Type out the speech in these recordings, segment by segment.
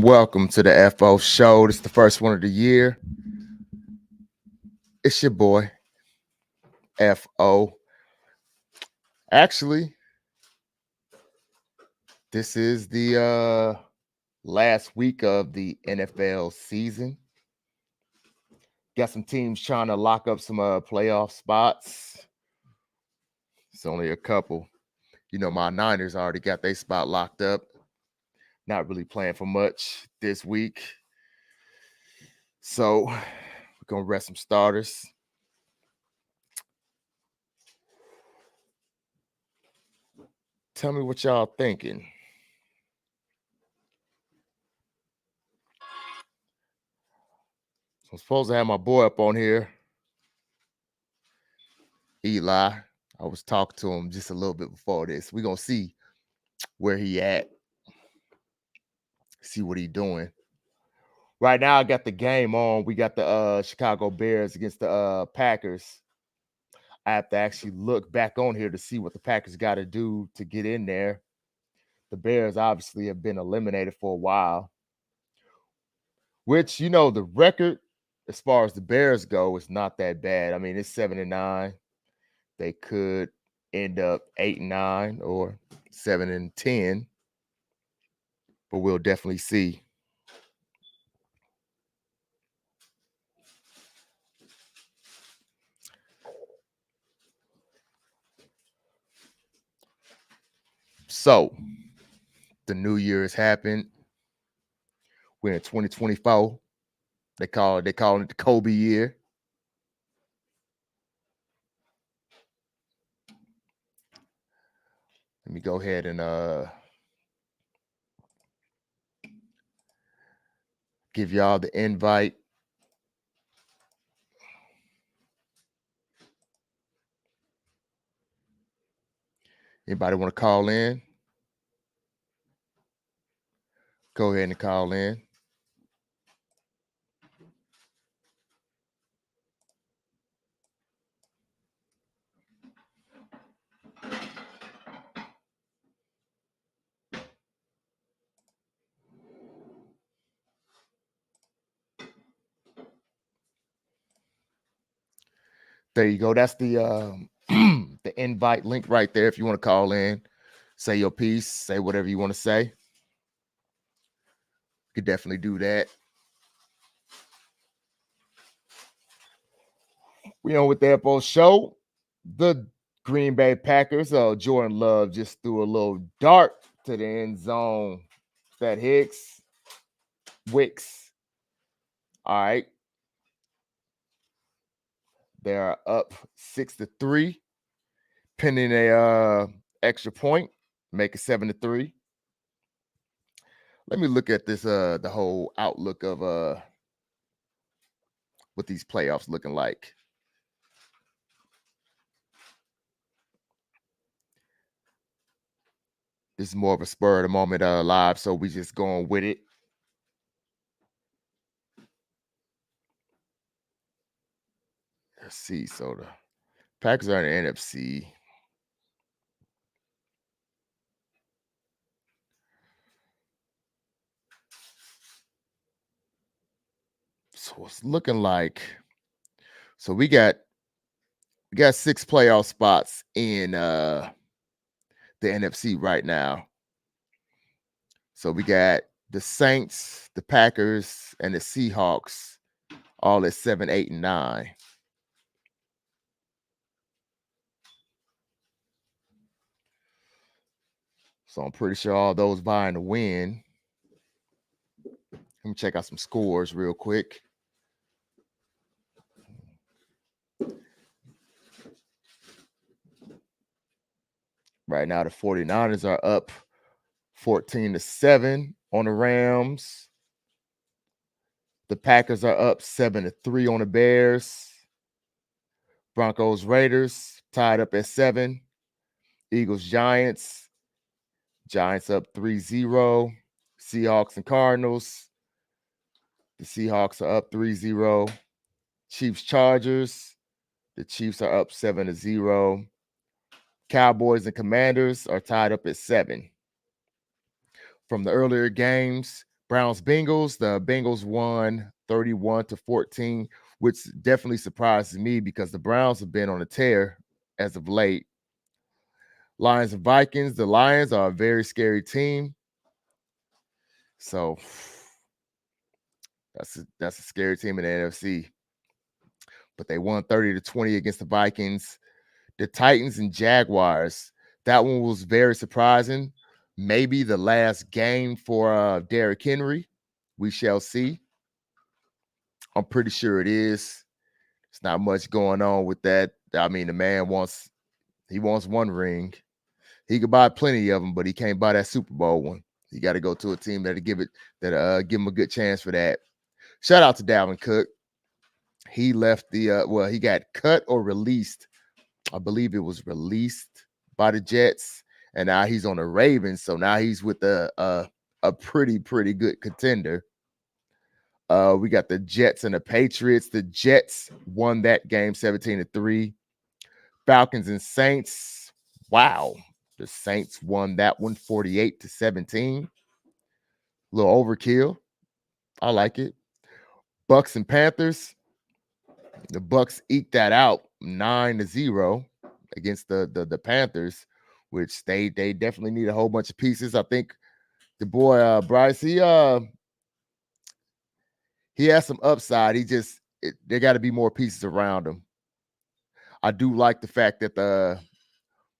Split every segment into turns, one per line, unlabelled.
Welcome to the FO show. This is the first one of the year. It's your boy, FO. Actually, this is the last week of the NFL season. Got some teams trying to lock up some playoff spots. It's only a couple. You know, my Niners already got their spot locked up. Not really playing for much this week. So we're going to rest some starters. Tell me what y'all thinking. So I'm supposed to have my boy up on here, Eli. I was talking to him just a little bit before this. We're going to see where he at. See what he doing. Right now, I got the game on. We got the Chicago Bears against the Packers. I have to actually look back on here to see what the Packers got to do to get in there. The Bears obviously have been eliminated for a while, which, you know, the record as far as the Bears go, it's not that bad. I mean, it's 7-9. They could end up 8-9 or 7-10, but we'll definitely see. So the new year has happened. We're in 2024. They calling it the Kobe year. Let me go ahead and give y'all the invite. Anybody want to call in? Go ahead and call in. There you go. That's the the invite link right there. If you want to call in, say your piece, say whatever you want to say. You could definitely do that. We on with the Epo Show. The Green Bay Packers. Jordan Love just threw a little dart to the end zone. That Wicks. All right. They're up 6-3, pending a extra point, make it 7-3. Let me look at this the whole outlook of what these playoffs looking like. This is more of a spur of the moment live, so we just going with it. Let's see. So the Packers are in the NFC. So it's looking like, so we got 6 playoff spots in the NFC right now. So we got the Saints, the Packers, and the Seahawks all at 7, 8, and 9. So I'm pretty sure all those vying to win. Let me check out some scores real quick. Right now, the 49ers are up 14-7 on the Rams. The Packers are up 7-3 on the Bears. Broncos, Raiders tied up at 7. Eagles, Giants. Giants up 3-0. Seahawks and Cardinals. The Seahawks are up 3-0. Chiefs, Chargers. The Chiefs are up 7-0. Cowboys and Commanders are tied up at 7. From the earlier games, Browns, Bengals. The Bengals won 31-14, which definitely surprises me because the Browns have been on a tear as of late. Lions and Vikings. The Lions are a very scary team. So that's a scary team in the NFC. But they won 30-20 against the Vikings. The Titans and Jaguars. That one was very surprising. Maybe the last game for Derrick Henry. We shall see. I'm pretty sure it is. It's not much going on with that. I mean, the man wants one ring. He could buy plenty of them, but he can't buy that Super Bowl one. You got to go to a team that'll give him a good chance for that. Shout out to Dalvin Cook. He left he got cut or released. I believe it was released by the Jets, and now he's on the Ravens. So now he's with a pretty good contender. We got the Jets and the Patriots. The Jets won that game 17-3. Falcons and Saints. Wow. The Saints won that one 48-17. A little overkill. I like it. Bucks and Panthers. The Bucks eked that out 9-0 against the Panthers, which they definitely need a whole bunch of pieces. I think the boy Bryce, he has some upside. There got to be more pieces around him. I do like the fact that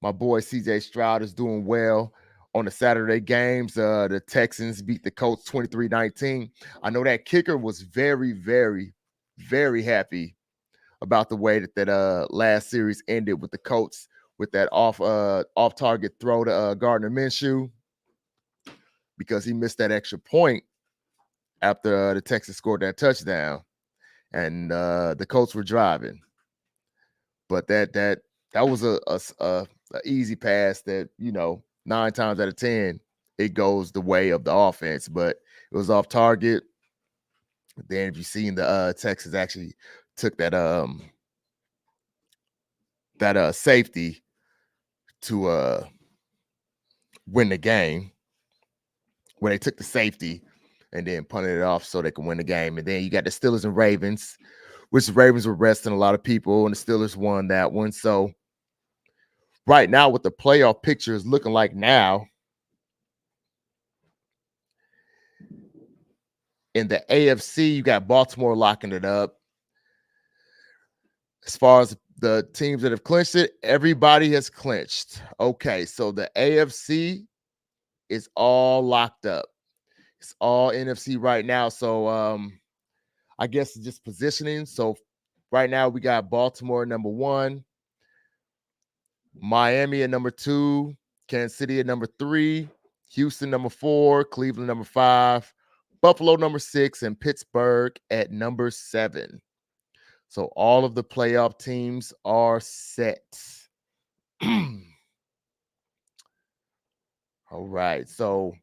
my boy CJ Stroud is doing well on the Saturday games. The Texans beat the Colts 23-19. I know that kicker was very, very, very happy about the way that last series ended with the Colts with that off target throw to Gardner Minshew, because he missed that extra point after the Texans scored that touchdown, and the Colts were driving. But that was a easy pass that, 9 times out of 10 it goes the way of the offense, but it was off target. Then if you've seen the Texans actually took that safety to win the game, where they took the safety and then punted it off so they can win the game. And then you got the Steelers and Ravens, which the Ravens were resting a lot of people, and the Steelers won that one. So right now, what the playoff picture is looking like now, in the AFC, you got Baltimore locking it up. As far as the teams that have clinched it, everybody has clinched. Okay, so the AFC is all locked up. It's all NFC right now. So I guess it's just positioning. So right now we got Baltimore number 1, Miami at number 2, Kansas City at number 3, Houston number 4, Cleveland number 5, Buffalo number 6, and Pittsburgh at number 7. So all of the playoff teams are set. All right. So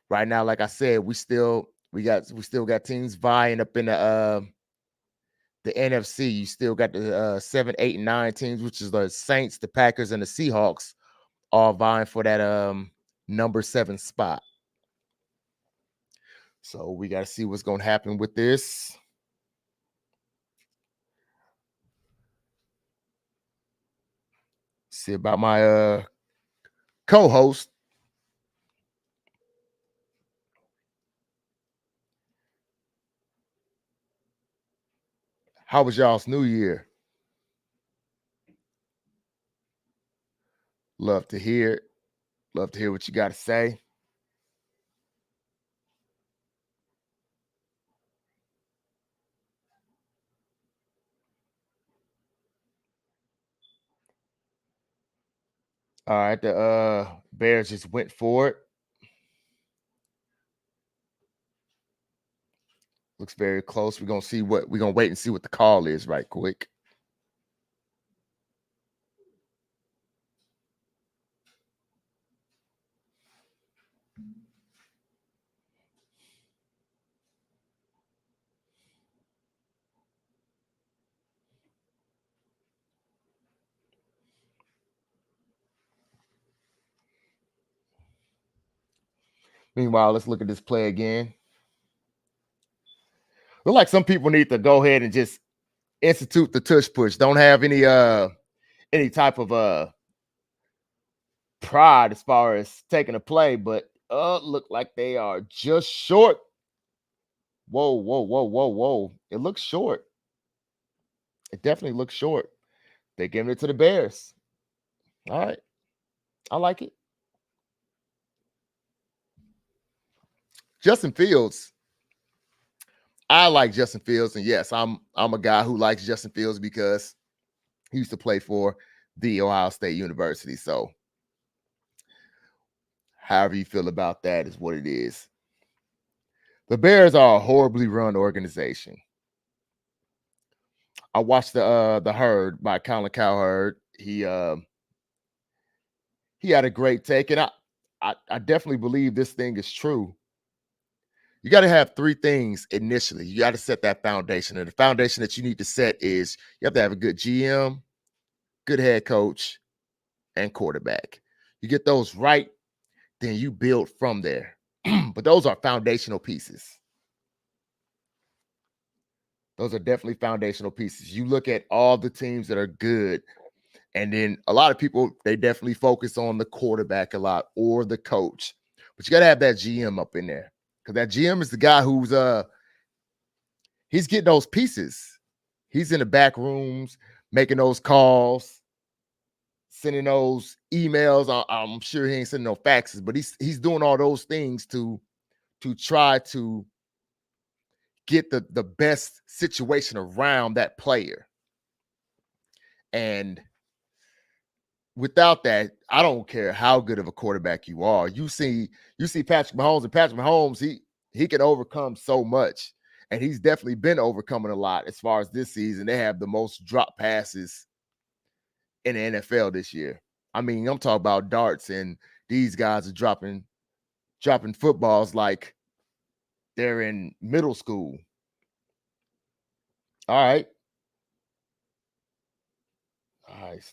right now, like I said, we still got teams vying up in the NFC. You still got the 7, 8, and 9 teams, which is the Saints, the Packers, and the Seahawks, all vying for that number 7 spot. So we got to see what's going to happen with this. See about my co-host. How was y'all's New Year? Love to hear it. Love to hear what you got to say. All right, the Bears just went for it. Looks very close. We're gonna wait and see what the call is right quick. Meanwhile, let's look at this play again. Look like some people need to go ahead and just institute the tush push. Don't have any type of pride as far as taking a play, but look like they are just short. Whoa, whoa, whoa, whoa, whoa. It looks short. It definitely looks short. They're giving it to the Bears. All right. I like it. Justin Fields. I like Justin Fields, and yes, I'm a guy who likes Justin Fields because he used to play for the Ohio State University. So however you feel about that is what it is. The Bears are a horribly run organization. I watched the Herd by Colin Cowherd. He had a great take, and I definitely believe this thing is true. You got to have 3 things initially. You got to set that foundation, and the foundation that you need to set is you have to have a good GM, good head coach, and quarterback. You get those right, then you build from there. But those are foundational pieces. Those are definitely foundational pieces. You look at all the teams that are good, and then a lot of people, they definitely focus on the quarterback a lot or the coach. But you got to have that GM up in there, because that GM is the guy who's he's getting those pieces. He's in the back rooms making those calls, sending those emails. I'm sure he ain't sending no faxes, but he's doing all those things to try to get the best situation around that player. And without that, I don't care how good of a quarterback you are. You see Patrick Mahomes, and Patrick Mahomes, he can overcome so much. And he's definitely been overcoming a lot as far as this season. They have the most drop passes in the NFL this year. I mean, I'm talking about darts, and these guys are dropping footballs like they're in middle school. All right.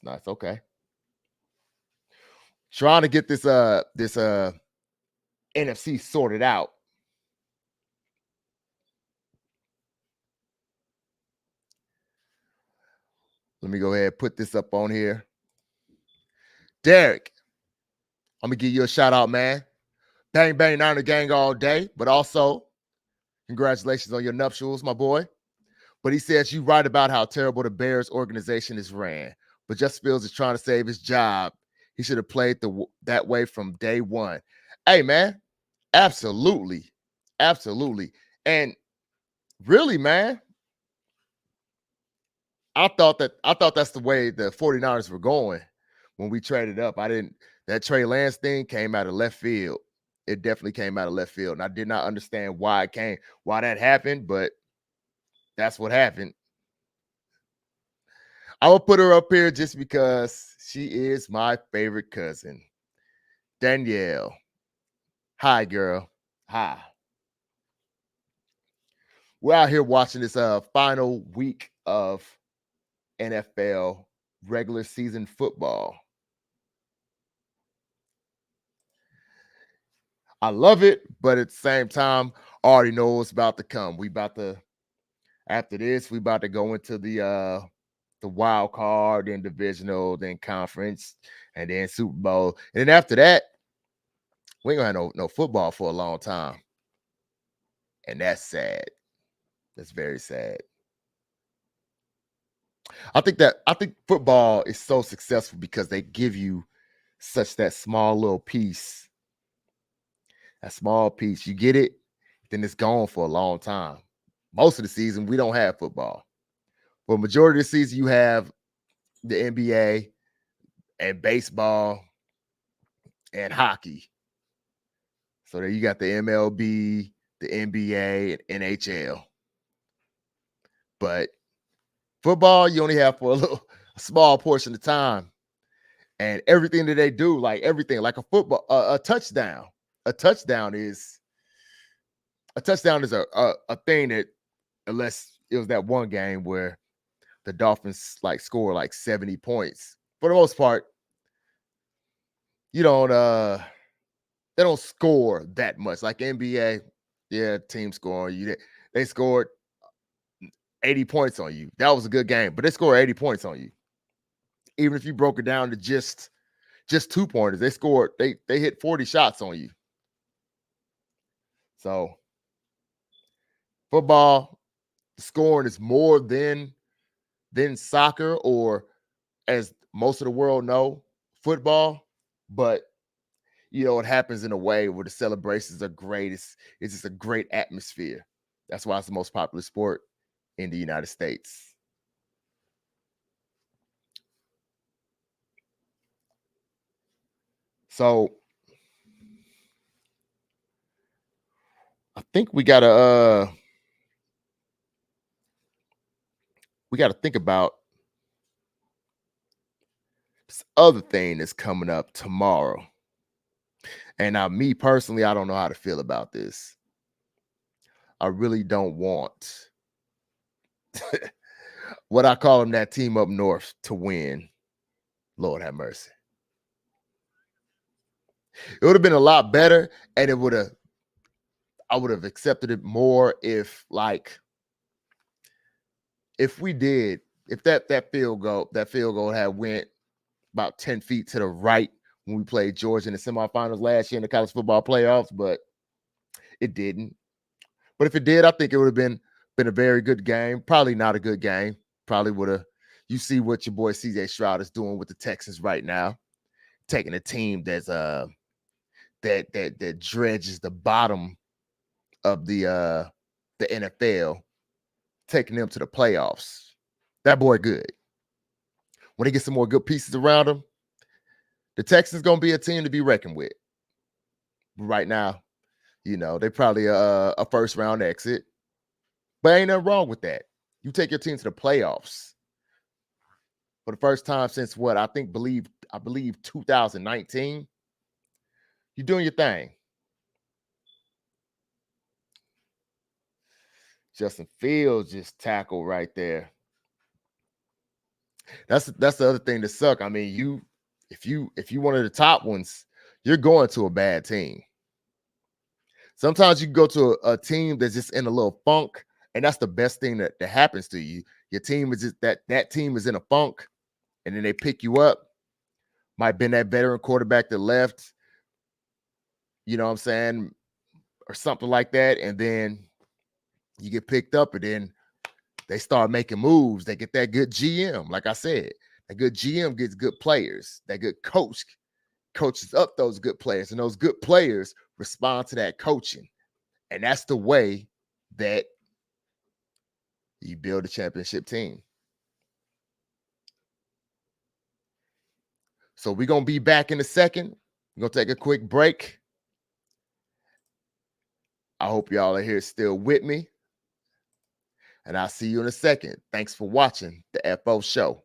Nice. Okay. Trying to get this NFC sorted out. Let me go ahead and put this up on here. Derek, I'm gonna give you a shout out, man. Bang bang Niner gang all day, but also congratulations on your nuptials, my boy. But he says you write about how terrible the Bears organization is ran, but Justin Fields is trying to save his job. He should have played that way from day one. Hey, man, absolutely. And really, man, I thought that's the way the 49ers were going when we traded up. That Trey Lance thing came out of left field. It definitely came out of left field. And I did not understand why that happened, but that's what happened. I will put her up here just because she is my favorite cousin. Danielle. Hi, girl. Hi. We're out here watching this final week of NFL regular season football. I love it, but at the same time, I already know what's about to come. After this, we about to go into the wild card, then divisional, then conference, and then Super Bowl. And then after that, we ain't gonna have no football for a long time. And that's sad. That's very sad. I think football is so successful because they give you such that small little piece. That small piece. You get it, then it's gone for a long time. Most of the season, we don't have football. For majority of the season, you have the NBA and baseball and hockey. So there you got the MLB, the NBA, and NHL. But football, you only have for a small portion of time. And everything that they do, like everything, like a football, a touchdown. A touchdown is a thing that, unless it was that one game where the Dolphins score 70 points. For the most part, you don't they don't score that much. Like NBA, yeah, team scoring you. They scored 80 points on you. That was a good game, but they scored 80 points on you. Even if you broke it down to just 2 pointers, they hit 40 shots on you. So football, scoring is more than soccer, or as most of the world know, football. But it happens in a way where the celebrations are great. It's just a great atmosphere. That's why it's the most popular sport in the United States. So I think we gotta think about this other thing that's coming up tomorrow. And now, me personally, I don't know how to feel about this. I really don't want what I call them, that team up north, to win. Lord have mercy. It would have been a lot better, and I would have accepted it more if if that field goal had went about 10 feet to the right when we played Georgia in the semifinals last year in the college football playoffs, but it didn't. But if it did, I think it would have been a very good game. Probably not a good game. Probably would have. You see what your boy CJ Stroud is doing with the Texans right now, taking a team that's that dredges the bottom of the NFL, taking them to the playoffs. That boy good. When he gets some more good pieces around him, the Texans gonna be a team to be reckoned with. Right now, they probably a first round exit, but ain't nothing wrong with that. You take your team to the playoffs for the first time since what I believe 2019. You're doing your thing. Justin Fields just tackled right there. That's the other thing that suck. I mean, if you one of the top ones, you're going to a bad team. Sometimes you can go to a team that's just in a little funk, and that's the best thing that happens to you. Your team is just that team is in a funk, and then they pick you up. Might have been that veteran quarterback that left, you know what I'm saying, or something like that, and then you get picked up, and then they start making moves. They get that good GM. Like I said, that good GM gets good players. That good coach coaches up those good players, and those good players respond to that coaching. And that's the way that you build a championship team. So we're going to be back in a second. We're going to take a quick break. I hope y'all are here still with me. And I'll see you in a second. Thanks for watching the FO Show.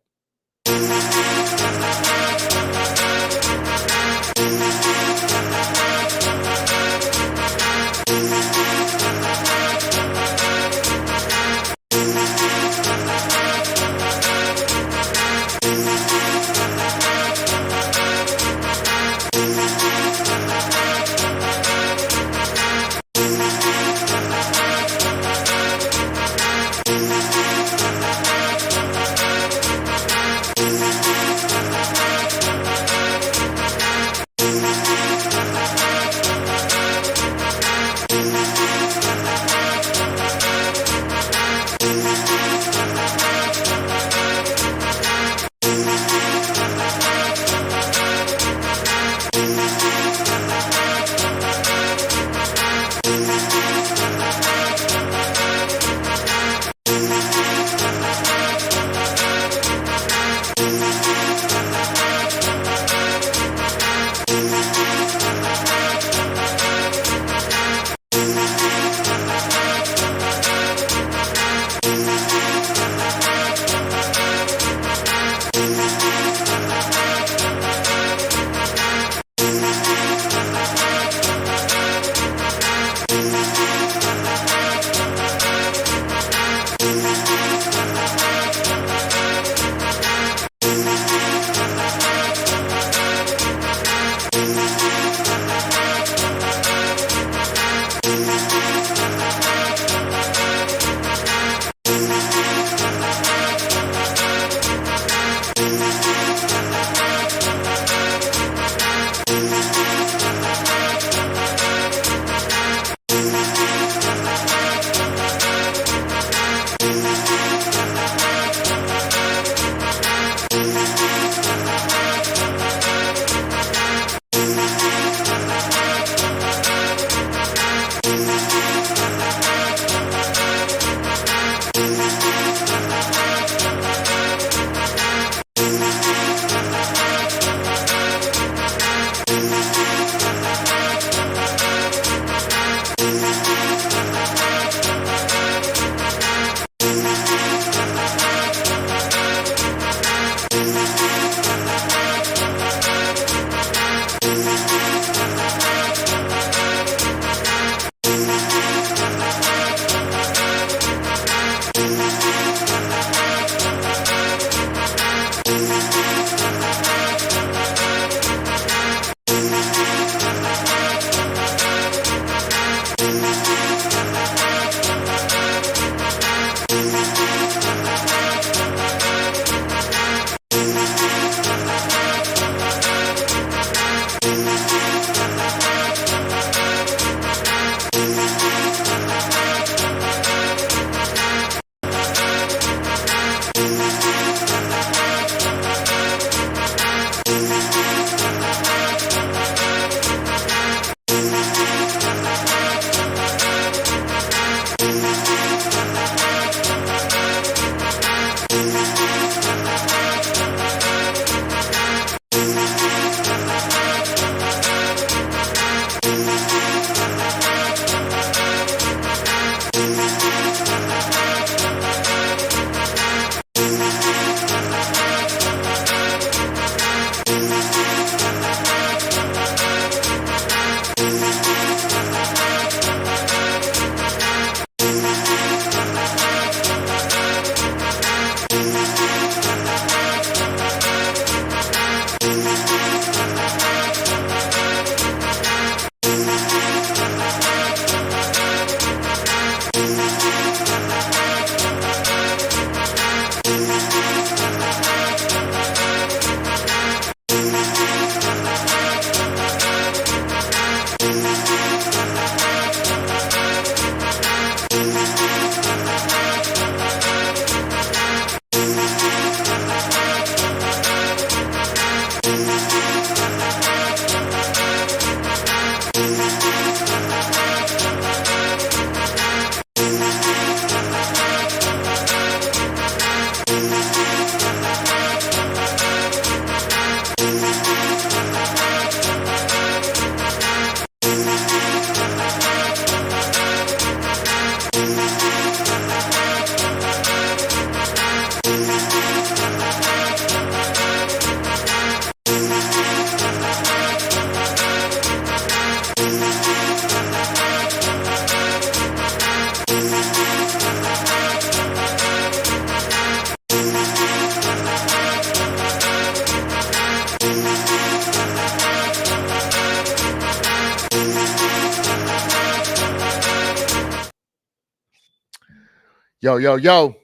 Yo, yo, yo.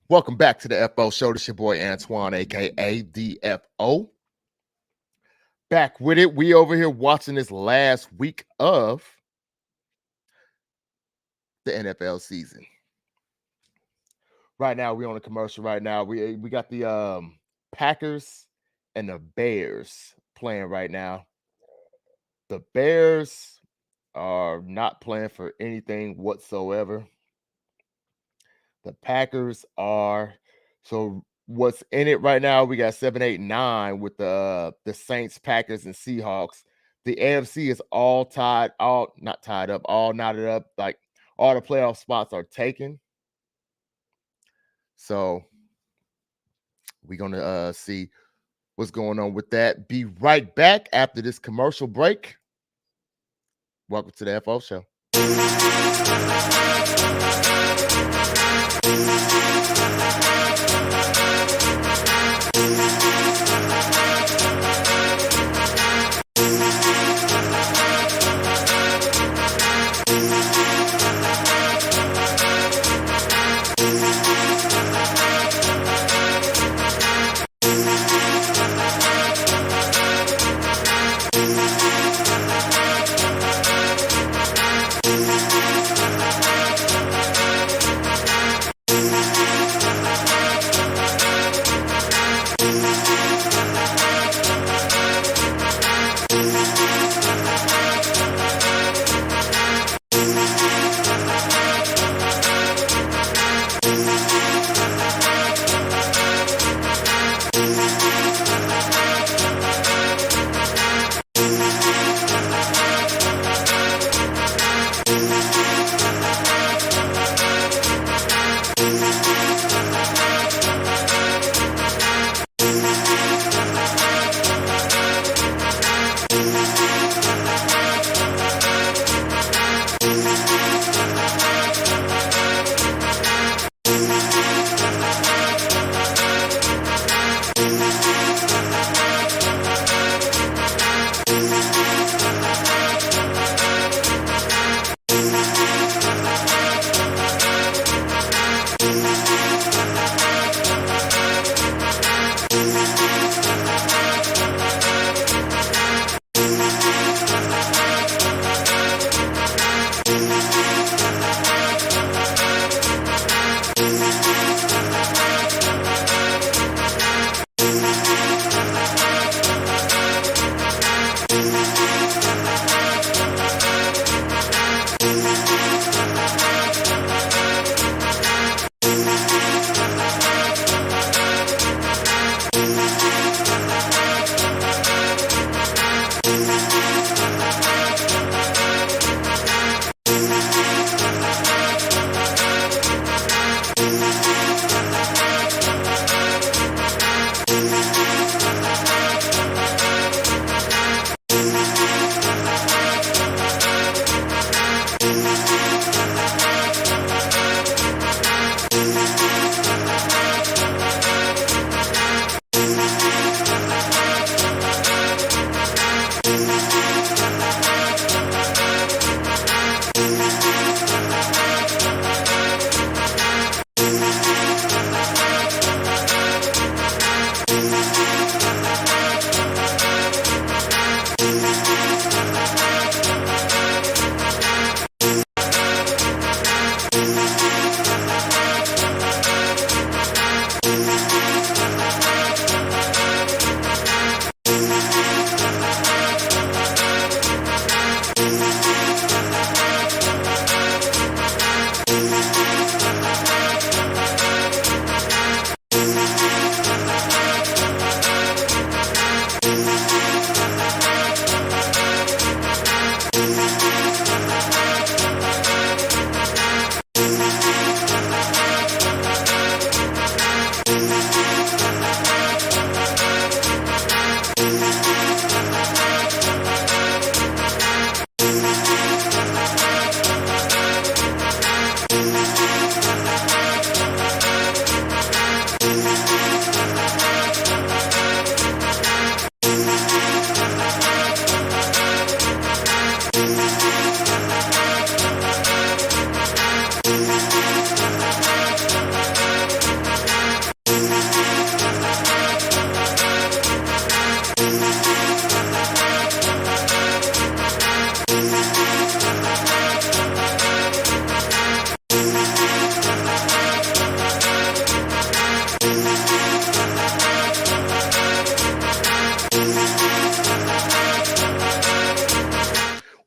Welcome back to the FO Show. This your boy Antoine, aka DFO. Back with it. We over here watching this last week of the NFL season. Right now, we're on a commercial right now. We got the Packers and the Bears playing right now. The Bears are not playing for anything whatsoever. The Packers are. So what's in it right now? We got 7, 8, 9 with the Saints, Packers, and Seahawks. The AFC is all tied, all not tied up, all knotted up. Like all the playoff spots are taken. So we're gonna see what's going on with that. Be right back after this commercial break. Welcome to the FO Show.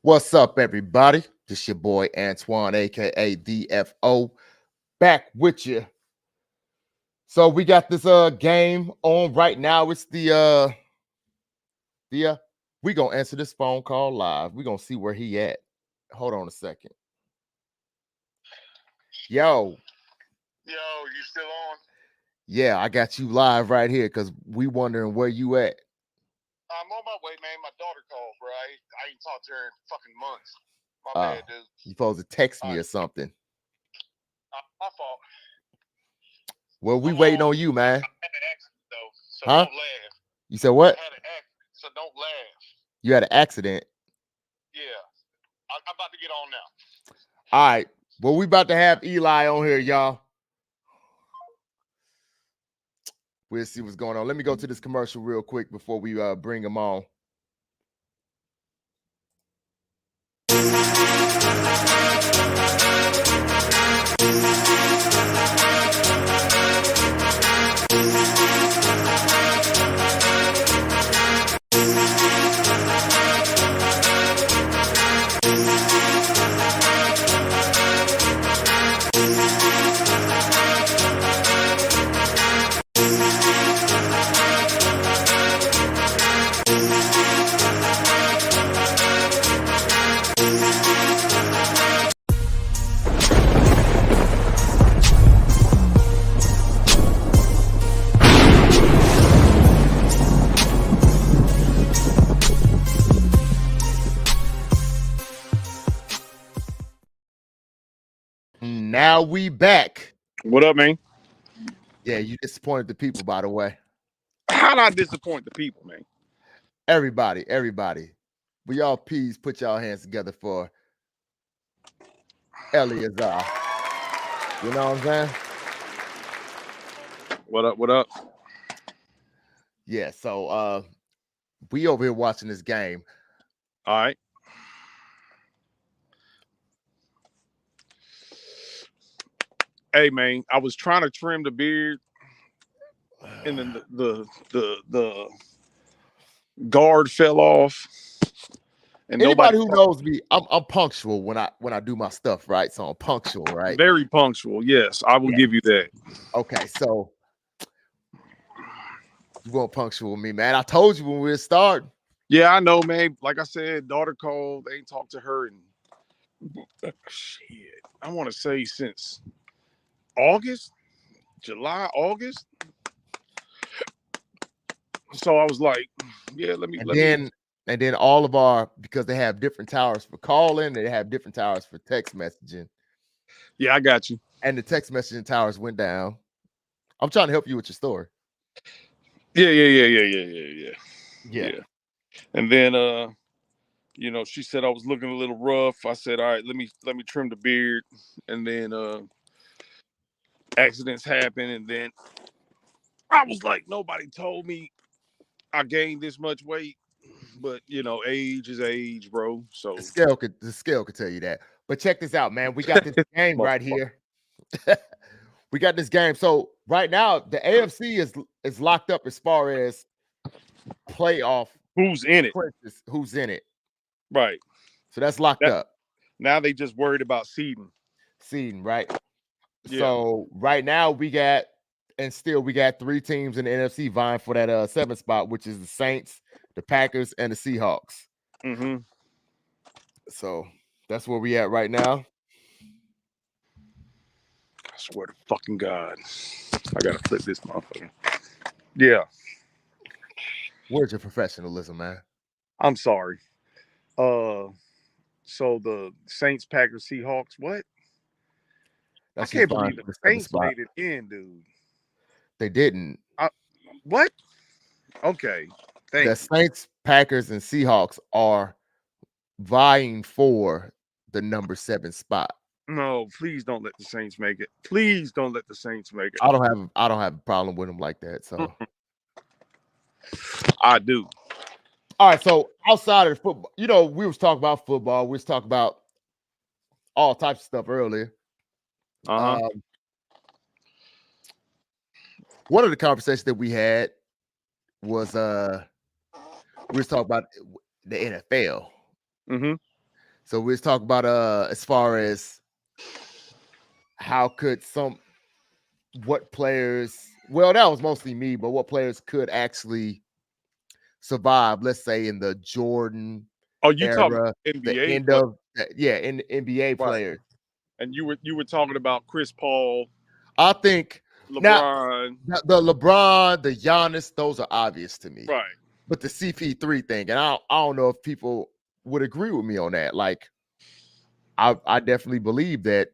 What's up, everybody? This your boy Antoine, aka DFO, back with you. So we got this game on right now. It's the we gonna answer this phone call live. We gonna see where he at. Hold on a second. Yo,
you still on?
Yeah, I got you live right here because we wondering where you at.
I'm on my way, man. My daughter called, bro. I ain't talked to her in fucking months. My bad, dude.
You supposed to text me or something.
My fault.
Well, we waiting on you, man.
I had an accident, though, so don't laugh.
You said what?
I had an accident, so don't laugh.
You had an accident?
Yeah. I'm about to get on now.
All right. Well, we about to have Eli on here, y'all. We'll see what's going on. Let me go to this commercial real quick before we bring him on. Now we back.
What up, man?
Yeah, you disappointed the people, by the way.
How'd I disappoint the people, man?
Everybody. We all please put y'all hands together for Eleazar. You know what I'm saying?
What up?
Yeah, so we over here watching this game.
All right. Hey, man, I was trying to trim the beard, and then the guard fell off.
And anybody who knows me, I'm punctual when I do my stuff, right? So I'm punctual, right?
Very punctual. Yes, I will give you that.
Okay, so you weren't punctual with me, man. I told you when we were starting.
Yeah, I know, man. Like I said, daughter called. They ain't talked to her and shit. I want to say since August. So I was like, yeah, let me.
And then all of our, because they have different towers for calling, they have different towers for text messaging.
Yeah, I got you.
And the text messaging towers went down. I'm trying to help you with your story.
Yeah. And then she said I was looking a little rough. I said, all right, let me trim the beard. And then accidents happen, and then I was like, nobody told me I gained this much weight. But age is age, bro. So
the scale could tell you that. But check this out, man. We got this game right here. We got this game. So right now, the AFC is locked up as far as playoff.
Who's in it?
Who's in it?
Right.
So that's locked up.
Now they just worried about seeding.
Right?
Yeah.
So right now we got three teams in the NFC vying for that 7th spot, which is the Saints, the Packers, and the Seahawks.
Mm-hmm.
So that's where we at right now.
I swear to fucking God. I gotta flip this motherfucker. Yeah.
Where's your professionalism, man?
I'm sorry. So the Saints, Packers, Seahawks, what? I can't believe the Saints made it in, dude.
They didn't.
What? Okay.
The Saints, Packers, and Seahawks are vying for the number 7 spot.
No, please don't let the Saints make it. Please don't let the Saints make it.
I don't have a problem with them like that. So
I do.
All right. So outside of the football, we was talking about football. We was talking about all types of stuff earlier. One of the conversations that we had was we was talking about the NFL.
Mm-hmm.
So we're talking about as far as how could what players, well, that was mostly me, but what players could actually survive, let's say in the Jordan
Oh, you talking
era, the
NBA
end
play,
of in NBA
right?
players.
And you were talking about Chris Paul,
I think now
LeBron,
the LeBron, the Giannis, those are obvious to me.
right?
But the CP3 thing, and I don't know if people would agree with me on that. Like, I definitely believe that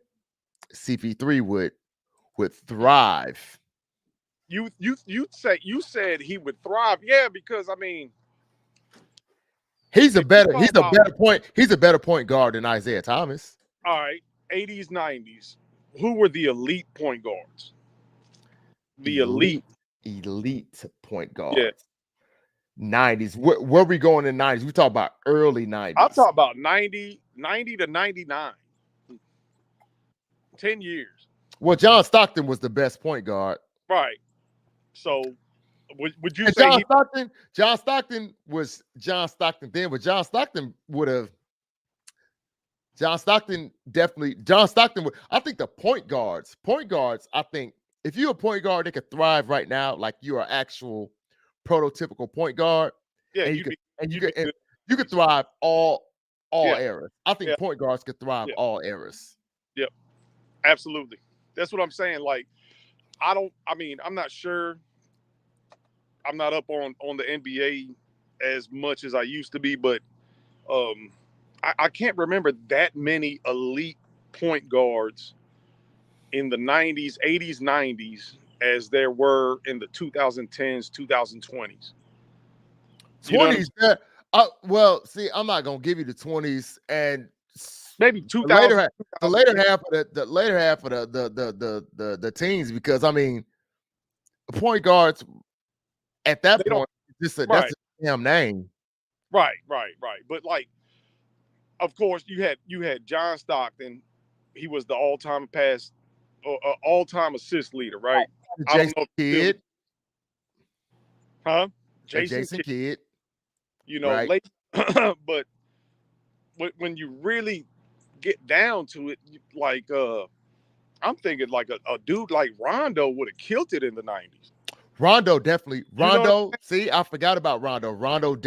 CP3 would thrive.
You said he would thrive, yeah, because I mean,
He's a
if you
better
talk about,
he's a better point guard than Isaiah Thomas.
all right, 80s, 90s, who were the elite point guards? The elite.
Elite point
Yeah.
guards. 90s. Where we going in 90s? We talk about early 90s.
I'm talking about 90 to 99. 10 years.
Well, John Stockton was the best point guard.
Right. So would you
And
say
John Stockton was John Stockton then, but John Stockton would, I think the point guards, I think if you're a point guard, they could thrive right now, like you're an actual prototypical point guard.
yeah,
And you could
good.
thrive all
Yeah.
eras. I think
Yeah.
point guards could thrive
Yeah.
all eras.
Yep. Absolutely. That's what I'm saying. Like, I'm not sure. I'm not up on the NBA as much as I used to be, but I can't remember that many elite point guards in the 90s, 80s, 90s as there were in the 2010s, 2020s.
20s, well, see, I'm not gonna give you the 20s and
maybe
the
2000,
later half of the teens, because I mean, point guards at that point, that's a damn name.
Right. But like, of course, you had John Stockton. He was the all-time assist leader, right?
Jason Kidd.
Huh?
Jason Kidd.
You know,
right.
late, but when you really get down to it, like I'm thinking like a dude like Rondo would have killed it in the 90s.
Rondo definitely. See, I forgot about Rondo. Rondo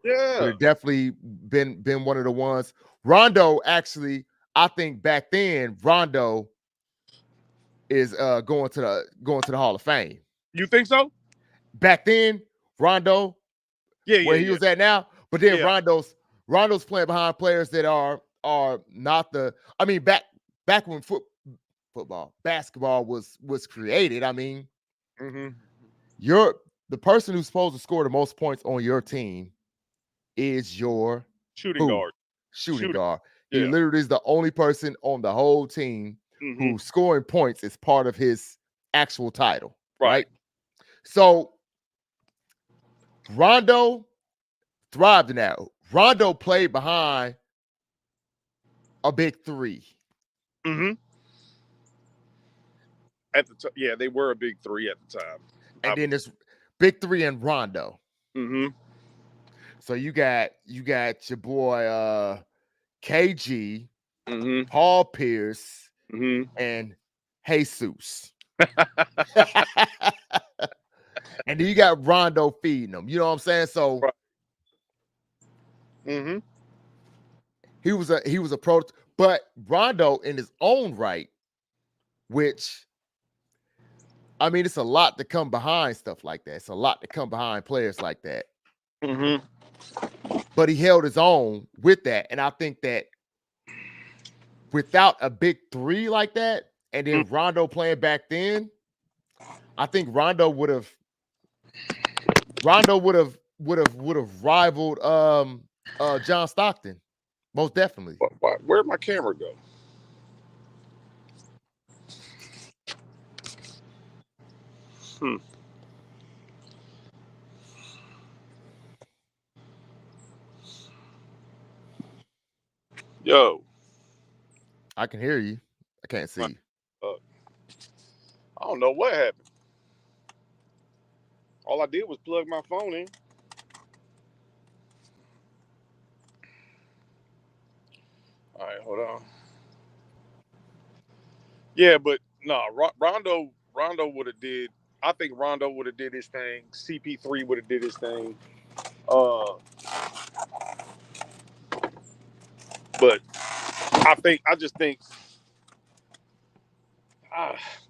yeah,
would have definitely been one of the ones. Rondo, actually, I think back then Rondo is going to the Hall of Fame.
You think so?
Back then, Rondo, where he was at now, but then Rondo's playing behind players that are not the. I mean, back when basketball was created. I mean, you're the person who's supposed to score the most points on your team is your
shooting guard.
He literally is the only person on the whole team who's scoring points is part of his actual title. Right. So Rondo thrived in that. Rondo played behind a big three.
At the time, yeah, they were a big three at the time.
And then there's big three and Rondo. So you got your boy KG, Paul Pierce, and Jesus. And then you got Rondo feeding them. You know what I'm saying? So he was a pro, but Rondo in his own right, which I mean, it's a lot to come behind stuff like that. It's a lot to come behind players like that. But he held his own with that. And I think that without a big three like that, and then Rondo playing back then, I think Rondo would have rivaled John Stockton. Most definitely.
Where'd my camera go? Yo.
I can hear you. I can't see.
I don't know what happened. All I did was plug my phone in. Yeah, but no, Rondo would have did. I think Rondo would have did his thing. CP3 would have did his thing. But I just think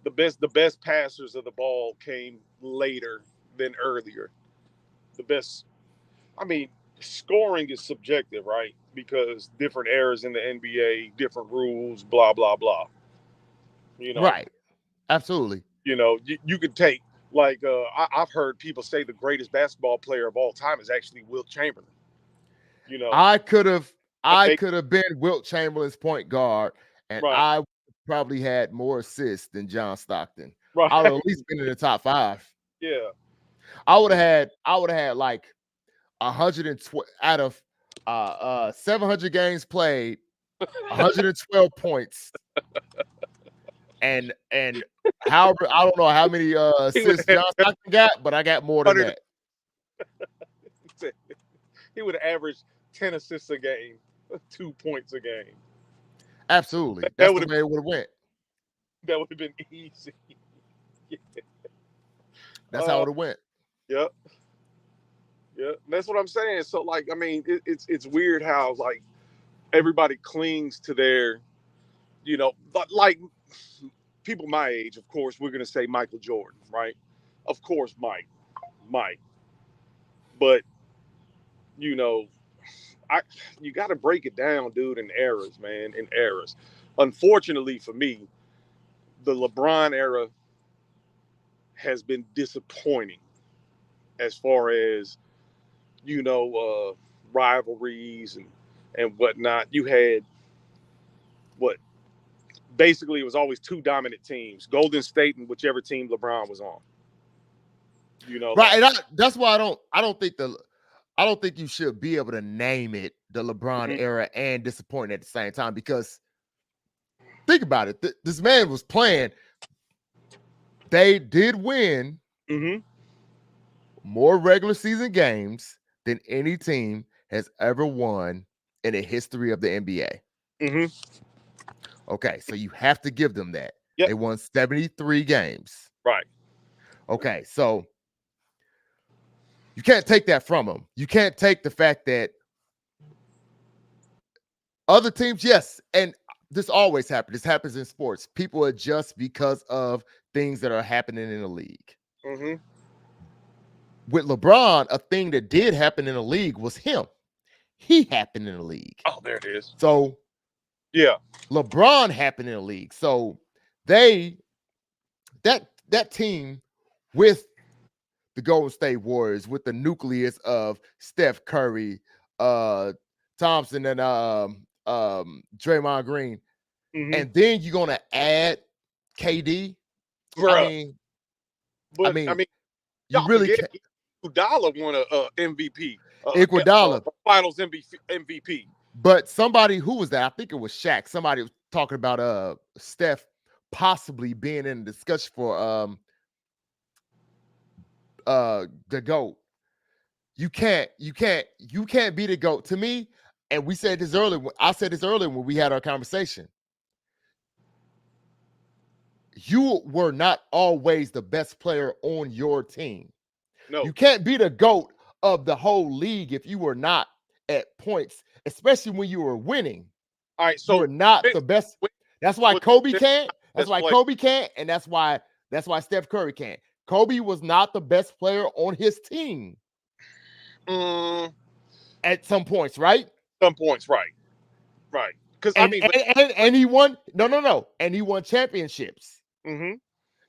the best passers of the ball came later than earlier. The best. I mean, scoring is subjective, right? Because different eras in the NBA, different rules, blah blah blah. You know,
Right. Absolutely.
you could take like I've heard people say the greatest basketball player of all time is actually Wilt Chamberlain.
I could have
Okay,
been Wilt Chamberlain's point guard, and
right,
I probably had more assists than John Stockton.
right,
I would have at least been in the top 5.
yeah,
I would have had like 112 out of 700 games played, 112 points, and however, I don't know how many assists John Stockton got, but I got more than that.
He would have averaged 10 assists a game, 2 points a game.
Absolutely, that's the way it would have went.
That would have been easy.
Yeah. That's how it would have went.
Yep. Yeah, that's what I'm saying. So, like, I mean, it's weird how like everybody clings to their, but like people my age, of course, we're gonna say Michael Jordan, right? Of course, Mike. But you got to break it down, dude, in eras, man, in eras. Unfortunately for me, the LeBron era has been disappointing as far as rivalries and whatnot. You had basically it was always 2 dominant teams: Golden State and whichever team LeBron was on.
Right, and that's why I don't think you should be able to name it the LeBron era and disappointing at the same time, because think about it. This man was playing. They did win more regular season games than any team has ever won in the history of the NBA. Okay, so you have to give them that. Yep. They won 73 games.
Right.
Okay, so you can't take that from them. You can't take the fact that other teams, yes, and this always happens. This happens in sports. People adjust because of things that are happening in the league. With LeBron, a thing that did happen in the league was him. He happened in the league.
Oh, there it is.
So,
yeah,
LeBron happened in the league. So that team with the Golden State Warriors, with the nucleus of Steph Curry, Thompson, and Draymond Green, and then you're gonna add KD.
Bruh.
I mean,
you really can't. Iguodala won a MVP.
Iguodala,
Finals MVP.
But somebody, who was that? I think it was Shaq. Somebody was talking about Steph possibly being in the discussion for the GOAT. You can't be the GOAT. To me, and we said this earlier. I said this earlier when we had our conversation. You were not always the best player on your team.
No.
You can't be the GOAT of the whole league if you were not at points, especially when you were winning.
All right, so
you're not the best. That's why Kobe can't. That's why Kobe can't, and that's why Steph Curry can't. Kobe was not the best player on his team. At some points, right?
Some points, right. Because
and he won. No, and he won championships. And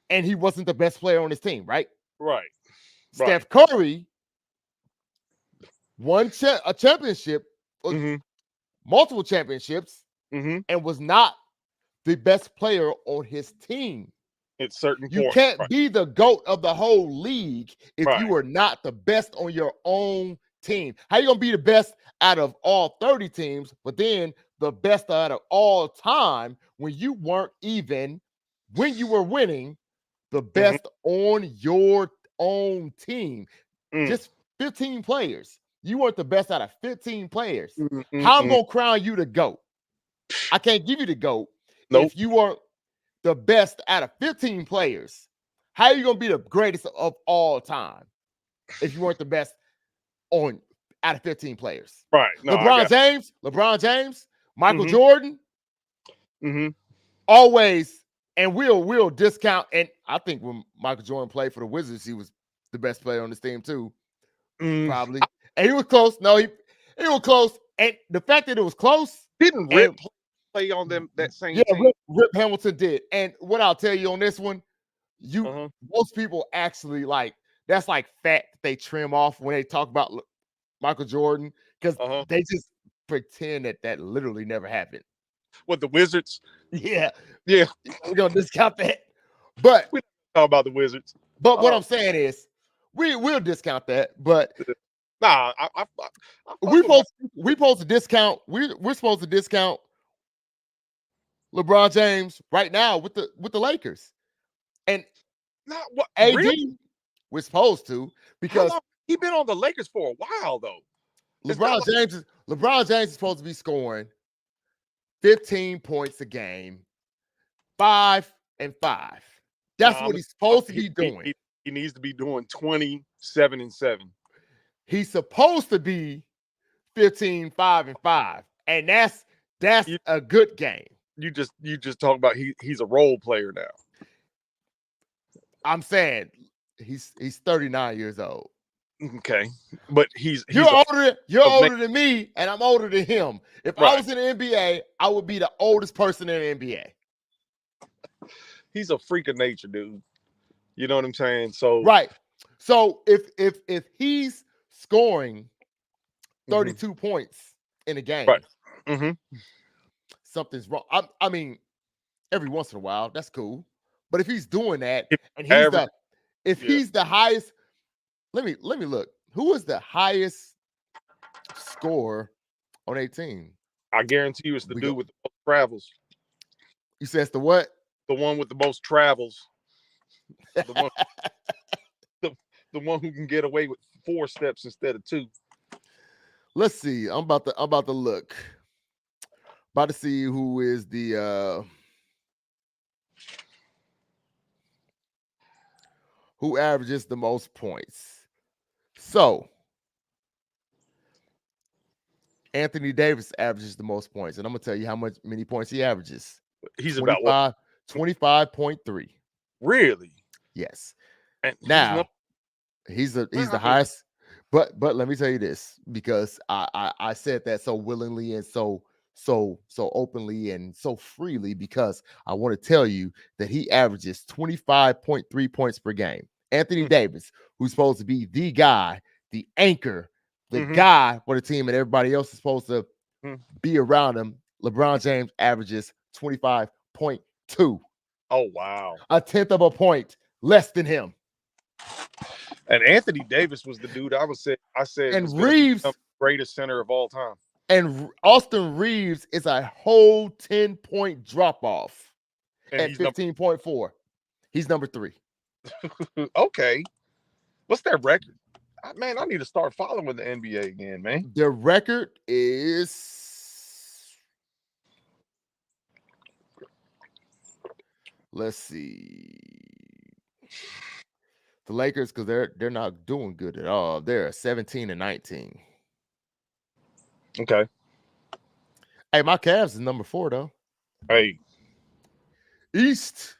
he wasn't the best player on his team, right?
Right.
Steph Curry won a championship, multiple championships, and was not the best player on his team.
At certain
you can't be the GOAT of the whole league if you are not the best on your own team. How you gonna be the best out of all 30 teams, but then the best out of all time when you weren't even, when you were winning, the best on your own team? Just 15 players. You weren't the best out of 15 players. How I'm gonna crown you the GOAT? I can't give you the GOAT
Nope.
if you weren't the best out of 15 players. How are you gonna be the greatest of all time if you weren't the best out of 15 players?
Right. No,
LeBron James, Michael
Mhm.
Jordan,
Mm-hmm.
always, and we'll discount. And I think when Michael Jordan played for the Wizards, he was the best player on this team too, probably. And he was close. No, he was close. And the fact that it was close,
Didn't Rip play on them that same team?
Rip Hamilton did. And what I'll tell you on this one,
Uh-huh.
most people actually like that's like fat that they trim off when they talk about Michael Jordan because they just pretend that literally never happened.
What, the Wizards?
Yeah.
Yeah.
We're gonna discount that. But
we talk about the Wizards.
But what I'm saying is we'll discount that. But
nah,
we're supposed to discount. We're supposed to discount LeBron James right now with the Lakers. And
not what
AD
really?
we're supposed to because
he been on the Lakers for a while though.
LeBron James is supposed to be scoring 15 points a game, 5 and 5. That's what he's supposed to be doing.
He needs to be doing 27 and 7.
He's supposed to be 15, 5 and 5. And that's a good game.
You just talk about he's a role player now.
I'm saying he's 39 years old.
Okay, but you're
older than me, and I'm older than him. If I was in the NBA, I would be the oldest person in the NBA.
He's a freak of nature, dude. You know what I'm saying? So
right. So if he's scoring 32 points in a game,
right.
Something's wrong. I mean, every once in a while, that's cool. But if he's doing that, and he's the highest. Let me look. Who is the highest scorer on a team?
I guarantee you it's the dude with the most travels.
You said it's the what?
The one with the most travels. The one who can get away with 4 steps instead of 2.
Let's see. I'm about to look. About to see who is the who averages the most points. So Anthony Davis averages the most points, and I'm gonna tell you many points he averages.
He's about what?
25.3.
Really?
Yes.
And
now he's the highest. But let me tell you this, because I said that so willingly and so openly and so freely, because I want to tell you that he averages 25.3 points per game. Anthony Davis, who's supposed to be the guy, the anchor, the guy for the team, and everybody else is supposed to be around him. LeBron James averages 25.2.
Oh, wow.
A tenth of a point less than him.
And Anthony Davis was the dude I said
and Reeves,
the greatest center of all time.
And Austin Reeves is a whole 10-point drop off at 15.4. He's number 3.
Okay. What's their record? Man, I need to start following the NBA again, man.
Their record is, let's see. The Lakers, because they're not doing good at all. They're 17 and 19.
Okay.
Hey, my Cavs is number 4 though.
Hey.
East.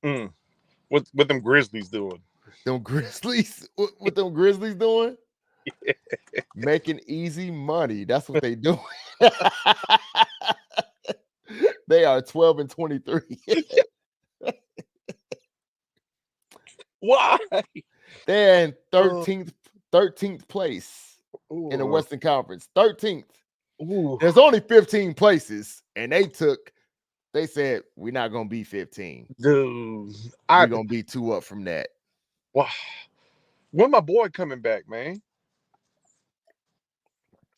What them Grizzlies doing?
Them Grizzlies? What them Grizzlies doing?
Yeah.
Making easy money. That's what they doing. They are 12 and 23.
Why?
They're in 13th place in the Western Conference. 13th. There's only 15 places, and they said we're not gonna be 15.
Dude,
we're gonna be 2 up from that.
Wow. When my boy coming back, man?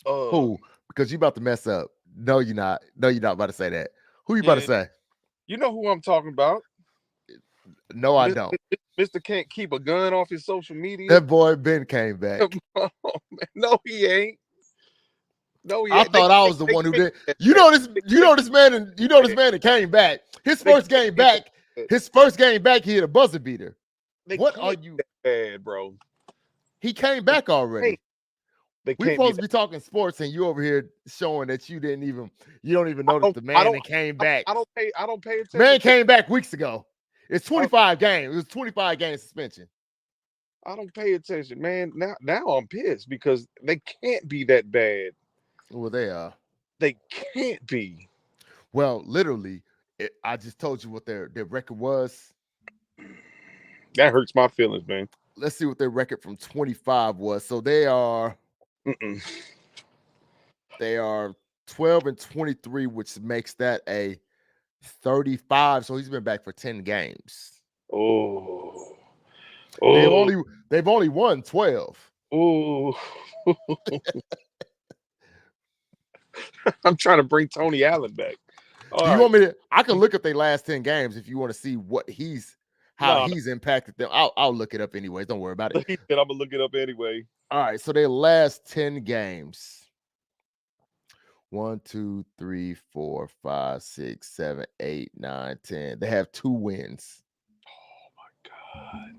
Who? Because you about to mess up. No, you're not. No, you're not about to say that. Who you about to say?
You know who I'm talking about.
No, I don't.
Mr. Can't keep a gun off his social media.
That boy Ben came back.
Oh, man. No, he ain't. No,
I thought I was the one who did. You know this man that came back. His first game back, he hit a buzzer beater. What are you
bad, bro?
He came back already.
We're
supposed to be talking sports, and you over here showing that you don't even notice the man that came back.
I don't pay attention.
Man came back weeks ago. It's 25 games. It was 25 game suspension.
I don't pay attention, man. Now I'm pissed because they can't be that bad.
Well, they are.
They can't be.
Well, literally, I just told you what their record was.
That hurts my feelings, man.
Let's see what their record from 25 was. So they are. They are 12-23, which makes that a 35. So he's been back for 10 games.
Oh.
They've only won 12.
Oh. I'm trying to bring Tony Allen back.
Do you want me to? I can look at their last 10 games if you want to see what he's impacted them. I'll look it up anyways. Don't worry about it.
I'm gonna look it up anyway.
All right, so their last 10 games. 1, 2, 3, 4, 5, 6, 7, 8, 9, 10. They have 2 wins.
Oh my God.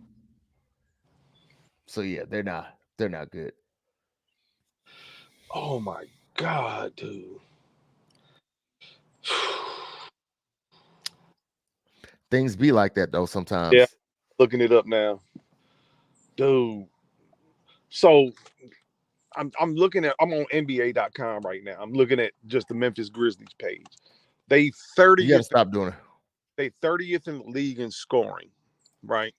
So yeah, they're not good.
Oh my God, dude.
Things be like that though sometimes.
Yeah, looking it up now. Dude. So I'm on NBA.com right now. I'm looking at just the Memphis Grizzlies page. They 30th.
You gotta stop doing it.
They 30th in the league in scoring, right?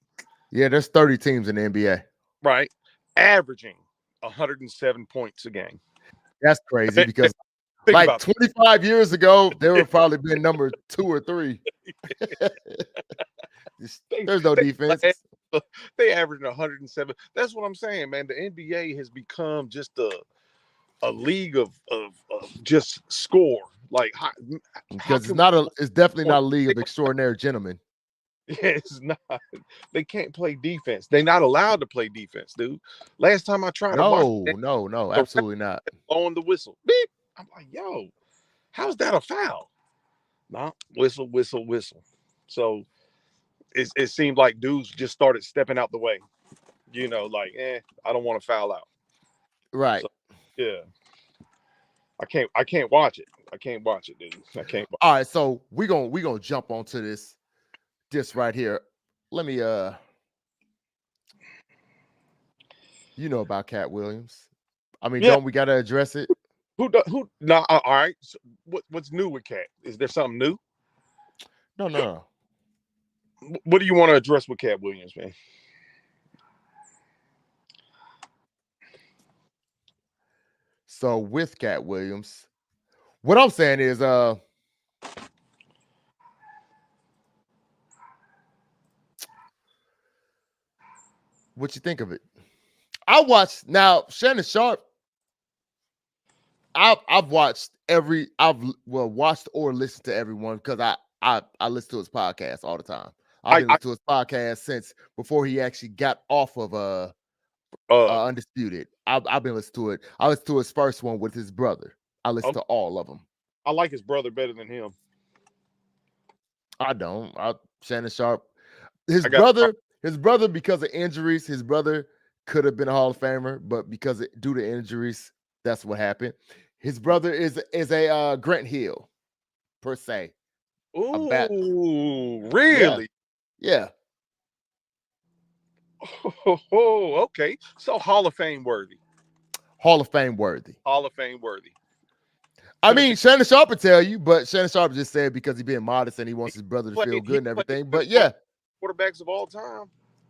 Yeah, there's 30 teams in the NBA.
Right. Averaging 107 points a game.
That's crazy because like 25 years ago, they would probably been number 2 or 3. There's no defense.
They averaged 107. That's what I'm saying, man. The NBA has become just a league of just score. Like
because it's definitely not a league of extraordinary gentlemen.
Yeah, it's not. They can't play defense. They're not allowed to play defense, dude. Last time I tried
to watch no, absolutely not.
Blowing the whistle. Beep. I'm like, yo, how's that a foul? No, whistle. So it seemed like dudes just started stepping out the way. You know, like, I don't want to foul out.
Right.
So, yeah. I can't watch it. I can't watch it, dude. I can't.
All right, so we're gonna jump onto this right here. Let me you know about Cat Williams. I mean, don't we gotta address it?
Who no, all right. So what's new with Cat? Is there something new?
No.
What do you want to address with Cat Williams, man?
So with Cat Williams, what I'm saying is what you think of it? I watched now Shannon Sharpe. I've watched watched or listened to everyone because I listen to his podcast all the time. I've been listening to his podcast since before he actually got off of Undisputed. I've been listening to it. I listened to his first one with his brother. I listened to all of them.
I like his brother better than him.
I don't. Shannon Sharpe. His brother, because of injuries, his brother could have been a Hall of Famer, but due to injuries, that's what happened. His brother is a Grant Hill, per se.
Ooh, really?
Yeah.
Oh, okay. So Hall of Fame worthy.
Hall of Fame worthy.
Hall of Fame worthy.
I mean, Shannon Sharpe would tell you, but Shannon Sharpe just said because he's being modest and he wants his brother to feel good and everything. But yeah.
Quarterbacks of all time.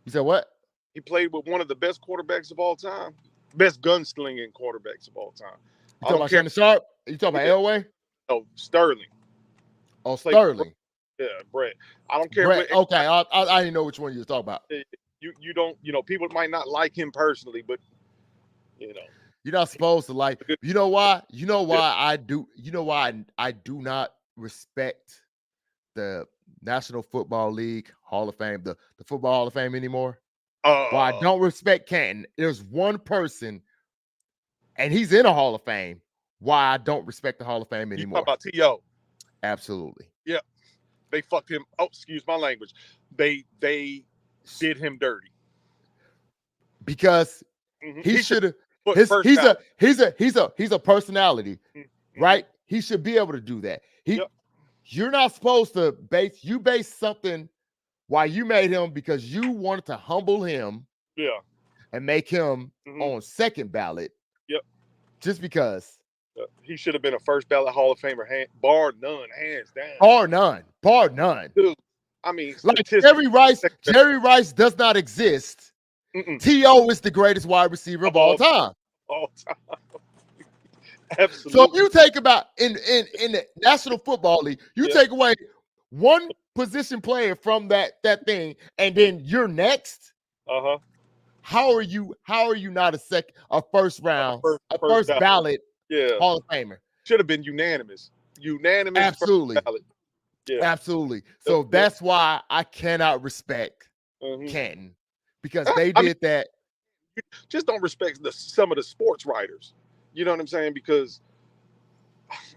You said what?
He played with one of the best quarterbacks of all time. Best gunslinging quarterbacks of all time.
You talking about Shannon Sharpe? You talking about Elway?
No, Sterling.
Oh, Sterling.
Yeah, Brett. I don't care.
Brett, okay, I didn't know which one you were talking about.
You don't, people might not like him personally, but
you're not supposed to like. You know why? You know why I do. You know why I do not respect the National Football League Hall of Fame, the Football Hall of Fame anymore. Why I don't respect Canton. There's one person, and he's in a Hall of Fame, why I don't respect the Hall of Fame
You
anymore.
talk about T.O.
Absolutely.
Yeah, they fucked him. Oh, excuse my language. They did him dirty.
Because
Mhm.
he should have
put
he's
first
he's
ballot.
he's a personality,
Mhm.
right? He should be able to do that.
Yep.
You're not supposed to base something why you made him because you wanted to humble him
Yeah.
and make him
Mhm.
on second ballot.
Yep.
Just because.
He should have been a first ballot Hall of Famer, bar none, hands down.
Bar none.
Dude, I mean,
like Jerry Rice does not exist. T.O. is the greatest wide receiver of all time.
All time. Absolutely.
So if you take about in the National Football League, you take away one position player from that thing, and then you're next. How are you not a first round, first ballot Hall of Famer?
Should have been unanimous.
Absolutely.
Ballot.
Yeah. Absolutely. So that's why I cannot respect Canton, because they did that.
Just don't respect some of the sports writers. You know what I'm saying? Because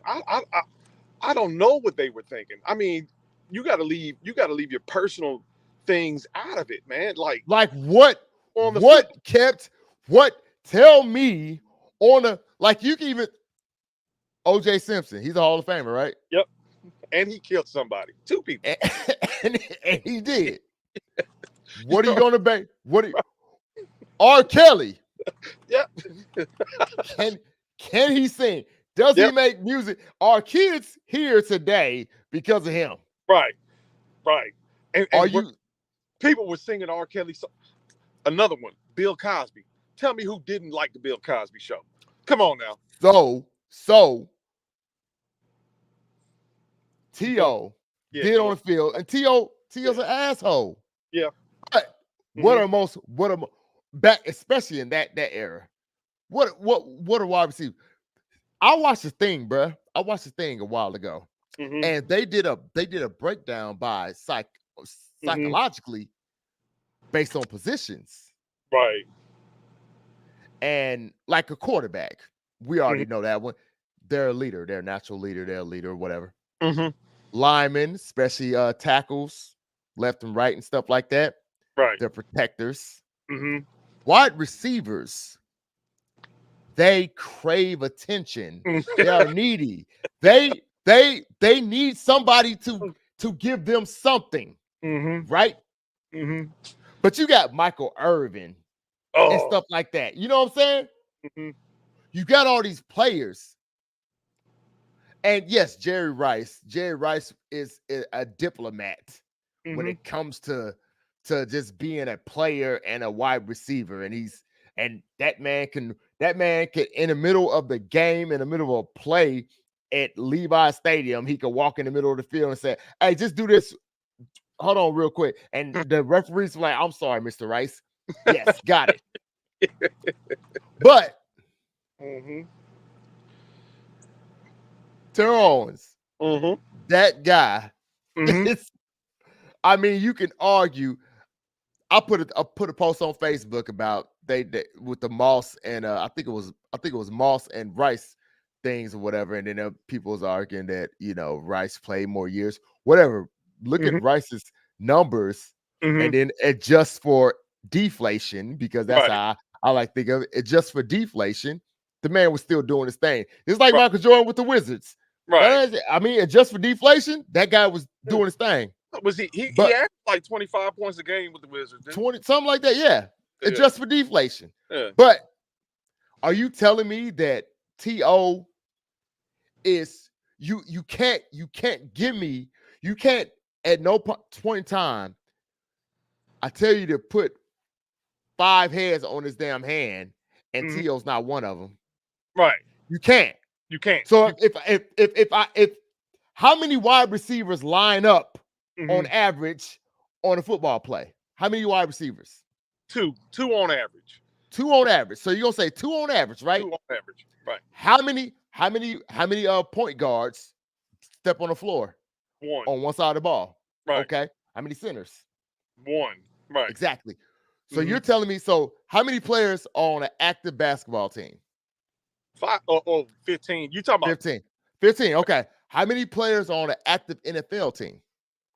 I don't know what they were thinking. I mean, you got to leave your personal things out of it, man. Like
what tell me on a, like, you can even O.J. Simpson, he's a Hall of Famer, right?
Yep. And he killed somebody, 2 people.
And he did. What are you gonna be? R. Kelly.
Yep.
Can he sing? Does he make music? Are kids here today because of him?
Right. And
you
people were singing R. Kelly song. Another one, Bill Cosby. Tell me who didn't like the Bill Cosby show. Come on now.
So T.O. did on the field, and T.O.'s an asshole.
Yeah.
But what are back, especially in that era? What are wide receivers? I watched the thing, bro. I watched the thing a while ago, and they did a breakdown by psychologically based on positions,
right?
And like a quarterback, we already know that one. They're a leader. They're a natural leader. They're a leader, whatever. Linemen, especially tackles, left and right and stuff like that.
Right.
They're protectors. Wide receivers, they crave attention. They are needy. They need somebody to give them something, right? But you got Michael Irvin and stuff like that. You know what I'm saying? You got all these players. And yes, Jerry Rice is a diplomat when it comes to just being a player and a wide receiver. And that man can in the middle of the game, in the middle of a play at Levi Stadium, he could walk in the middle of the field and say, "Hey, just do this. Hold on real quick." And the referees were like, "I'm sorry, Mr. Rice." Yes, got it. But Terrell Owens, that guy, I mean, you can argue. I put a post on Facebook about they with the Moss and I think it was Moss and Rice things or whatever, and then people was arguing that, you know, Rice played more years, whatever. Look at Rice's numbers and then adjust for deflation, because that's how I like to think of it. Adjust for deflation. The man was still doing his thing. It's like Michael Jordan with the Wizards.
Right.
I mean, adjust for deflation, that guy was doing his thing.
Was he averaged like 25 points a game with the Wizards?
20, something like that, yeah. Adjust for deflation.
Yeah.
But are you telling me that T.O. is you can't at no point in time I tell you to put 5 heads on his damn hand and T.O.'s not one of them.
Right.
You can't. So if how many wide receivers line up on average on a football play? How many wide receivers?
2 on average.
2 on average. So you're gonna say 2 on average, right?
2 on average. Right.
How many point guards step on the floor?
1
on one side of the ball.
Right.
Okay. How many centers?
1. Right.
Exactly. So you're telling me, so how many players are on an active basketball team?
15. You talking about
15. 15. Okay. How many players are on an active NFL team?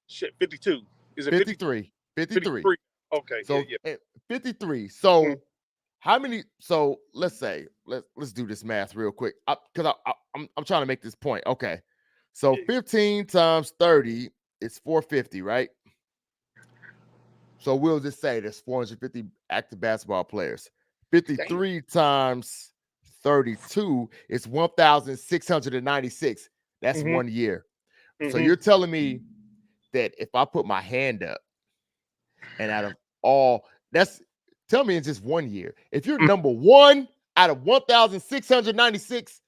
shit? 52. Is it
53. 53.
Okay.
So
Yeah.
53. So
Mm.
how many? So let's say let's do this math real quick because I'm trying to make this point. Okay. So
Yeah.
15 times 30 is 450, right? So we'll just say there's 450 active basketball players. 53 times 32 is 1,696. That's
Mhm.
1 year. So
Mhm.
you're telling me that if I put my hand up and out of all, tell me in just 1 year. If you're number one out of 1,696,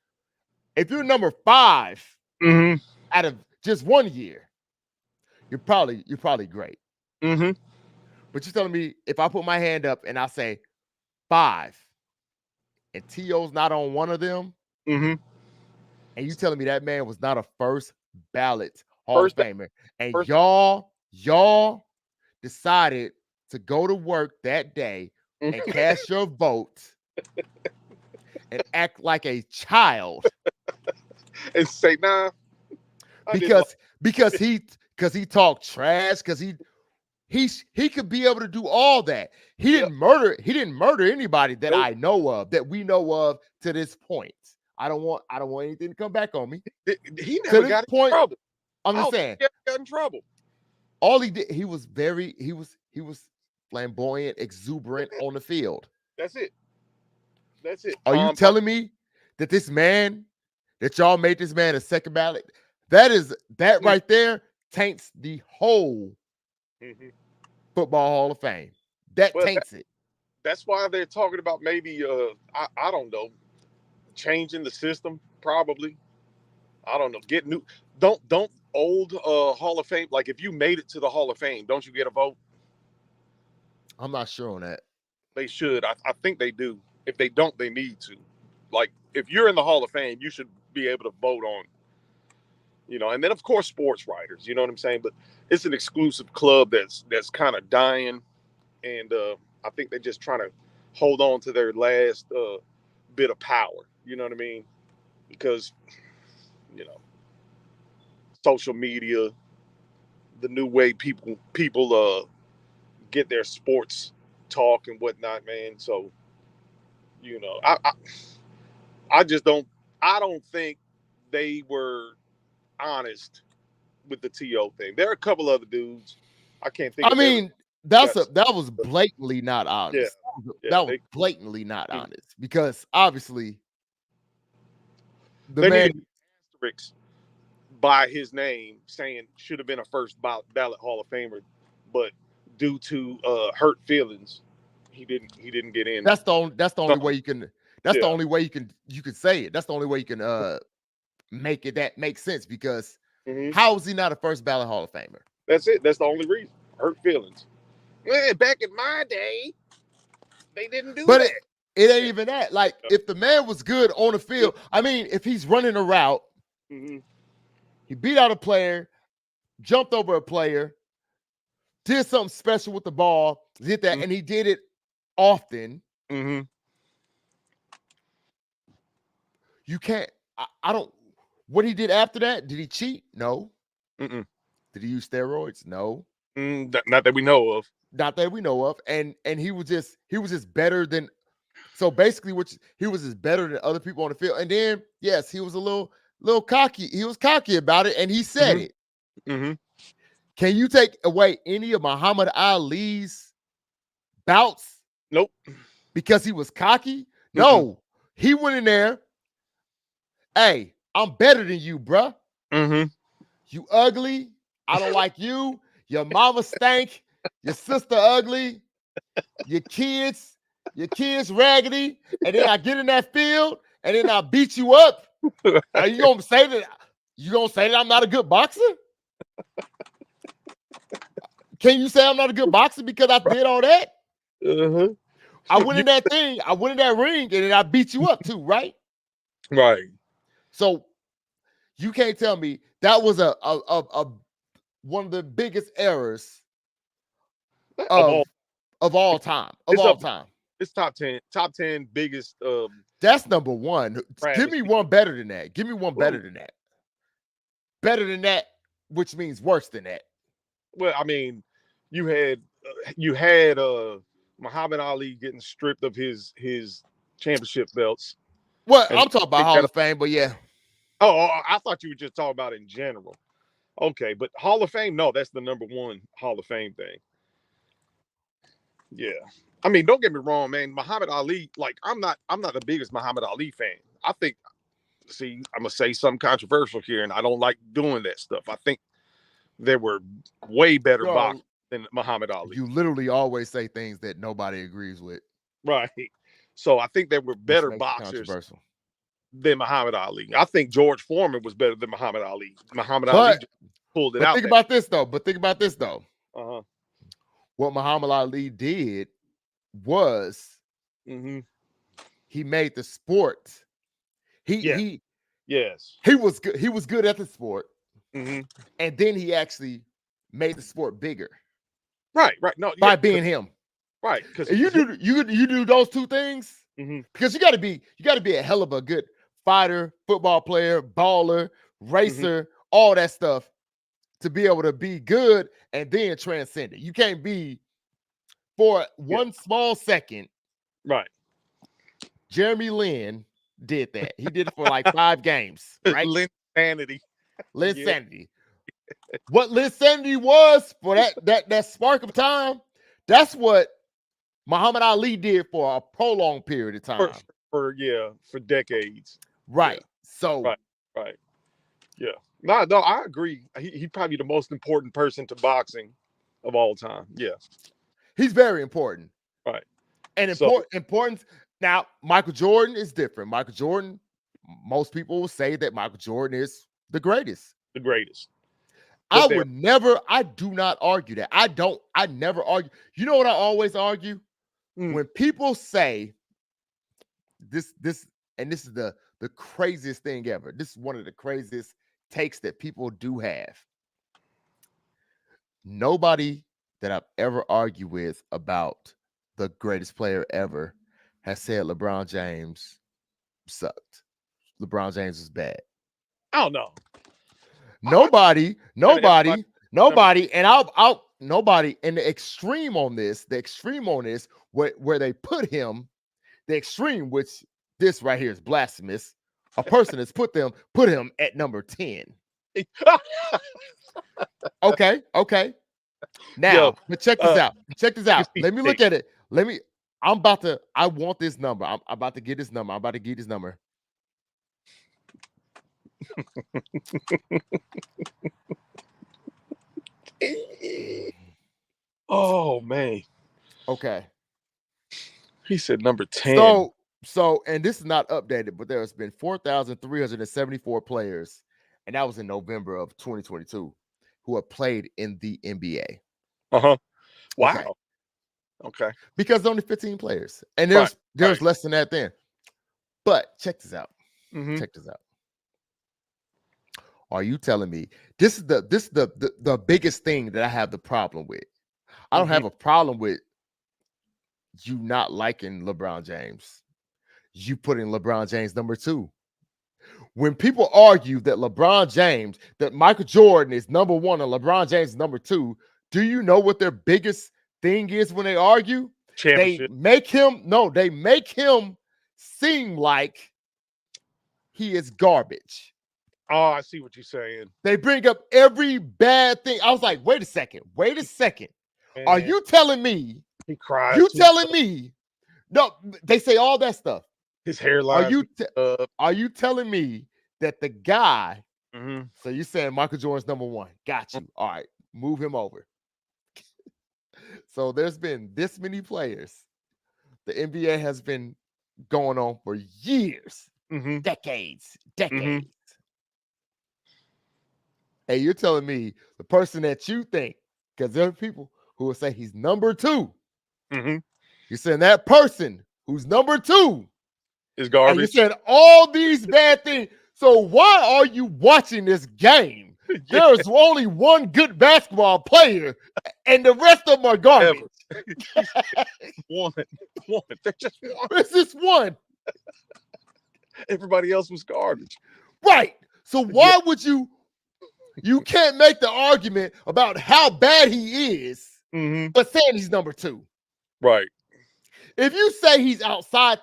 if you're number 5
Mhm.
out of just 1 year, you're probably great.
Mhm.
But you're telling me if I put my hand up and I say 5 and T.O.'s not on one of them,
Mhm.
and you telling me that man was not a first ballot Hall of
First.
Famer, and
First.
y'all decided to go to work that day
Mhm.
and cast your vote and act like a child
And say, nah. I didn't like
because he talked trash, because he could be able to do all that. He didn't murder anybody that
Nope.
I know of, that we know of to this point. I don't want anything to come back on me.
He
To
never
this
got in
point,
trouble.
I'm just saying,
He ever got in trouble.
all he did, he was flamboyant, exuberant on the field.
That's it. That's it.
Are you telling me that this man, that y'all made this man a second ballot? That right there taints the whole
Mhm.
Football Hall of Fame. That
Well,
taints it.
that's why they're talking about maybe I don't know, changing the system, probably. I don't know. Get new. Don't old Hall of Fame, like if you made it to the Hall of Fame, don't you get a vote?
I'm not sure on that.
They should. I think they do. If they don't, they need to. Like if you're in the Hall of Fame, you should be able to vote on, and then of course sports writers, you know what I'm saying? But it's an exclusive club that's kind of dying, and I think they're just trying to hold on to their last bit of power. You know what I mean? Because you know, social media, the new way people get their sports talk and whatnot, man. So I just don't. I don't think they were honest with the To thing. There are a couple other dudes. I can't think
I
of every.
mean,
Got,
that was blatantly not
yeah,
honest.
yeah.
That was blatantly not honest, because obviously the
They
man.
needed asterisks by his name saying should have been a first ballot Hall of Famer, but due to hurt feelings, he didn't get in.
That's the only way you can. That's the
Yeah.
only way you can say it. That's the only way you can make it that makes sense, because
Mhm.
how is he not a first ballot Hall of Famer?
That's it. That's the only reason. Hurt feelings. Man, back in my day, they didn't do
But
that.
it ain't even that. Like, if the man was good on the field, I mean, if he's running a route,
Mm-hmm.
he beat out a player, jumped over a player, did something special with the ball, did that, and he did it often.
Mm-hmm.
You can't. I don't. What he did after that? Did he cheat? No.
Mm-mm.
Did he use steroids? No.
Not that we know of.
Not that we know of. And he was just better than. So basically, he was just better than other people on the field. And then, yes, he was a little cocky. He was cocky about it, and he said it.
Mm-hmm.
Can you take away any of Muhammad Ali's bouts
Nope.
because he was cocky? No. He went in there. Hey, I'm better than you, bruh.
Mm-hmm.
You ugly. I don't like you. Your mama stank. Your sister ugly. Your kids raggedy. And then I get in that field and then I beat you up. Are you gonna say that? You gonna say that I'm not a good boxer? Can you say I'm not a good boxer because I did all that?
Uh-huh.
I went in that thing. I went in that ring and then I beat you up too, right?
Right.
So you can't tell me that was a one of the biggest errors of all time. Of all time.
It's top 10 biggest.
That's number one. Give me
travesty.
one better than that. Give me one better
Ooh.
than that. Better than that, which means worse than that.
Well, I mean, you had Muhammad Ali getting stripped of his championship belts.
Well,
And
I'm talking about Hall of Fame, but yeah.
Oh, I thought you were just talking about in general. Okay, but Hall of Fame, no, that's the number one Hall of Fame thing. Yeah. I mean, don't get me wrong, man. Muhammad Ali, like I'm not the biggest Muhammad Ali fan. I think, see, I'm gonna say something controversial here, and I don't like doing that stuff. I think there were way better boxers than Muhammad Ali.
You literally always say things that nobody agrees with.
Right. So I think there were better boxers than Muhammad Ali. I think George Foreman was better than Muhammad Ali. Muhammad Ali just pulled it out.
Think about this though.
Uh-huh.
What Muhammad Ali did was he made the sport. He was good. He was good at the sport. And then he actually made the sport bigger.
Right. No,
by being him.
Right. Because
you do those two things because you got to be a hell of a good fighter, football player, baller, racer, all that stuff to be able to be good and then transcend it. You can't be for one small second.
Right.
Jeremy Lin did that. He did it for like 5 games. Right.
Linsanity.
What Linsanity was for that spark of time, that's what Muhammad Ali did for a prolonged period of time.
For decades.
Right.
Yeah.
So
right. Yeah. No, I agree. He's probably the most important person to boxing of all time. Yeah.
He's very important.
Right.
And importance. Now, Michael Jordan is different. Michael Jordan, most people will say that Michael Jordan is the greatest.
The greatest.
I do not argue that. I never argue. You know what I always argue? When people say this, and this is the craziest thing ever. This is one of the craziest takes that people do have. Nobody that I've ever argued with about the greatest player ever has said LeBron James sucked. LeBron James is bad.
I don't know.
Nobody, and I'll nobody. And the extreme on this, where they put him, the extreme, which this right here is blasphemous. A person has put him at number 10. Okay. Now, but check this out. Let me look at it. I want this number. I'm about to get this number. I'm about to get this number.
Oh man.
Okay.
He said number 10.
So, and this is not updated, but there has been 4,374 players, and that was in November of 2022, who have played in the NBA.
Wow. Okay.
Because only 15 players, and there's less than that then. But check this out. Check this out. Are you telling me this is the biggest thing that I have the problem with? I don't have a problem with you not liking LeBron James. You putting LeBron James number 2. When people argue that that Michael Jordan is number 1 and LeBron James is number 2, do you know what their biggest thing is when they argue? They make him seem like he is garbage.
Oh, I see what you're saying.
They bring up every bad thing. I was like, wait a second. Man. Are you telling me?
He cried.
You telling me? No, they say all that stuff.
His hairline.
Are you telling me that the guy? So you're saying Michael Jordan's number 1? Got you. All right, move him over. So there's been this many players. The NBA has been going on for years, decades. Hey, you're telling me the person that you think, because there are people who will say he's number 2. You're saying that person who's number 2
is garbage.
And you said all these bad things. So why are you watching this game? There's only one good basketball player, and the rest of them are garbage.
One. They're just one.
It's just one.
Everybody else was garbage.
Right. So why would you can't make the argument about how bad he is, but saying he's number 2.
Right.
If you say he's outside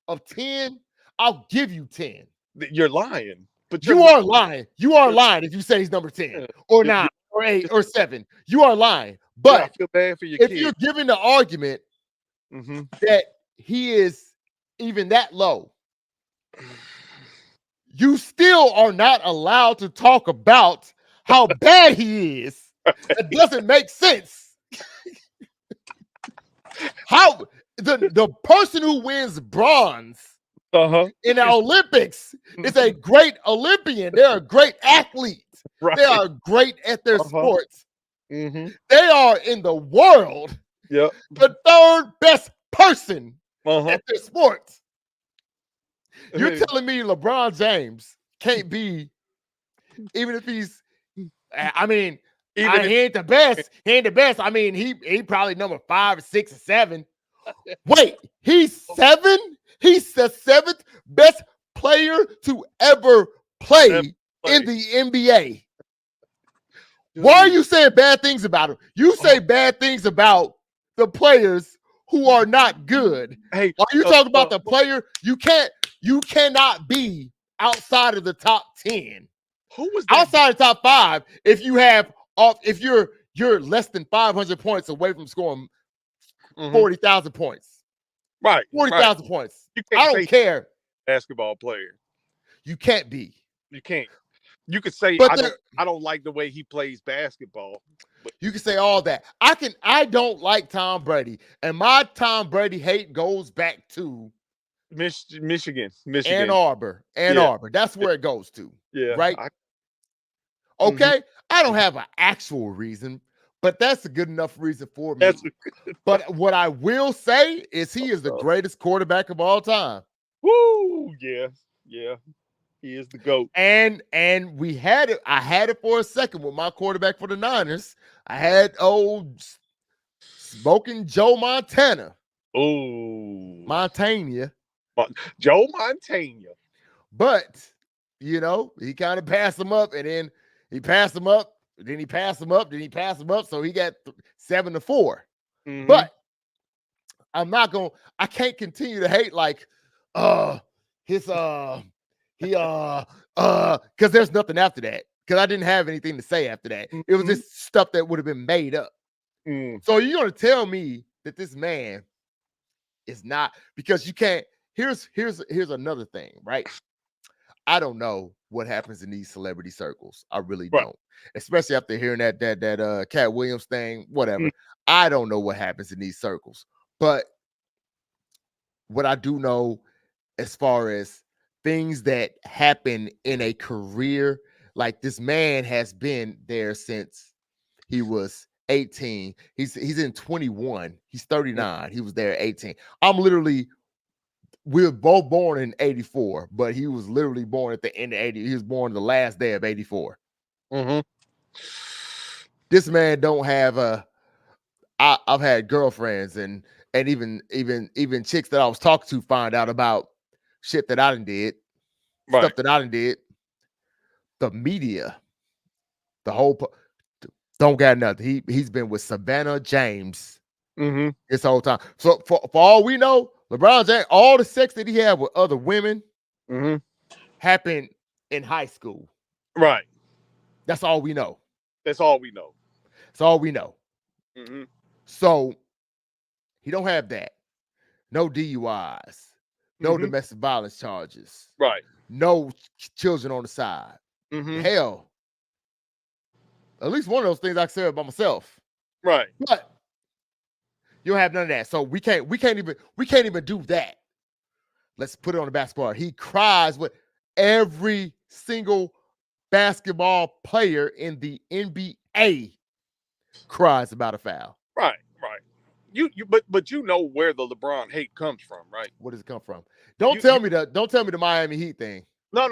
of 10, I'll give you 10.
You're lying. But
You are lying. You are lying if you say he's number 10 or 9 or 8 or 7. You are lying. But
I feel bad for your
if
kid.
you're giving the argument that he is even that low, you still are not allowed to talk about how bad he is. It doesn't make sense. How the person who wins bronze in the Olympics is a great Olympian. They're a great athlete.
Right.
They are great at their sports. They are in the world the 3rd best person at their sports. You're telling me LeBron James can't be, even if he's, I mean, he ain't the best. He ain't the best. I mean, he probably number 5 or 6 or 7. Wait, he's 7? He's the 7th best player to ever play in the NBA. Why are you saying bad things about him? You say bad things about the players who are not good.
Hey,
are you talking about the player? You cannot be outside of the top 10.
Who was that?
Outside the top 5? If you have if you're less than 500 points away from scoring 40,000 points.
Right.
40,000 points. I don't care.
Basketball player.
You can't be.
You can't. You could say I don't like the way he plays basketball. But
you can say all that. I don't like Tom Brady. And my Tom Brady hate goes back to
Michigan.
Ann Arbor. Arbor. That's where it goes to.
Yeah.
Right? Okay. I don't have an actual reason, but that's a good enough reason for me. But what I will say is he is the greatest quarterback of all time.
Woo! Yeah. Yeah. He is the GOAT.
And we had it. I had it for a second with my quarterback for the Niners. I had old smoking Joe Montana.
Oh.
Montana.
Joe Montana.
But, he kind of passed him up, and then he passed him up, then he passed him up, then he passed him up, so he got 7-4. But I can't continue to hate because there's nothing after that. Because I didn't have anything to say after that. It was just stuff that would have been made up. So you're gonna tell me that this man is not, because you can't. Here's another thing, right? I don't know what happens in these celebrity circles. I really don't. Especially after hearing that Cat Williams thing, whatever. I don't know what happens in these circles. But what I do know, as far as things that happen in a career, like this man has been there since he was 18. He's in 21. He's 39. He was there at 18. We were both born in 84, but he was literally born at the end of 80. He was born the last day of 84. This man don't have I've had girlfriends and even chicks that I was talking to find out about shit that I done did, stuff that I done did. The media, the whole don't got nothing. He's been with Savannah James this whole time. So for all we know, LeBron James, all the sex that he had with other women happened in high school.
Right.
That's all we know.
That's all we know.
That's all we know. So he don't have that. No DUIs. No domestic violence charges.
Right.
No children on the side. Hell, at least one of those things I said about myself.
Right.
But you don't have none of that. So we can't even do that. Let's put it on the basketball. He cries with every single basketball player in the NBA cries about a foul.
Right. But you know where the LeBron hate comes from, right?
Where does it come from? Don't tell me the Miami Heat thing.
No.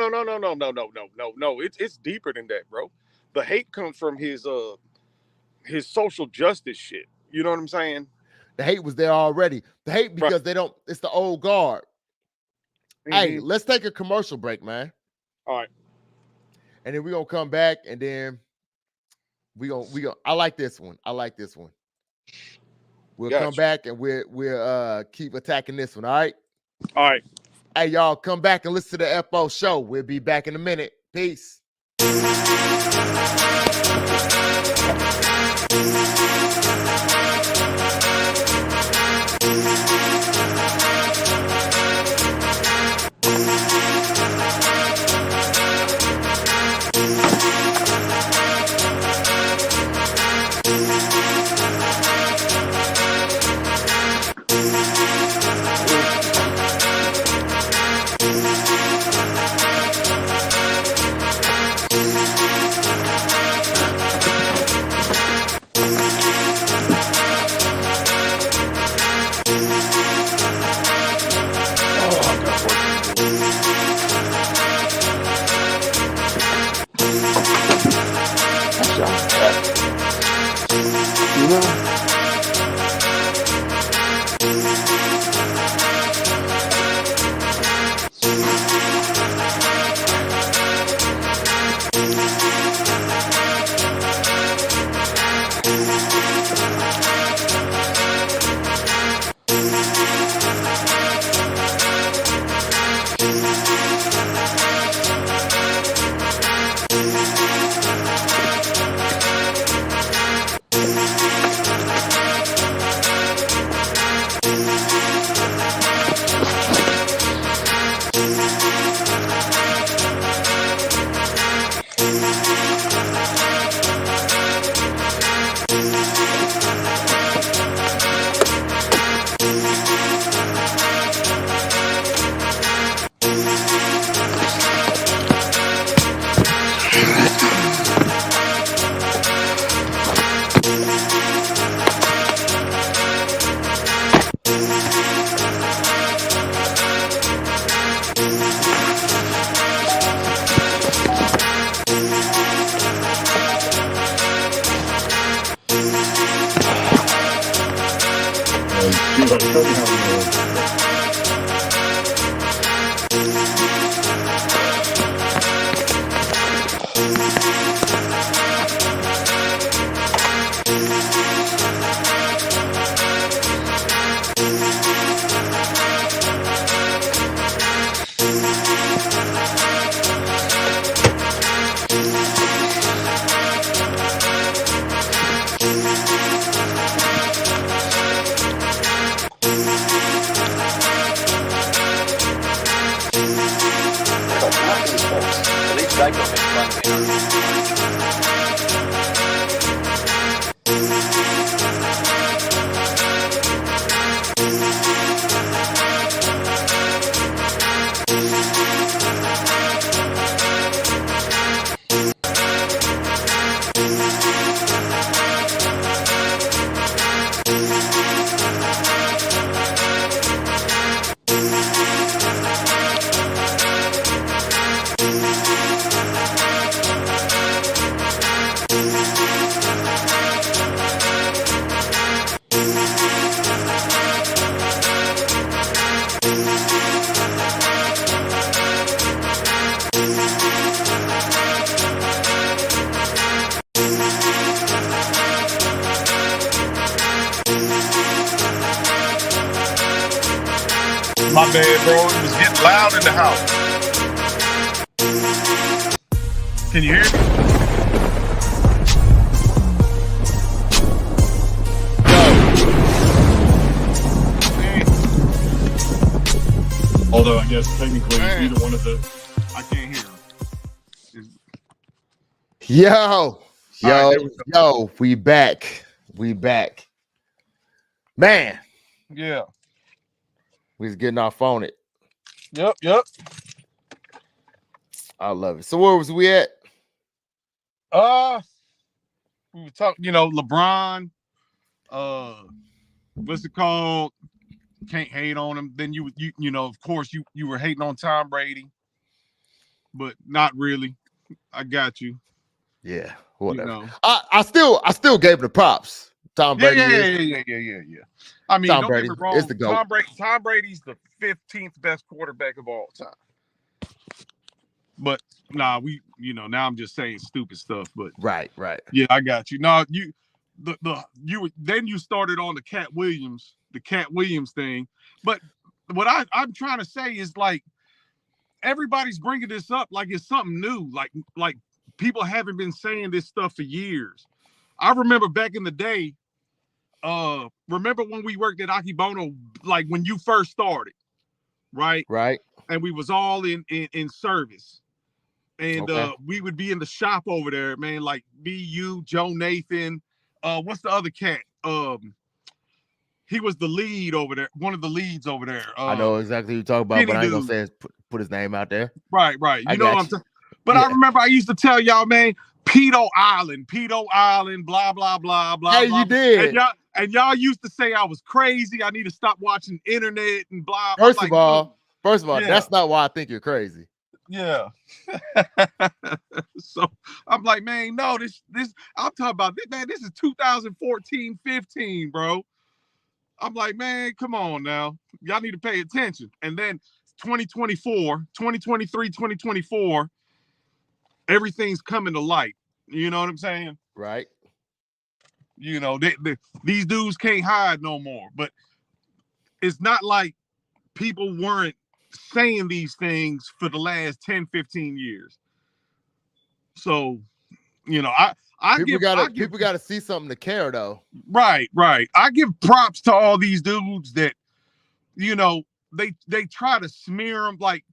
It's deeper than that, bro. The hate comes from his social justice shit. You know what I'm saying?
The hate was there already. The hate because they don't. It's the old guard. Hey, let's take a commercial break, man.
All right.
And then we're gonna come back, and then we gonna. I like this one. We'll come back and we'll keep attacking this one. All right.
All right.
Hey, y'all, come back and listen to the FO show. We'll be back in a minute. Peace.
My bad, bro. It was getting loud in the house. Can you hear me?
Although I guess technically either one of the, I can't hear him.
Yo, we back. Man.
Yeah.
We was getting off on it.
Yep.
I love it. So where was we at?
We were talking, LeBron, what's it called? Can't hate on him. Then you of course you were hating on Tom Brady, but not really. I got you.
Yeah, whatever. I still gave him the props. Tom
Yeah,
Brady
yeah,
is.
yeah. I mean,
Tom
don't
Brady
get me wrong.
is the GOAT.
Tom Brady's the 15th best quarterback of all time. But nah, now I'm just saying stupid stuff. But
Right.
yeah, I got you. No, then you started on the Cat Williams thing. But what I'm trying to say is like everybody's bringing this up like it's something new. Like people haven't been saying this stuff for years. I remember back in the day. Remember when we worked at Akibono, like when you first started, right?
Right.
And we was all in service. And
Okay.
we would be in the shop over there, man, like me, you, Joe Nathan. What's the other cat? He was the lead over there, one of the leads over there.
I know exactly who you're talking about,
Kenny
but I ain't gonna
dude.
say put his name out there.
Right.
I
You know
got
what I'm
you.
saying? But
Yeah.
I remember I used to tell y'all, man, Pedo Island, blah, blah, blah, blah.
Hey,
blah.
you did.
And y'all used to say I was crazy. I need to stop watching internet and blah.
First of all,
yeah.
that's not why I think you're crazy.
Yeah. So I'm like, man, no, this I'm talking about this, man. This is 2014, 15, bro. I'm like, man, come on now. Y'all need to pay attention. And then 2023, 2024, everything's coming to light. You know what I'm saying?
Right.
You know, these dudes can't hide no more. But it's not like people weren't saying these things for the last 10, 15 years. So, you know,
people gotta see something to care though.
Right. I give props to all these dudes that, you know, they try to smear them. Like,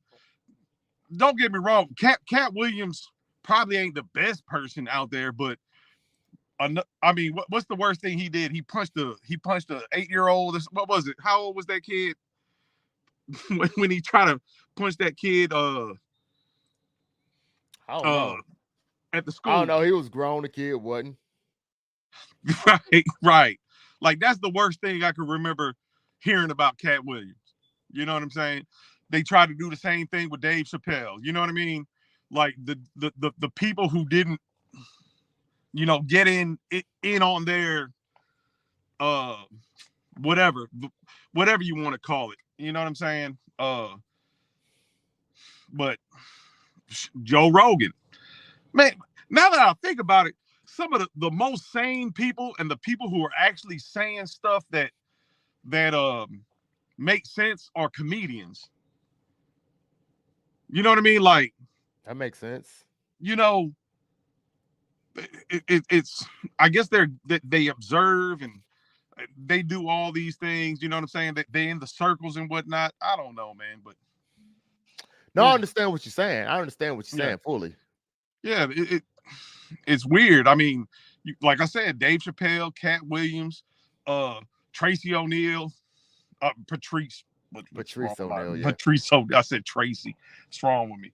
don't get me wrong, Cat Williams probably ain't the best person out there, but I mean, what's the worst thing he did? He punched a 8-year-old. What was it? How old was that kid? when he tried to punch that kid
I don't know.
At the school.
I don't know. He was grown, the kid wasn't.
Right. Like that's the worst thing I could remember hearing about Cat Williams. You know what I'm saying? They tried to do the same thing with Dave Chappelle. You know what I mean? Like the people who didn't, you know, get in on their whatever you want to call it. You know what I'm saying? But Joe Rogan, man, now that I think about it, some of the most sane people and the people who are actually saying stuff that make sense are comedians. You know what I mean? Like,
that makes sense.
You know, it's I guess they observe and they do all these things. You know what I'm saying? That they in the circles and whatnot. I don't know, man, but
no, I understand what you're saying. I understand what you're saying fully.
Yeah, it's weird. I mean, like I said, Dave Chappelle, Cat Williams, Tracy O'Neal, Patrice O'Neal. Yeah. Patrice O'Neal. I said Tracy. What's wrong with me?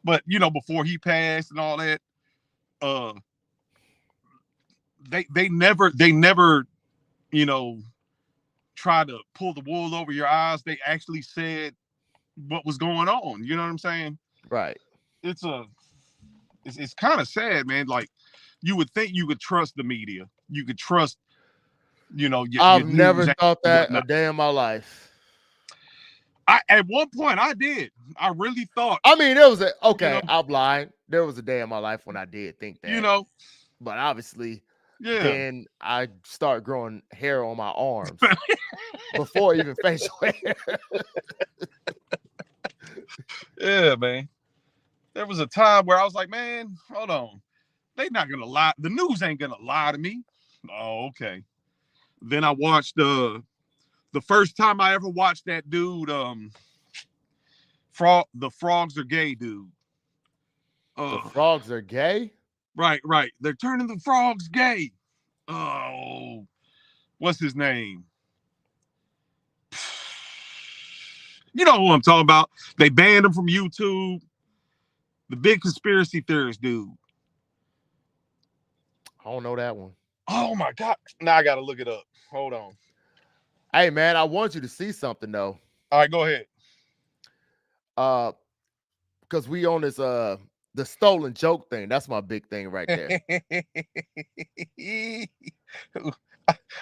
But you know, before he passed and all that, they never, you know, try to pull the wool over your eyes. They actually said what was going on. You know what I'm saying?
Right.
It's kind of sad, man. Like you would think you could trust the media. You could trust, you know,
I've never thought that a day in my life.
At one point I did. I really thought.
I mean, there was I'm lying. There was a day in my life when I did think that.
You know.
But obviously, then I start growing hair on my arms before even facial hair.
Yeah, man. There was a time where I was like, man, hold on. They're not going to lie. The news ain't going to lie to me. Oh, okay. Then I watched the first time I ever watched that dude, the frogs are gay dude.
The frogs are gay?
Right. They're turning the frogs gay. Oh, what's his name? You know who I'm talking about. They banned him from YouTube. The big conspiracy theorist dude.
I don't know that one.
Oh my God. Now I got to look it up. Hold on.
Hey, man, I want you to see something, though.
All right, go ahead.
Because we on this, the stolen joke thing. That's my big thing right there.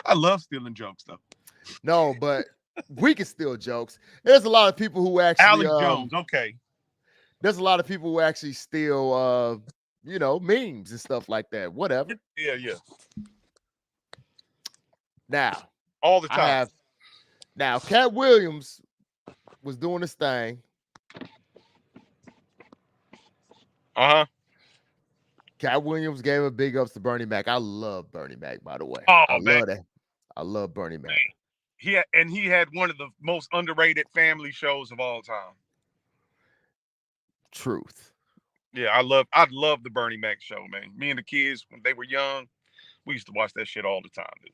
I love stealing jokes though.
No, but we can steal jokes. There's a lot of people who actually
Alex Jones, okay.
There's a lot of people who actually steal memes and stuff like that. Whatever.
Yeah.
Now,
All the time.
Cat Williams was doing his thing. Cat Williams gave a big ups to Bernie Mac. I love Bernie Mac, by the way.
Oh,
I
man.
love that. I love Bernie Mac.
He had one of the most underrated family shows of all time.
Truth.
Yeah, I love the Bernie Mac show, man. Me and the kids, when they were young, we used to watch that shit all the time, dude.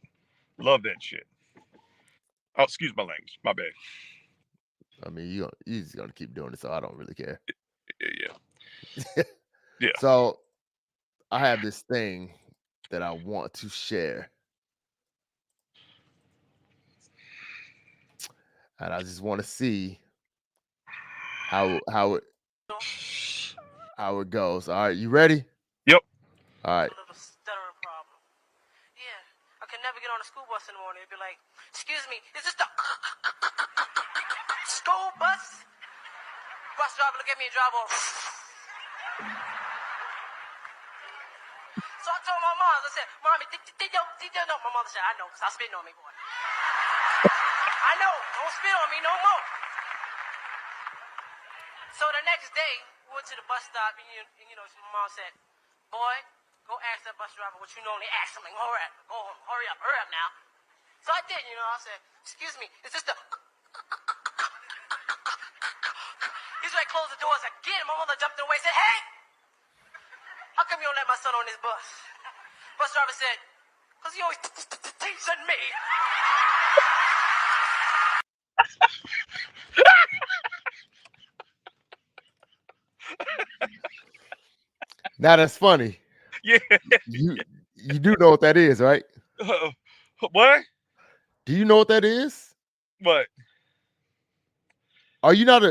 Love that shit. Oh, excuse my language. My bad.
I mean, you're just gonna keep doing it, so I don't really care.
Yeah. Yeah.
So I have this thing that I want to share. And I just want to see how it goes. All right, you ready?
Yep.
All right.
A little stuttering problem. Yeah, I can never get on a school bus in the morning. It'd be like, excuse me, is this the school bus? Bus driver look at me and drive on. So I told my mom, I said, Mommy, did you know? My mother said, I know, stop spitting on me, boy. I know, don't spit on me no more. So the next day, we went to the bus stop, and my mom said, boy, go ask that bus driver what you normally ask him. Like, hurry up now. So I did, I said, excuse me, is this the... He's ready to close the doors again. My mother jumped away and said, hey, how come you don't let my son on this bus? Bus driver said, because he always teasing me.
Now that's funny.
Yeah.
You do know what that is, right?
What?
Do you know what that is?
What?
Are you not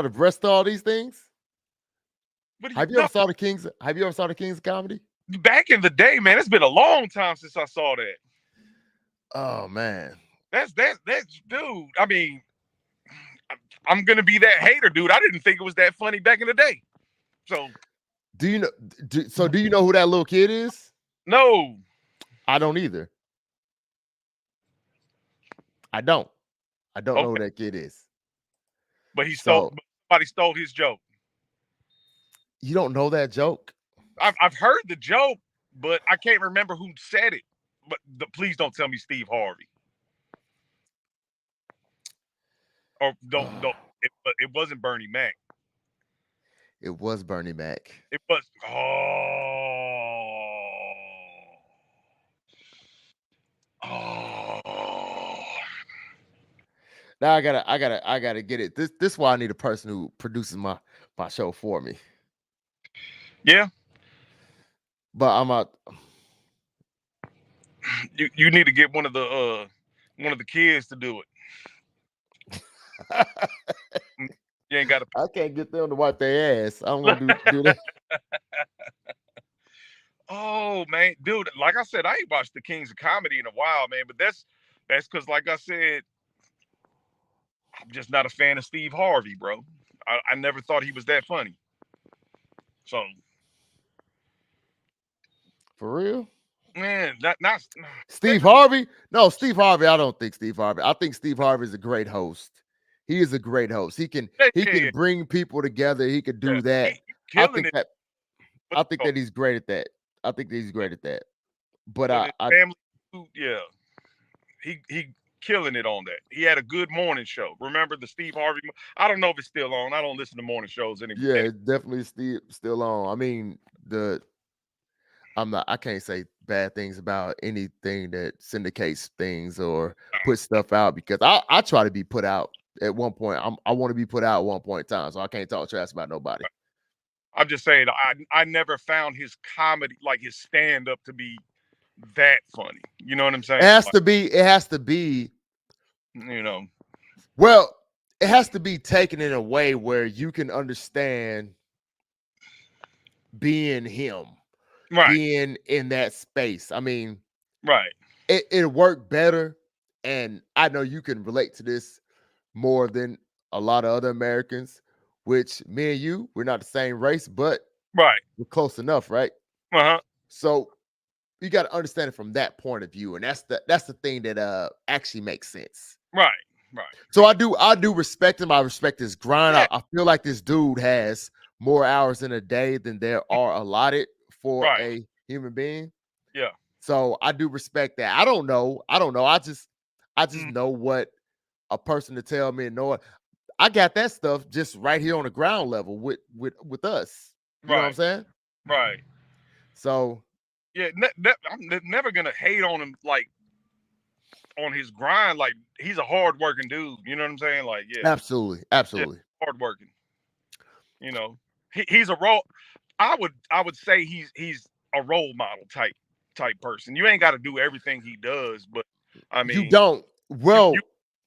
abreast of all these things? Have you ever saw the Kings? Have you ever saw the Kings of Comedy?
Back in the day, man, it's been a long time since I saw that.
Oh man,
that's dude. I mean, I'm gonna be that hater, dude. I didn't think it was that funny back in the day. So,
do you know? Do you know who that little kid is?
No,
I don't either. I don't know who that kid is.
But somebody stole his joke.
You don't know that joke?
I've heard the joke, but I can't remember who said it. But please don't tell me Steve Harvey. Or don't. It wasn't Bernie Mac.
It was Bernie Mac.
It was.
Now I gotta get it. This is why I need a person who produces my show for me.
Yeah.
But I'm out.
You need to get one of the kids to do it. You ain't got to.
I can't get them to wipe their ass. I'm gonna do that.
Oh man, dude! Like I said, I ain't watched the Kings of Comedy in a while, man. But that's because, like I said, I'm just not a fan of Steve Harvey, bro. I never thought he was that funny. So,
for real,
man, not
Steve Harvey. No, Steve Harvey. I don't think Steve Harvey. I think Steve Harvey is a great host. He is a great host. He can bring people together. He could do that. I think that he's great at that. I think that he's great at that. But
family, yeah, he killing it on that. He had a good morning show. Remember the Steve Harvey? I don't know if it's still on. I don't listen to morning shows anymore.
Yeah, it's definitely still on. I mean, I can't say bad things about anything that syndicates things or puts stuff out, because I try to be put out at one point. I want to be put out at one point in time, so I can't talk trash about nobody.
I'm just saying, I never found his comedy, like his stand-up, to be that funny. You know what I'm saying?
It has to be.
You know.
Well, it has to be taken in a way where you can understand being him,
right?
Being in that space. I mean,
right.
it worked better. And I know you can relate to this more than a lot of other Americans, which me and you, we're not the same race, but
Right.
we're close enough, right?
Uh-huh.
So you got to understand it from that point of view. And that's the thing that actually makes sense.
Right. Right.
So I do respect him. I respect his grind.
Yeah.
I feel like this dude has more hours in a day than there are allotted for
Right.
a human being.
Yeah.
So I do respect that. I don't know. I just know what a person to tell me and know it. I got that stuff just right here on the ground level with us. You know what I'm
Right.
saying?
Right.
So
Yeah. I'm never gonna hate on him like on his grind. Like he's a hard working dude. You know what I'm saying? Like yeah,
absolutely.
hard working. You know, he's a role. I would say he's a role model type person. You ain't got to do everything he does, but I mean,
You don't. Well,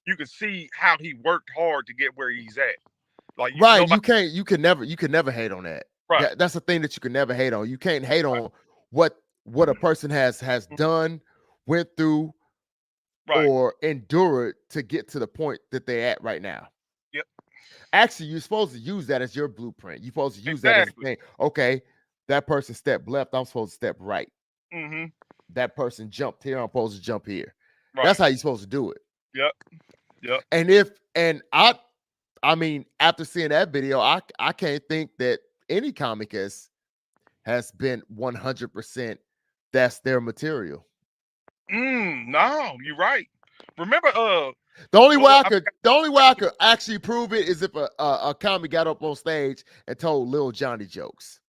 you can see how he worked hard to get where he's at. Like
right, you can never hate on that.
Right.
That's the thing that you can never hate on. You can't hate on what a person has done, went through,
right.
or endured to get to the point that they're at right now.
Yep.
Actually, you're supposed to use that as your blueprint. You're supposed to use that as a thing. Okay, that person stepped left, I'm supposed to step right.
Mm-hmm.
That person jumped here, I'm supposed to jump here.
Right.
That's how you're supposed to do it.
Yep.
And I mean, after seeing that video, I can't think that any comic has been 100% that's their material.
No, you're right. Remember,
the only way I could actually prove it is if a comic got up on stage and told Lil Johnny jokes.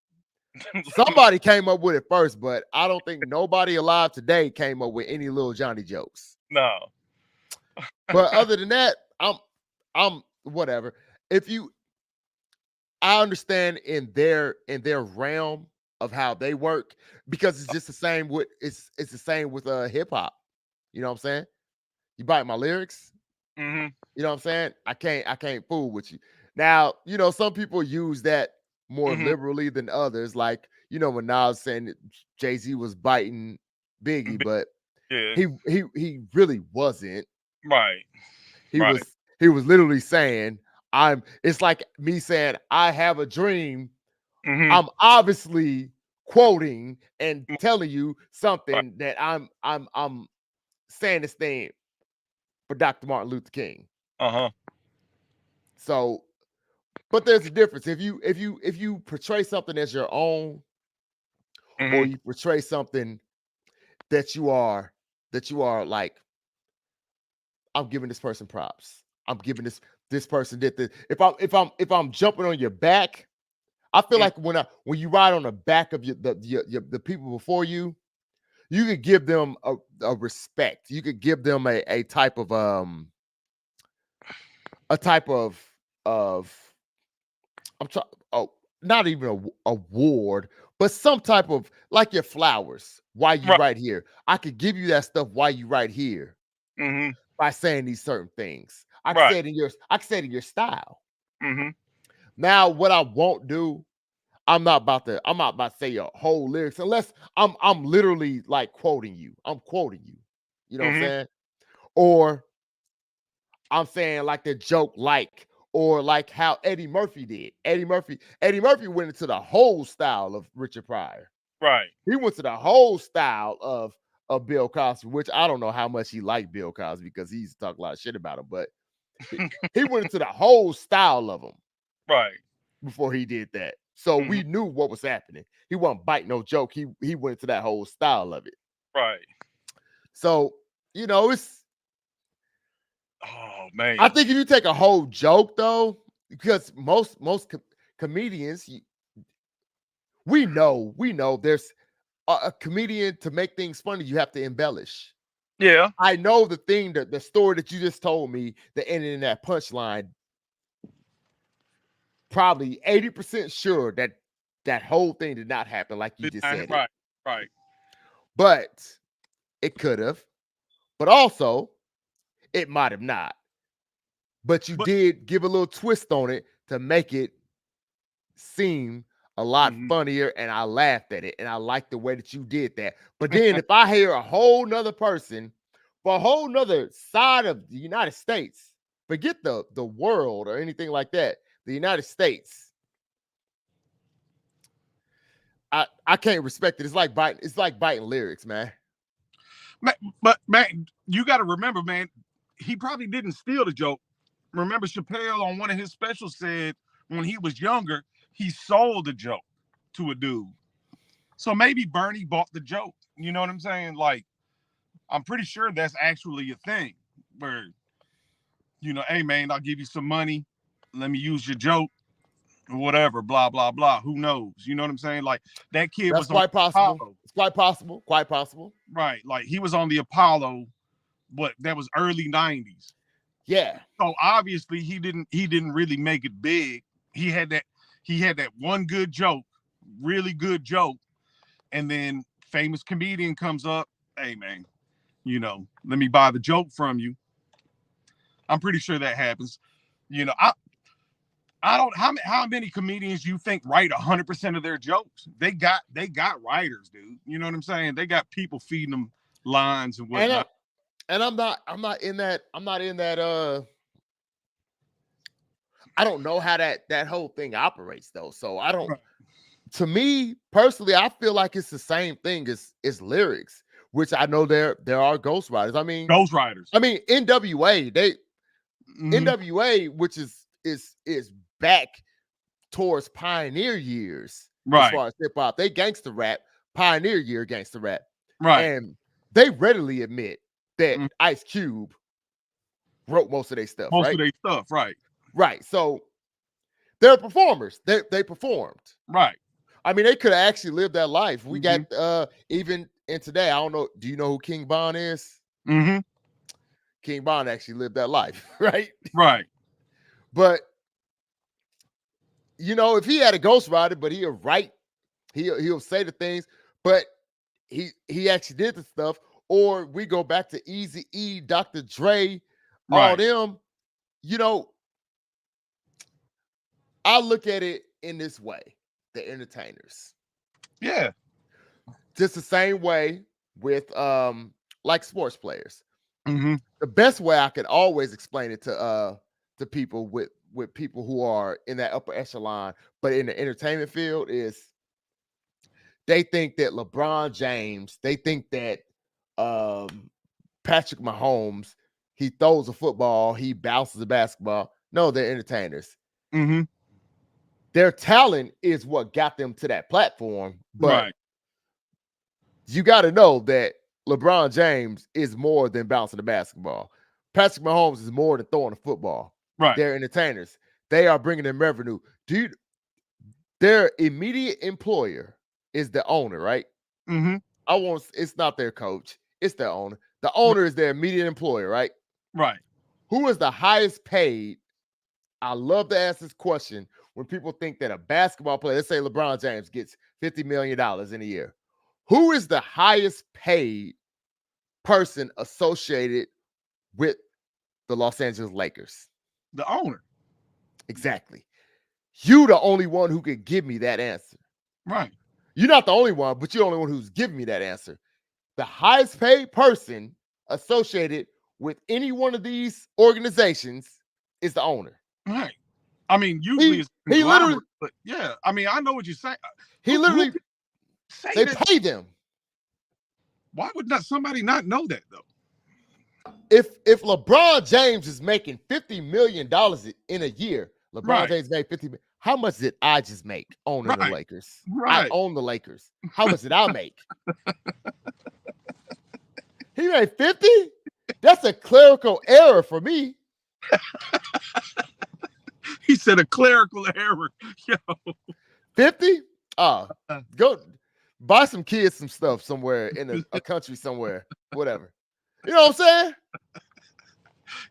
Somebody came up with it first, but I don't think nobody alive today came up with any Lil Johnny jokes.
No.
But other than that, I'm whatever. I understand in their realm of how they work, because it's just the same with it's the same with hip hop. You know what I'm saying? You bite my lyrics.
Mm-hmm.
You know what I'm saying? I can't fool with you. Now, you know, some people use that more liberally than others. Like, you know, when Nas saying that Jay-Z was biting Biggie, but he really wasn't.
Right.
He was literally saying, it's like me saying, I have a dream.
Mm-hmm.
I'm obviously quoting and telling you something that I'm saying this thing for Dr. Martin Luther King.
Uh-huh.
So, but there's a difference. If you portray something as your own, or you portray something that you are like, I'm giving this person props. I'm giving this person did this. If I'm jumping on your back, I feel like when you ride on the back of the people before you, you could give them a respect. You could give them a type of not even a award, but some type of, like your flowers. Why you right here? I could give you that stuff while you right here.
Mm-hmm.
By saying these certain things. I can say it in your style.
Mm-hmm.
Now, what I won't do, I'm not about to say your whole lyrics unless I'm literally like quoting you. I'm quoting you. You know what I'm saying? Or I'm saying like the joke, or like how Eddie Murphy did. Eddie Murphy went into the whole style of Richard Pryor.
Right.
He went to the whole style of Bill Cosby, which I don't know how much he liked Bill Cosby, because he used to talk a lot of shit about him, but he went into the whole style of him.
Right.
Before he did that. So we knew what was happening. He wasn't biting no joke. He went into that whole style of it.
Right.
So, you know, it's,
oh man.
I think if you take a whole joke though, because most comedians, we know there's a comedian, to make things funny, you have to embellish.
Yeah.
I know the story that you just told me that ended in that punchline, probably 80% sure that whole thing did not happen like you just said.
Right.
But it could have. But also, it might have not. But you did give a little twist on it to make it seem a lot funnier, and I laughed at it, and I like the way that you did that. But then if I hear a whole nother person for a whole nother side of the United States, forget the world or anything like that, the United States, I can't respect it. It's like biting lyrics, man.
But man, you got to remember, man, he probably didn't steal the joke. Remember, Chappelle on one of his specials said when he was younger, he sold the joke to a dude. So maybe Bernie bought the joke. You know what I'm saying? Like, I'm pretty sure that's actually a thing where, you know, hey man, I'll give you some money. Let me use your joke or whatever, blah, blah, blah. Who knows? You know what I'm saying? Like that kid was
quite possible.
Apollo.
It's quite possible. Quite possible.
Right. Like he was on the Apollo, but that was early 90s.
Yeah.
So obviously he didn't really make it big. He had that one good joke, really good joke, and then famous comedian comes up, hey man, you know, let me buy the joke from you. I'm pretty sure that happens. You know, I don't how many comedians you think write 100% of their jokes? They got writers, dude. You know what I'm saying? They got people feeding them lines and whatnot.
And I'm not in that I don't know how that whole thing operates though. So I don't, to me personally, I feel like it's the same thing as lyrics, which I know there are ghostwriters. I mean
ghostwriters.
I mean NWA, NWA, which is back towards pioneer years,
right?
As far as hip hop, they gangster rap, pioneer year gangster rap,
right?
And they readily admit that Ice Cube wrote most of their stuff,
most of their stuff, right?
Right. So they're performers. They performed,
right?
I mean, they could have actually lived that life. We got even in today. I don't know. Do you know who King Von is? King Von actually lived that life, right?
Right.
But you know, if he had a ghostwriter, but he'll write, he'll say the things, but he actually did the stuff. Or we go back to Eazy-E, Dr. Dre, all them. You know, I look at it in this way: the entertainers.
Yeah.
Just the same way with like sports players.
The
best way I could always explain it to people with people who are in that upper echelon, but in the entertainment field, is they think that LeBron James, they think that Patrick Mahomes, he throws a football, he bounces a basketball. No, they're entertainers. Their talent is what got them to that platform, but you got to know that LeBron James is more than bouncing the basketball. Patrick Mahomes is more than throwing a football. They're entertainers. They are bringing in revenue. Dude, their immediate employer is the owner, right? It's not their coach. It's their owner. The owner is their immediate employer, right?
Right.
Who is the highest paid? I love to ask this question when people think that a basketball player, let's say LeBron James, gets $50 million in a year. Who is the highest paid person associated with the Los Angeles Lakers?
The owner.
Exactly. You the only one who could give me that answer.
Right.
You're not the only one, but you're the only one who's giving me that answer. The highest paid person associated with any one of these organizations is the owner.
Right. I mean, usually
he literally,
but yeah, I mean, I know what you're saying.
He literally, they pay them.
Why would not somebody not know that though?
If LeBron James is making $50 million in a year, LeBron James made $50 million. How much did I just make owning the Lakers? I own the Lakers. How much did I make? He made 50? That's a clerical error for me.
He said a clerical error. Yo.
50? Go buy some kids some stuff somewhere in a country somewhere, whatever. You know what I'm saying?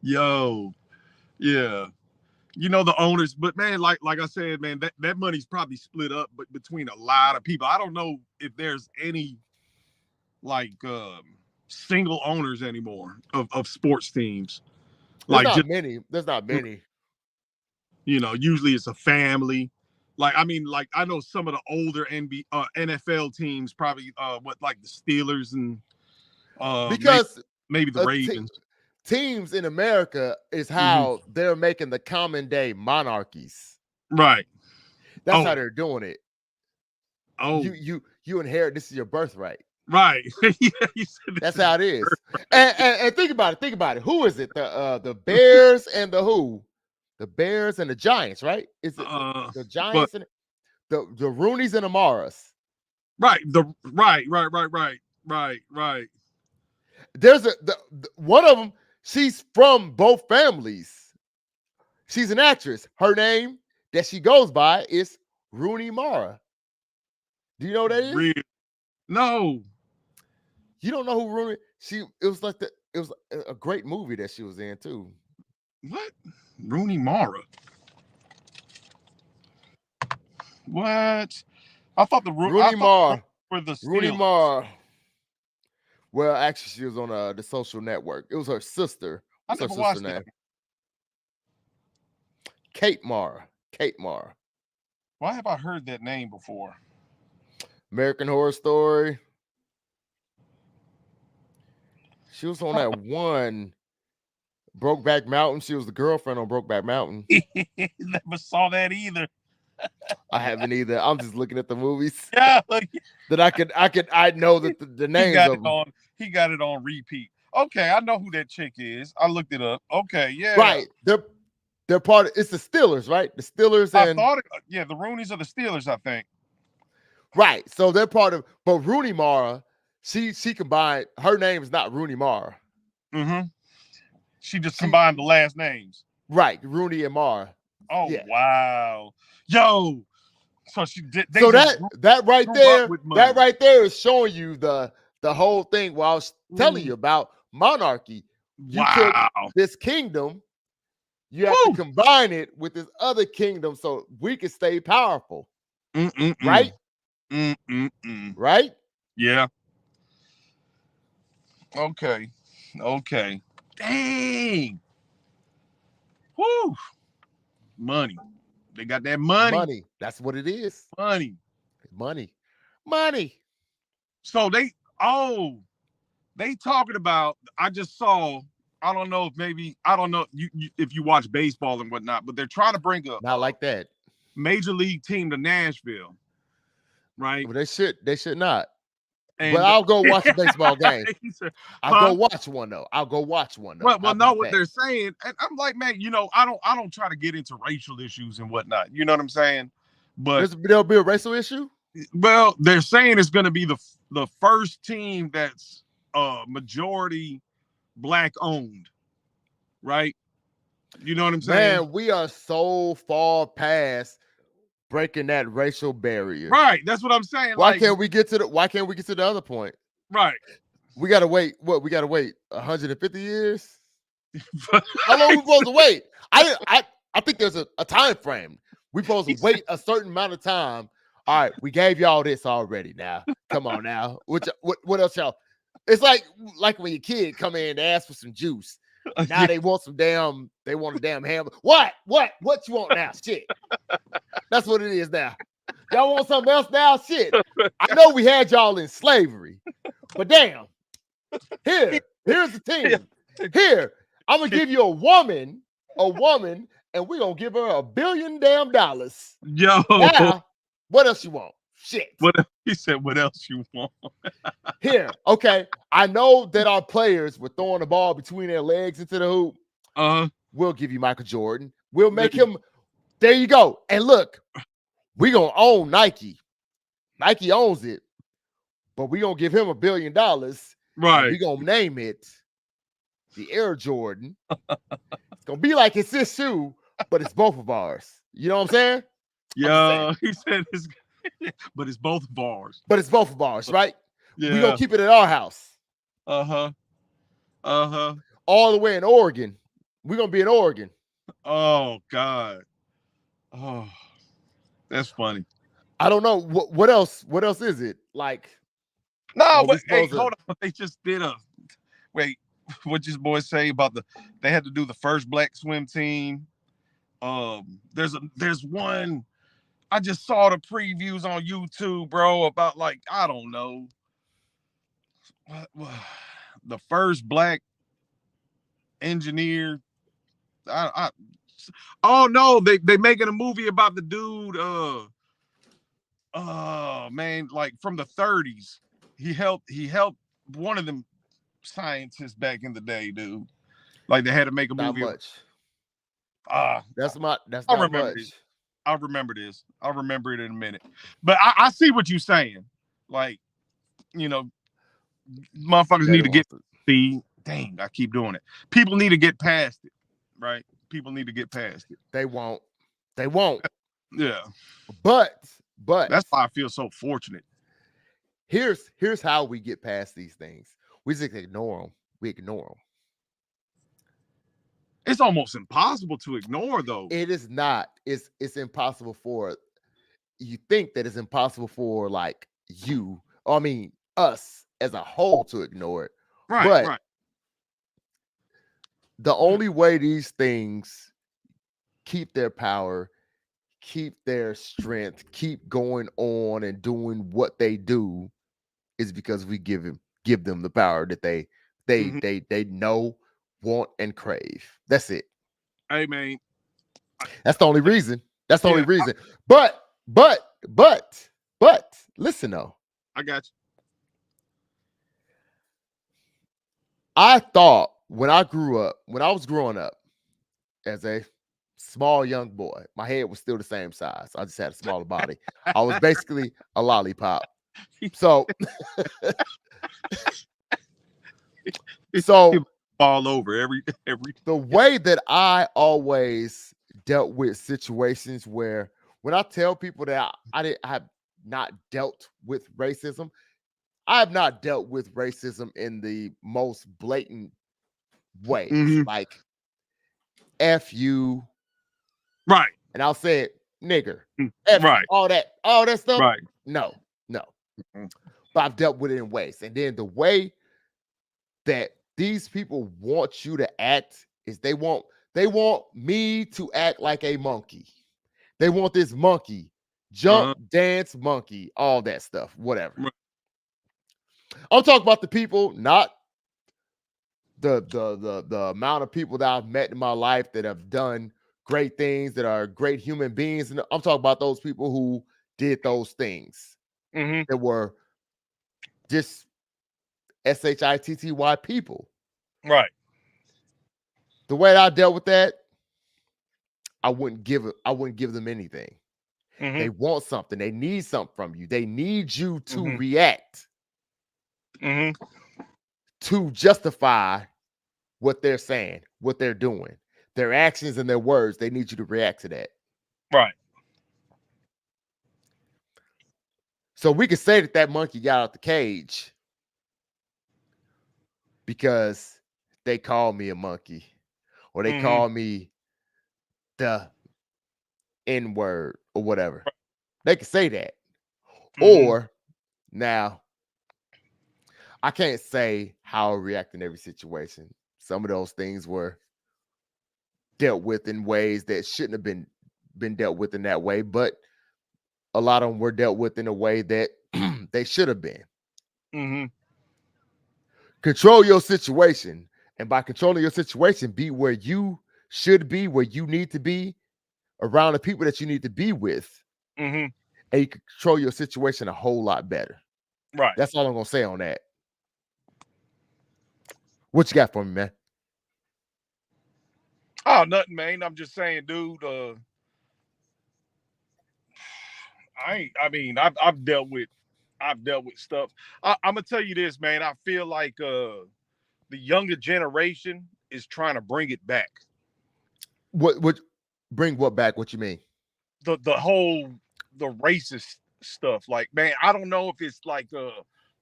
Yo, yeah. You know the owners, but man, like I said, man, that money's probably split up, but between a lot of people. I don't know if there's any like single owners anymore of sports teams.
There's not many.
You know, usually it's a family. Like, I mean, like I know some of the older NFL teams probably like the Steelers and
Because
maybe the
a
Ravens.
teams in America is how they're making the common day monarchies.
Right.
That's how they're doing it.
Oh,
you inherit, this is your birthright.
right. Yeah, you said
That's how it is. And think about it. Who is it? The Bears and the who? The Bears and the Giants, right? Is it the Giants and the Rooneys and the Maras?
Right. Right.
There's one of them. She's from both families. She's an actress. Her name that she goes by is Rooney Mara. Do you know what that is?
Real. No.
You don't know who Rooney? It was a great movie that she was in too.
What? Rooney Mara. What? I thought Rooney
Mara
for the Steelers.
Rooney Mara. Well, actually, she was on the Social Network. It was her sister. What's her sister's name? Kate Mara.
Why have I heard that name before?
American Horror Story. She was on that one Brokeback Mountain. She was the girlfriend on Brokeback Mountain.
Never saw that either.
I haven't either. I'm just looking at the movies.
Yeah,
that I know that the names of them.
He got it on repeat. Okay, I know who that chick is. I looked it up. Okay, yeah.
Right. They're part of, it's the Steelers, right? The Steelers and
the Rooneys are the Steelers, I think.
Right. So they're part of, but Rooney Mara, she combined, her name is not Rooney Mara.
Mm-hmm. She just combined the last names.
Right. Rooney and Mara.
Oh, yeah. Wow. Yo. So she did.
So that right there is showing you the whole thing while I was telling you about monarchy. You took this kingdom, you have to combine it with this other kingdom so we can stay powerful. Right? Right?
Yeah. Okay. Dang. Woo. Money. They got that money.
That's what it is.
Money. So they talking about, I just saw, I don't know if you watch baseball and whatnot, but they're trying to bring up
not like that
major league team to Nashville. Right.
Well, they should not. But I'll go watch a baseball game. I'll go watch one though.
Well, no, what they're saying, and I'm like, man, I don't try to get into racial issues and whatnot. You know what I'm saying? But
there'll be a racial issue.
Well, they're saying it's going to be the first team that's majority black owned, right? You know what I'm saying?
Man, we are so far past breaking that racial barrier.
Right. That's what I'm saying.
Why can't we get to the other point?
Right.
We gotta wait. What? We gotta wait 150 years? How long are we supposed to wait? I think there's a time frame. We're supposed to wait a certain amount of time. All right, we gave y'all this already. Now, come on now. What else y'all? It's like when your kid come in and ask for some juice. Now they want a damn hamburger. What you want now? Shit. That's what it is now. Y'all want something else now? Shit. I know we had y'all in slavery, but damn. Here's the team. Here, I'm gonna give you a woman, and we're gonna give her $1 billion.
Yo.
Now, what else you want? Shit.
He said, what else you want?
Here, okay. I know that our players were throwing the ball between their legs into the hoop. We'll give you Michael Jordan. We'll make him. There you go. And look, we're gonna own Nike. Nike owns it, but we're gonna give him $1 billion.
Right.
We're gonna name it the Air Jordan. It's gonna be like it's his shoe, but it's both of ours. You know what I'm saying?
Yeah, he said it's but it's both of ours.
But it's both of ours, right?
Yeah.
We're gonna keep it at our house.
All
the way in Oregon. We're gonna be in Oregon.
Oh God. Oh, that's funny.
I don't know what else. What else is it like?
No, but hey, hold on. They just did what'd your boys say about they had to do the first black swim team? There's one I just saw the previews on YouTube, bro, about like, I don't know. The first black engineer. Oh no, they making a movie about the dude. Man, like from the 30s. He helped one of them scientists back in the day, dude. Like they had to make a
Not
movie.
much.
That's
That's
I
not
remember
much.
this. I'll remember this. I'll remember it in a minute. But I see what you're saying. Like, you know, motherfuckers
They
need to
don't
get
want
the dang, I keep doing it. People need to get past it, right? People need to get past it.
They won't. They won't.
Yeah.
But
That's why I feel so fortunate.
here's how we get past these things. We just ignore them. We ignore them.
It's almost impossible to ignore, though.
It is not. It's impossible for you think that it's impossible for like you, I mean us as a whole to ignore it.
Right,
but
right.
The only way these things keep their power, keep their strength, keep going on and doing what they do is because we give them the power that they know, want, and crave. That's it.
Hey, man.
That's the only reason. That's the only
Yeah,
reason. But listen though.
I got you.
I thought when I was growing up as a small young boy, my head was still the same size. I just had a smaller body. I was basically a lollipop. So
Fall over every
the way that I always dealt with situations where when I tell people that I have not dealt with racism, I have not dealt with racism in the most blatant ways, like F you,
right,
and I'll say it, nigger,
F right,
all that stuff.
Right.
No. But I've dealt with it in ways, and then the way that these people want you to act is they want me to act like a monkey. They want this monkey, jump, dance, monkey, all that stuff, whatever.
Right.
I'm talking about the people, not the amount of people that I've met in my life that have done great things, that are great human beings. And I'm talking about those people who did those things that were just SHITTY people.
Right.
The way I dealt with that, I wouldn't give them anything. They want something. They need something from you. They need you to react to justify what they're saying, what they're doing, their actions and their words. They need you to react to that.
Right.
So we could say that monkey got out the cage because they call me a monkey, or they call me the N-word or whatever. They can say that. Or now, I can't say how I react in every situation. Some of those things were dealt with in ways that shouldn't have been dealt with in that way, but a lot of them were dealt with in a way that they should have been. Control your situation, and by controlling your situation, be where you should be, where you need to be, around the people that you need to be with, and you can control your situation a whole lot better.
Right.
That's all I'm gonna say on that. What you got for me, man?
Oh, nothing, man. I'm just saying, dude. I've dealt with stuff. I'm gonna tell you this, man. I feel like the younger generation is trying to bring it back.
What bring what back? What you mean?
The racist stuff. Like, man, I don't know if it's like the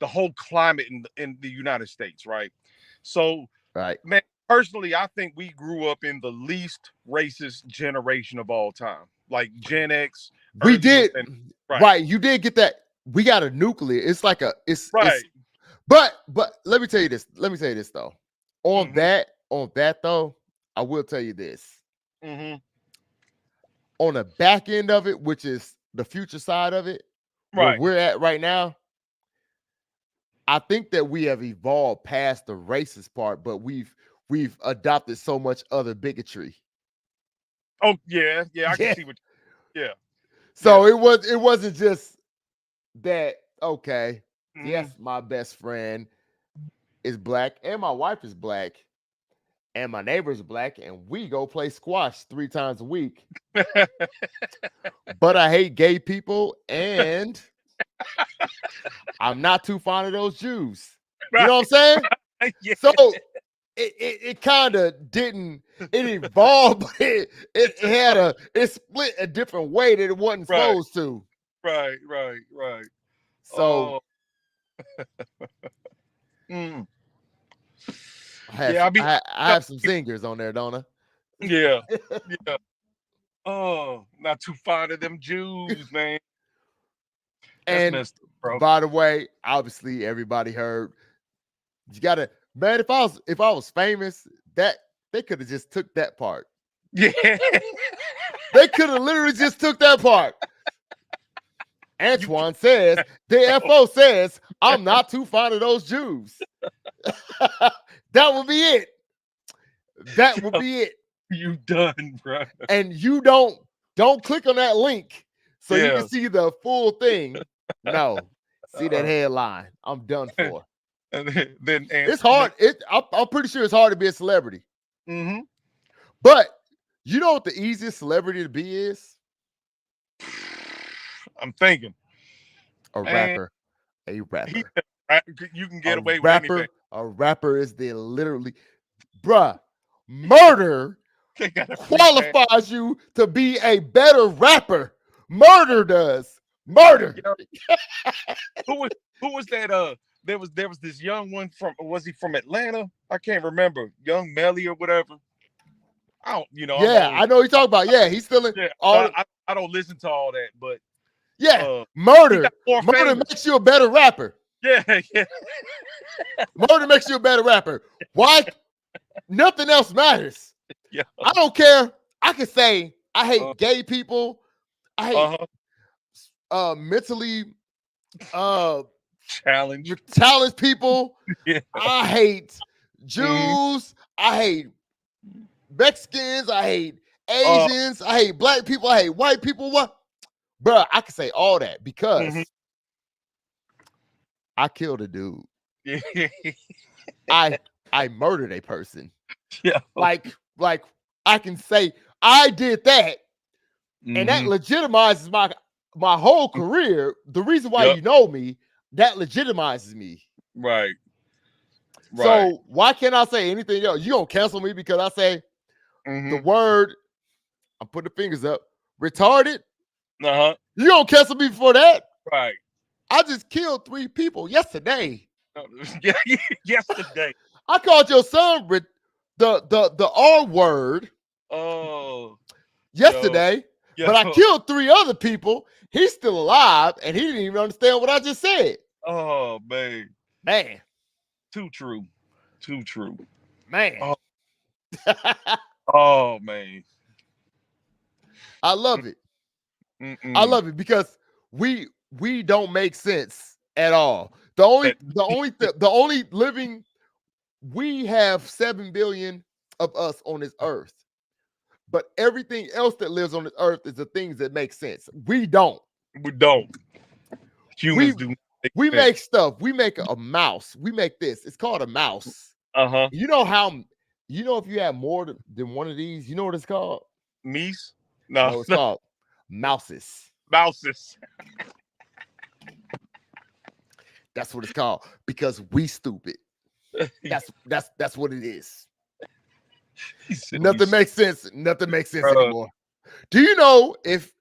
whole climate in the United States, right? So,
right,
man, personally, I think we grew up in the least racist generation of all time, like Gen X.
We did, right. You did get that. We got a nuclear. It's like it's right. But let me tell you this. Though. On that though, I will tell you this. On the back end of it, which is the future side of it,
Right.
where we're at right now, I think that we have evolved past the racist part, but we've adopted so much other bigotry.
Oh yeah, I
Yeah.
can see what. Yeah.
So it wasn't just that. Okay,
Mhm.
yes, my best friend is black, and my wife is black, and my neighbor's black, and we go play squash 3 times a week. But I hate gay people, and I'm not too fond of those Jews. You know what I'm saying?
Yeah.
So it kind of didn't. It evolved, but it split a different way that it wasn't supposed to.
Right.
So
Mm.
I have some singers on there, don't I?
Yeah. Oh, not too fond of them Jews, man. That's
And
messed up, bro.
by the way, obviously everybody heard. You gotta, man. If I was famous, that they could have just took that part.
Yeah.
They could have literally just took that part. Antoine says, the FO says, I'm not too fond of those Jews. That would be it. That would be it.
You done, bro.
And you don't click on that link so you
Yeah.
can see the full thing. No. See that headline. I'm done for.
And then
It's hard. I'm pretty sure it's hard to be a celebrity.
Mm-hmm.
But you know what the easiest celebrity to be is?
I'm thinking.
A
Man.
rapper. A rapper.
You can get
A
away
rapper,
with anything.
A rapper is the literally, bruh, murder
They got a free
qualifies you to be a better rapper. Murder does. Murder.
Who was that? There was this young one was he from Atlanta? I can't remember. Young Melly or whatever. I don't,
Yeah, I know what you're talking about. Yeah, he's still in.
Yeah, I don't listen to all that, but
yeah, murder.
he got more
Murder
famous.
makes you a better rapper.
Yeah.
Murder makes you a better rapper. Why? Nothing else matters.
Yeah.
I don't care. I can say I hate gay people. I hate mentally challenged people.
Yeah.
I hate Jews. I hate Mexicans. I hate Asians. I hate black people. I hate white people. What? Bruh, I can say all that because I killed a dude. I murdered a person.
Yeah.
Like I can say I did that, and that legitimizes my whole career. The reason why you know me, that legitimizes me.
Right.
So why can't I say anything else? You don't cancel me because I say the word. I'm putting the fingers up. Retarded. You don't cancel me for that.
Right.
I just killed 3 people yesterday.
Yesterday.
I called your son the R word. Yesterday.
Yo.
But I killed 3 other people. He's still alive, and he didn't even understand what I just said.
Oh man.
Too
true.
Man.
Oh man.
I love it. I love it because we don't make sense at all. The only living, we have 7 billion of us on this earth. But everything else that lives on this earth is the things that make sense. We don't.
Humans do.
We make stuff. We make a mouse. We make this. It's called a mouse. You know if you have more than one of these, you know what it's called?
Meese?
No, it's called mouses. That's what it's called because we stupid. That's what it is. Nothing makes sense. Nothing makes sense anymore. Do you know if,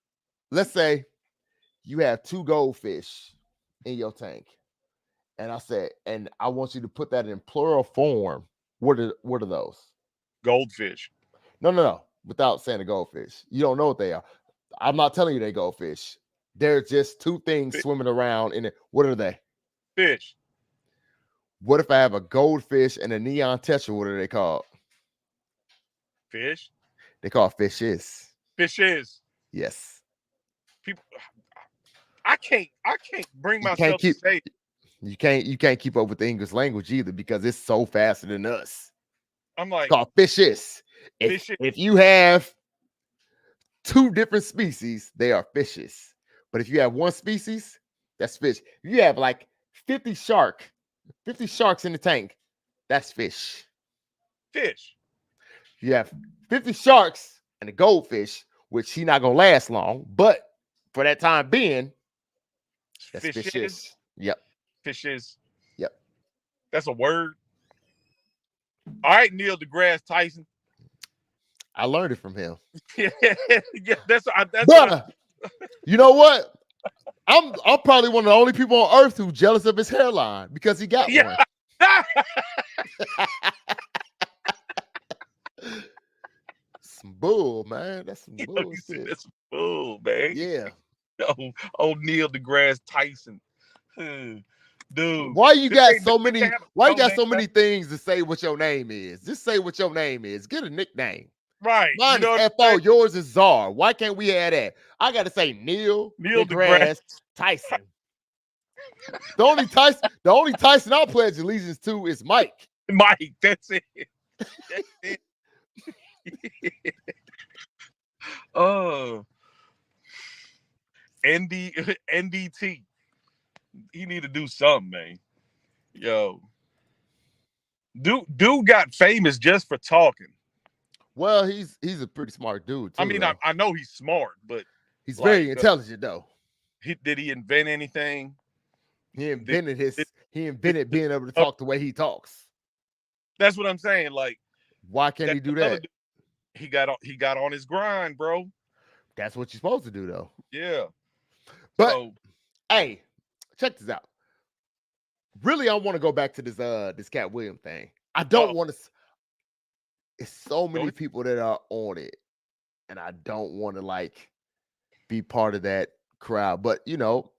let's say, you have 2 goldfish in your tank, and I said, and I want you to put that in plural form. What are those?
Goldfish.
No. Without saying a goldfish, you don't know what they are. I'm not telling you they goldfish. They're just 2 things swimming around in it. What are they?
Fish.
What if I have a goldfish and a neon tetra? What are they called?
Fish.
They call fishes.
Fishes.
Yes.
people. I can't bring
You can't
myself to
keep
say
you can't keep up with the English language either because it's so faster than us.
I'm
It's
like
called fishes.
Fishes.
If you have 2 different species, they are fishes. But if you have one species, that's fish. If you have like 50 sharks in the tank, that's fish.
fish.
You have 50 sharks and a goldfish, which he not gonna last long, but for that time being, that's
Fishes.
fishes. Yep.
Fishes.
Yep.
That's a word. All right, Neil deGrasse Tyson.
I learned it from him.
Yeah, that's
Bruh, you know what? I'm probably one of the only people on earth who's jealous of his hairline because he got
Yeah.
one. Some bull, man. That's some bullshit.
That's bull, man.
Yeah.
Oh, Neil deGrasse Tyson. Dude.
Why you got
ain't-
so
this
many?
ain't have a
Why you
show
got so
named
many things to say what your name is? Just say what your name is. Get a nickname.
Right.
Mine
You know
is
what I'm
FO.
saying?
Yours is Czar. Why can't we have that? I got to say Neil deGrasse Tyson. The only Tyson I pledge allegiance to is Mike.
Mike, that's it. That's it. Oh. NDT. He need to do something, man. Yo. Dude got famous just for talking.
Well, he's a pretty smart dude too.
I mean, I know he's smart, but
he's
like,
very intelligent though.
Did he invent anything?
He invented being able to talk the way he talks.
That's what I'm saying. Like,
why can't he do that?
He got on his grind, bro.
That's what you're supposed to do, though.
Yeah.
But hey, check this out. Really, I want to go back to this Cat Williams thing. I don't want to. It's so many people that are on it, and I don't want to like be part of that crowd. But you know,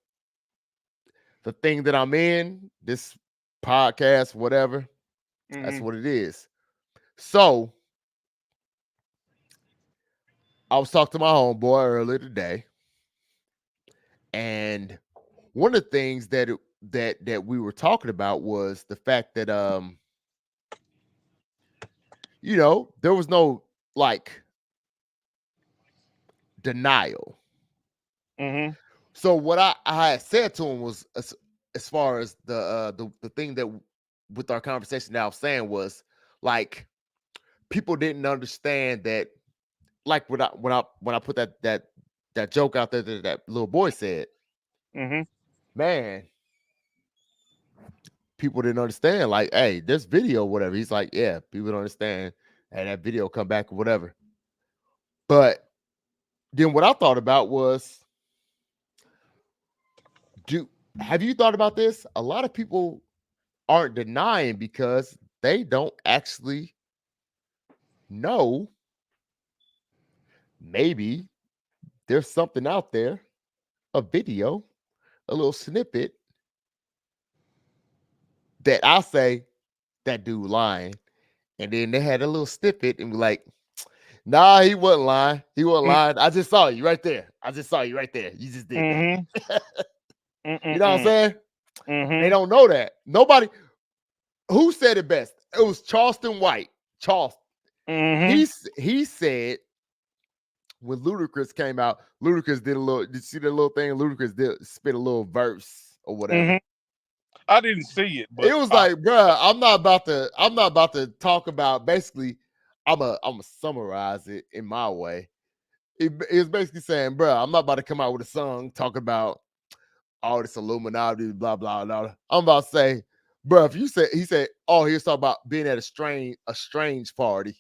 the thing that I'm in, this podcast, whatever, that's what it is. So I was talking to my homeboy earlier today, and one of the things that we were talking about was the fact that you know, there was no like denial. So what I had said to him was as far as the thing that with our conversation that I was saying was like people didn't understand that, like when I put that joke out there that little boy said, man, people didn't understand. Like, hey, this video, whatever. He's like, yeah, people don't understand, and that video come back or whatever. But then what I thought about was, have you thought about this? A lot of people aren't denying because they don't actually know. Maybe there's something out there, a video, a little snippet that I'll say that dude lying. And then they had a little snippet and be like, nah, he wasn't lying. He wasn't lying. I just saw you right there. You just did that. You know what I'm saying? They don't know that. Nobody who said it best. It was Charleston White. Charleston. He said when Ludacris came out, Ludacris did a little. Did you see the little thing? Ludacris did spit a little verse or whatever.
I didn't see it, but
it was like, bruh, I'm not about to talk about. Basically, I'm a summarize it in my way. It was basically saying, bruh, I'm not about to come out with a song talking about all this Illuminati, blah blah blah. I'm about to say, bruh, if you said, he said, oh, he's talking about being at a strange party,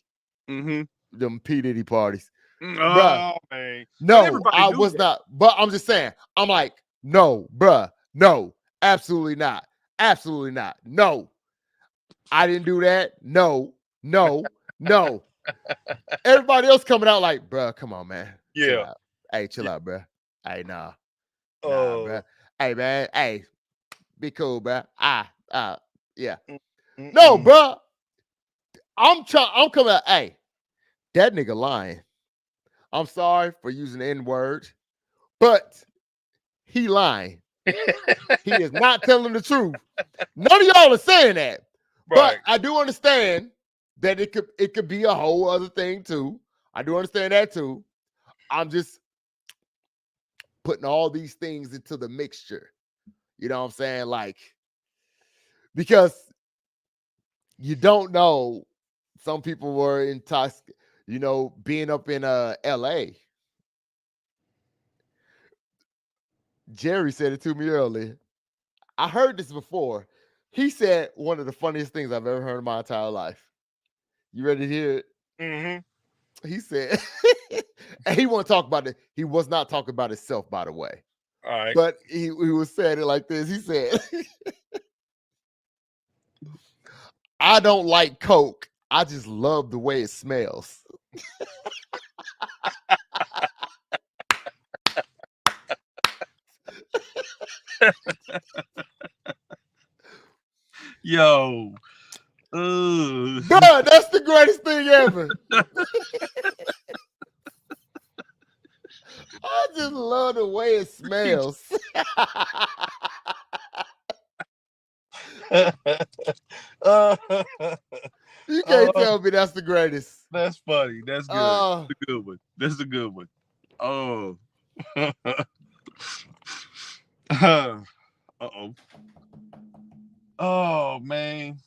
them P Diddy parties.
Oh man,
no, I was not. But I'm just saying, I'm like, no, bruh, no, absolutely not. Absolutely not. No, I didn't do that. No. Everybody else coming out like, bro, come on, man.
Yeah.
Chill out, bro. Hey, nah,
bro.
Hey, man. Hey, be cool, bro. Yeah. No, bro. I'm coming out. Hey, that nigga lying. I'm sorry for using the N-word, but he lying. He is not telling the truth. None of y'all are saying that. But I do understand that it could be a whole other thing too. I do understand that too. I'm just putting all these things into the mixture. You know what I'm saying? Like, because you don't know. Some people were intoxicated, being up in LA. Jerry said it to me earlier. I heard this before. He said one of the funniest things I've ever heard in my entire life. You ready to hear it?
Mm-hmm.
He said, and he won't talk about it. He was not talking about himself, by the way.
All right.
But he was saying it like this. He said, I don't like Coke. I just love the way it smells.
Yo.
Bruh, that's the greatest thing ever. I just love the way it smells. You can't tell me that's the greatest.
That's funny. That's good. That's a good one. That's a good one. Oh. Uh-oh. Oh, man.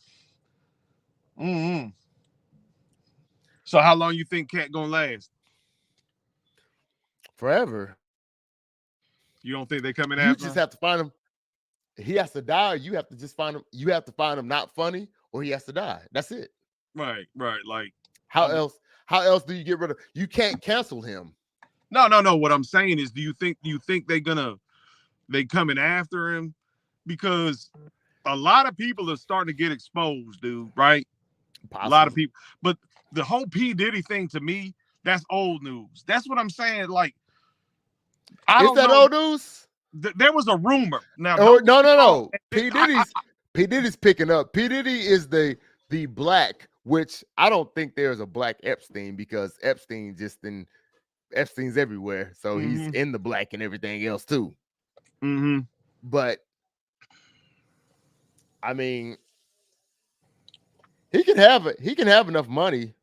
Mm-hmm. So how long you think Cat gonna last?
Forever.
You don't think they coming
You
after
just
him?
have to find him. He has to die, or you have to just find him. You have to find him not funny, or he has to die. That's it.
Right. Like
how else do you get rid of? You can't cancel him.
No. What I'm saying is, do you think they coming after him? Because a lot of people are starting to get exposed, dude. Right?
Possibly.
A lot of people, but the whole P. Diddy thing to me, that's old news. That's what I'm saying. Like,
Is that old news?
There was a rumor. Now,
no. P. Diddy's picking up. P. Diddy is the black, which I don't think there's a black Epstein, because Epstein's everywhere. So he's in the black and everything else too.
Mm-hmm.
But I mean, he can have enough money.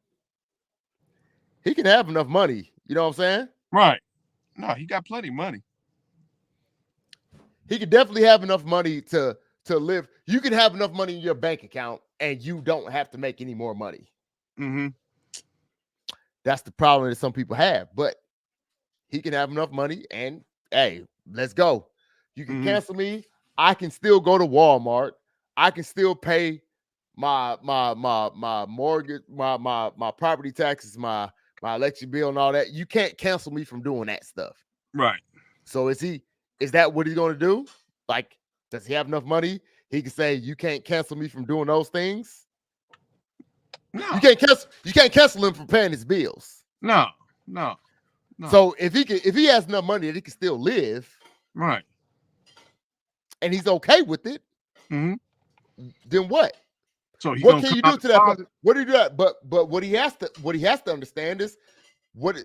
He can have enough money. You know what I'm saying?
Right. No, he got plenty of money.
He could definitely have enough money to live. You can have enough money in your bank account and you don't have to make any more money.
Mm-hmm.
That's the problem that some people have. But he can have enough money and, hey, let's go. You can cancel me. I can still go to Walmart. I can still pay my mortgage, my property taxes, my electric bill and all that. You can't cancel me from doing that stuff.
Right.
So is that what he's going to do? Like, does he have enough money? He can say, you can't cancel me from doing those things.
No.
You can't cancel him from paying his bills.
No.
So if he has enough money that he can still live,
right,
and he's okay with it, then what?
So
what can you do to that point? What do you do that? But what he has to understand is what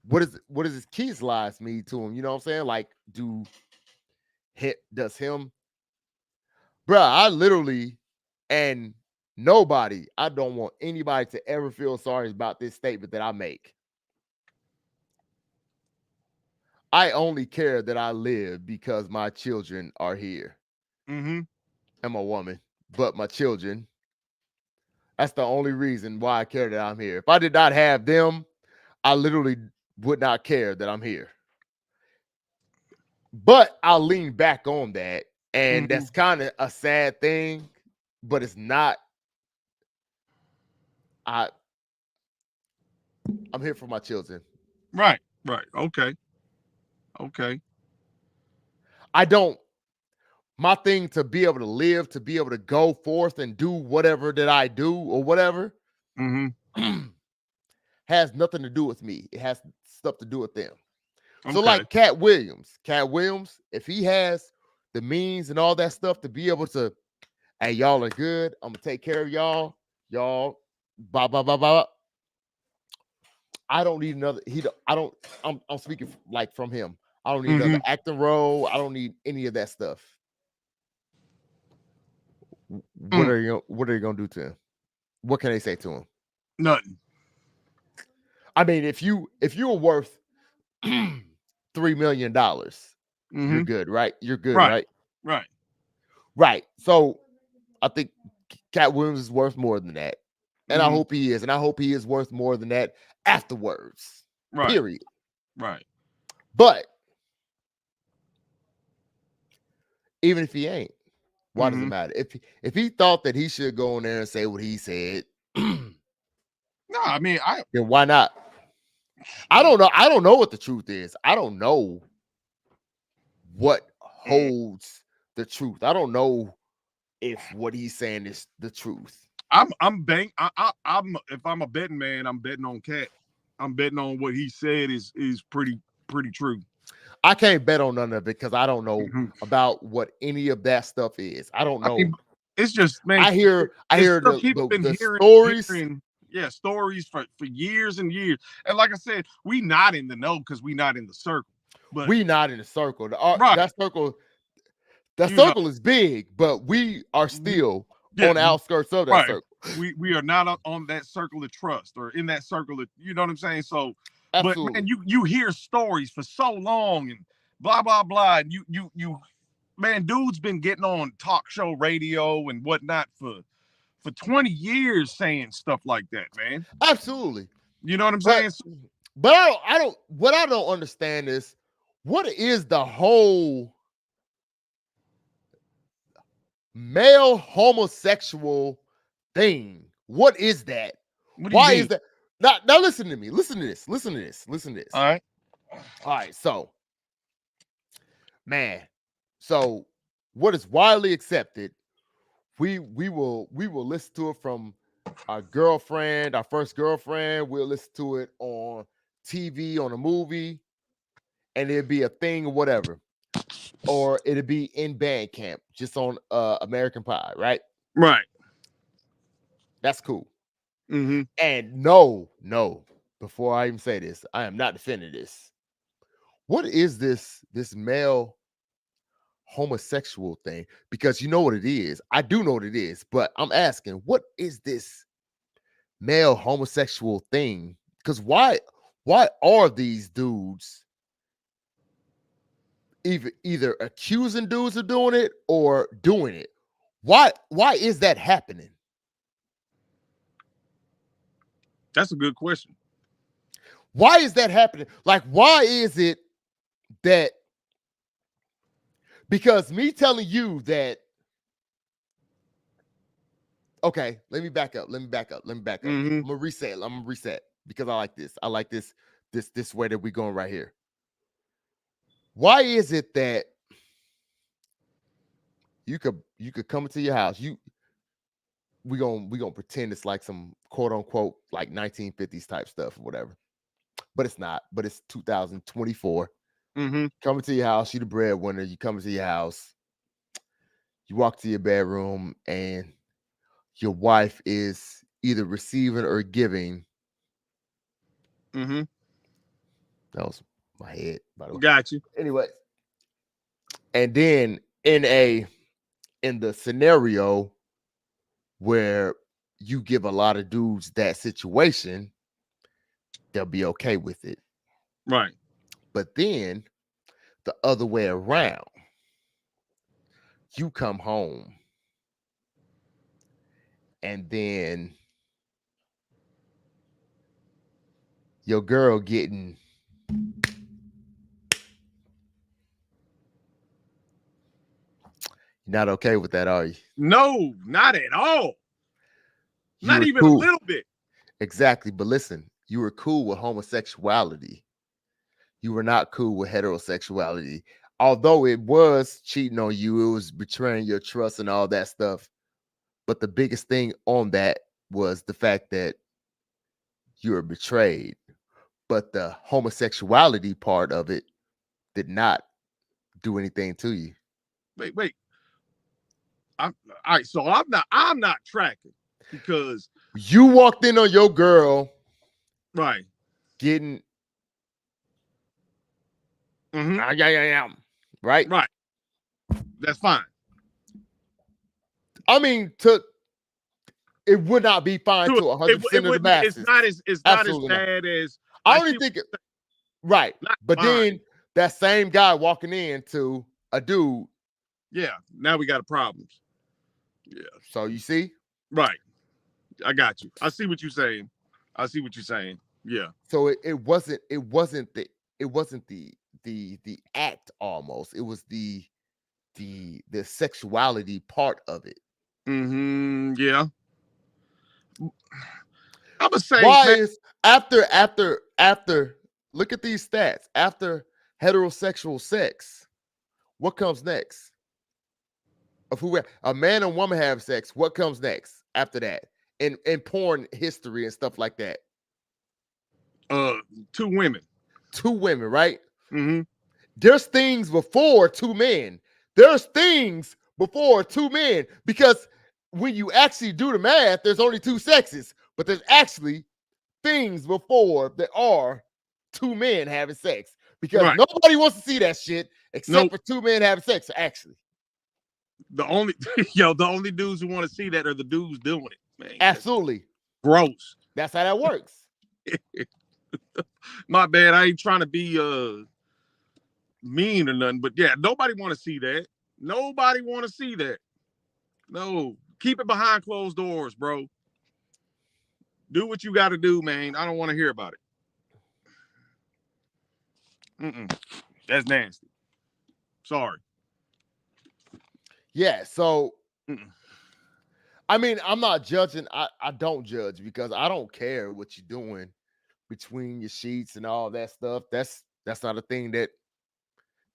does his kids' lives mean to him? You know what I'm saying? Like, does him, bruh, I literally, and nobody, I don't want anybody to ever feel sorry about this statement that I make. I only care that I live because my children are here.
Mm-hmm.
I'm a woman, but my children, that's the only reason why I care that I'm here. If I did not have them, I literally would not care that I'm here. But I'll lean back on that. And that's kind of a sad thing, but it's not. I'm here for my children.
Right. Okay.
My thing to be able to live, to be able to go forth and do whatever that I do or whatever, has nothing to do with me. It has stuff to do with them. Okay. So like Cat Williams, if he has the means and all that stuff to be able to, hey, y'all are good, I'm gonna take care of y'all, blah, blah, blah, blah. I don't need another. I'm speaking like from him. I don't need another acting role. I don't need any of that stuff. What are you gonna do to him? What can they say to him?
Nothing.
I mean, if you're worth $3 million, you're good, right? You're good, right? Right. So I think Cat Williams is worth more than that. And I hope he is. And I hope he is worth more than that afterwards.
Right.
Period.
Right.
But even if he ain't, why does it matter? If he thought that he should go in there and say what he said,
no, I mean,
then why not? I don't know. I don't know what the truth is. I don't know what holds the truth. I don't know if what he's saying is the truth.
I'm if I'm a betting man, I'm betting on Cat. I'm betting on what he said is pretty true.
I can't bet on none of it because I don't know about what any of that stuff is. I don't know. I mean,
it's just, man.
I hear the stories.
Stories for years and years. And like I said, we not in the know because we not in the circle. But
we not in the circle. That circle is big, but we are still on the outskirts of that circle.
We are not on that circle of trust or in that circle of, you know what I'm saying? So,
absolutely.
But man, you hear stories for so long and blah blah blah, and you man, dude's been getting on talk show radio and whatnot for 20 years saying stuff like that, man.
Absolutely.
You know what I'm saying?
But I don't what I don't understand is what is the whole male homosexual thing? What is that? Why is that? Now listen to me. Listen to this.
All
right. So, man. So, what is widely accepted? We will listen to it from our girlfriend, our first girlfriend. We'll listen to it on TV, on a movie, and it'd be a thing or whatever. Or it'd be in band camp, just on American Pie, right?
Right.
That's cool.
Mm-hmm.
And no, before I even say this, I am not defending this. What is this male homosexual thing? Because you know what it is. I do know what it is, but I'm asking, what is this male homosexual thing? Because why are these dudes either accusing dudes of doing it or doing it? Why is that happening?
That's a good question.
Why is that happening? Like, why is it that? Because me telling you that, okay, let me back up.
Mm-hmm.
I'm gonna reset because I like this. I like this way that we're going right here. Why is it that you could come into your house? We gonna pretend it's like some quote unquote like 1950s type stuff or whatever, but it's not. But it's 2024. Coming to your house, you the breadwinner. You come into your house, you walk to your bedroom, and your wife is either receiving or giving.
That
was my head, by the way.
Got you.
Anyway, and then in the scenario where you give a lot of dudes that situation, they'll be okay with it.
Right.
But then the other way around, you come home and then your girl getting not okay with that, are you?
No, not at all. Not even
cool.
A little bit.
Exactly. But listen, you were cool with homosexuality. You were not cool with heterosexuality. Although it was cheating on you, it was betraying your trust and all that stuff. But the biggest thing on that was the fact that you were betrayed. But the homosexuality part of it did not do anything to you.
Wait. All right, so I'm not tracking because
you walked in on your girl,
right,
getting
Mhm.
right?
Right. That's fine.
I mean, it would not be fine to 100% of the
Wouldn't.
masses.
It's not as
Absolutely not.
bad as
I
I
don't
see.
even think right.
Not
But
fine.
then that same guy walking into a dude.
Yeah. Now we got problems. Yeah.
So you see?
Right. I got you. I see what you're saying. Yeah.
So it wasn't the act almost. It was the sexuality part of it.
Yeah. I'm gonna say
Why is after look at these stats. After heterosexual sex, what comes next? Of who a man and woman have sex, what comes next after that? In porn history and stuff like that.
2 women.
2 women, right?
Mm-hmm.
There's things before 2 men. There's things before 2 men because when you actually do the math, there's only 2 sexes, but there's actually things before there are 2 men having sex because
Right.
nobody wants to see that shit except
Nope.
for 2 men having sex. Actually,
The only dudes who want to see that are the dudes doing it, man.
absolutely,
Gross.
that's how that works.
My bad. I ain't trying to be mean or nothing, but yeah, nobody want to see that. Nobody want to see that. No, keep it behind closed doors, bro. Do what you got to do, man. I don't want to hear about it. That's nasty. Sorry.
Yeah, so
Mm-mm.
I mean, I'm not judging. I don't judge because I don't care what you're doing between your sheets and all that stuff. That's not a thing that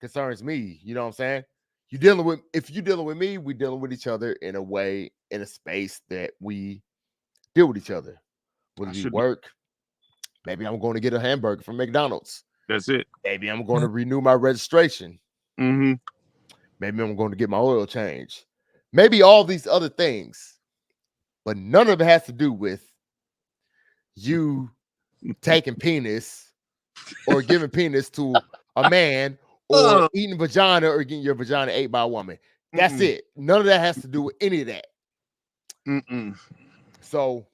concerns me. You know what I'm saying? If you're dealing with me, we're dealing with each other in a way, in a space that we deal with each other. Whether we work, maybe I'm going to get a hamburger from McDonald's.
That's it.
Maybe I'm going to renew my registration.
Mm-hmm.
Maybe I'm going to get my oil changed. Maybe all these other things, but none of it has to do with you taking penis or giving penis to a man or eating vagina or getting your vagina ate by a woman. That's it. None of that has to do with any of that. So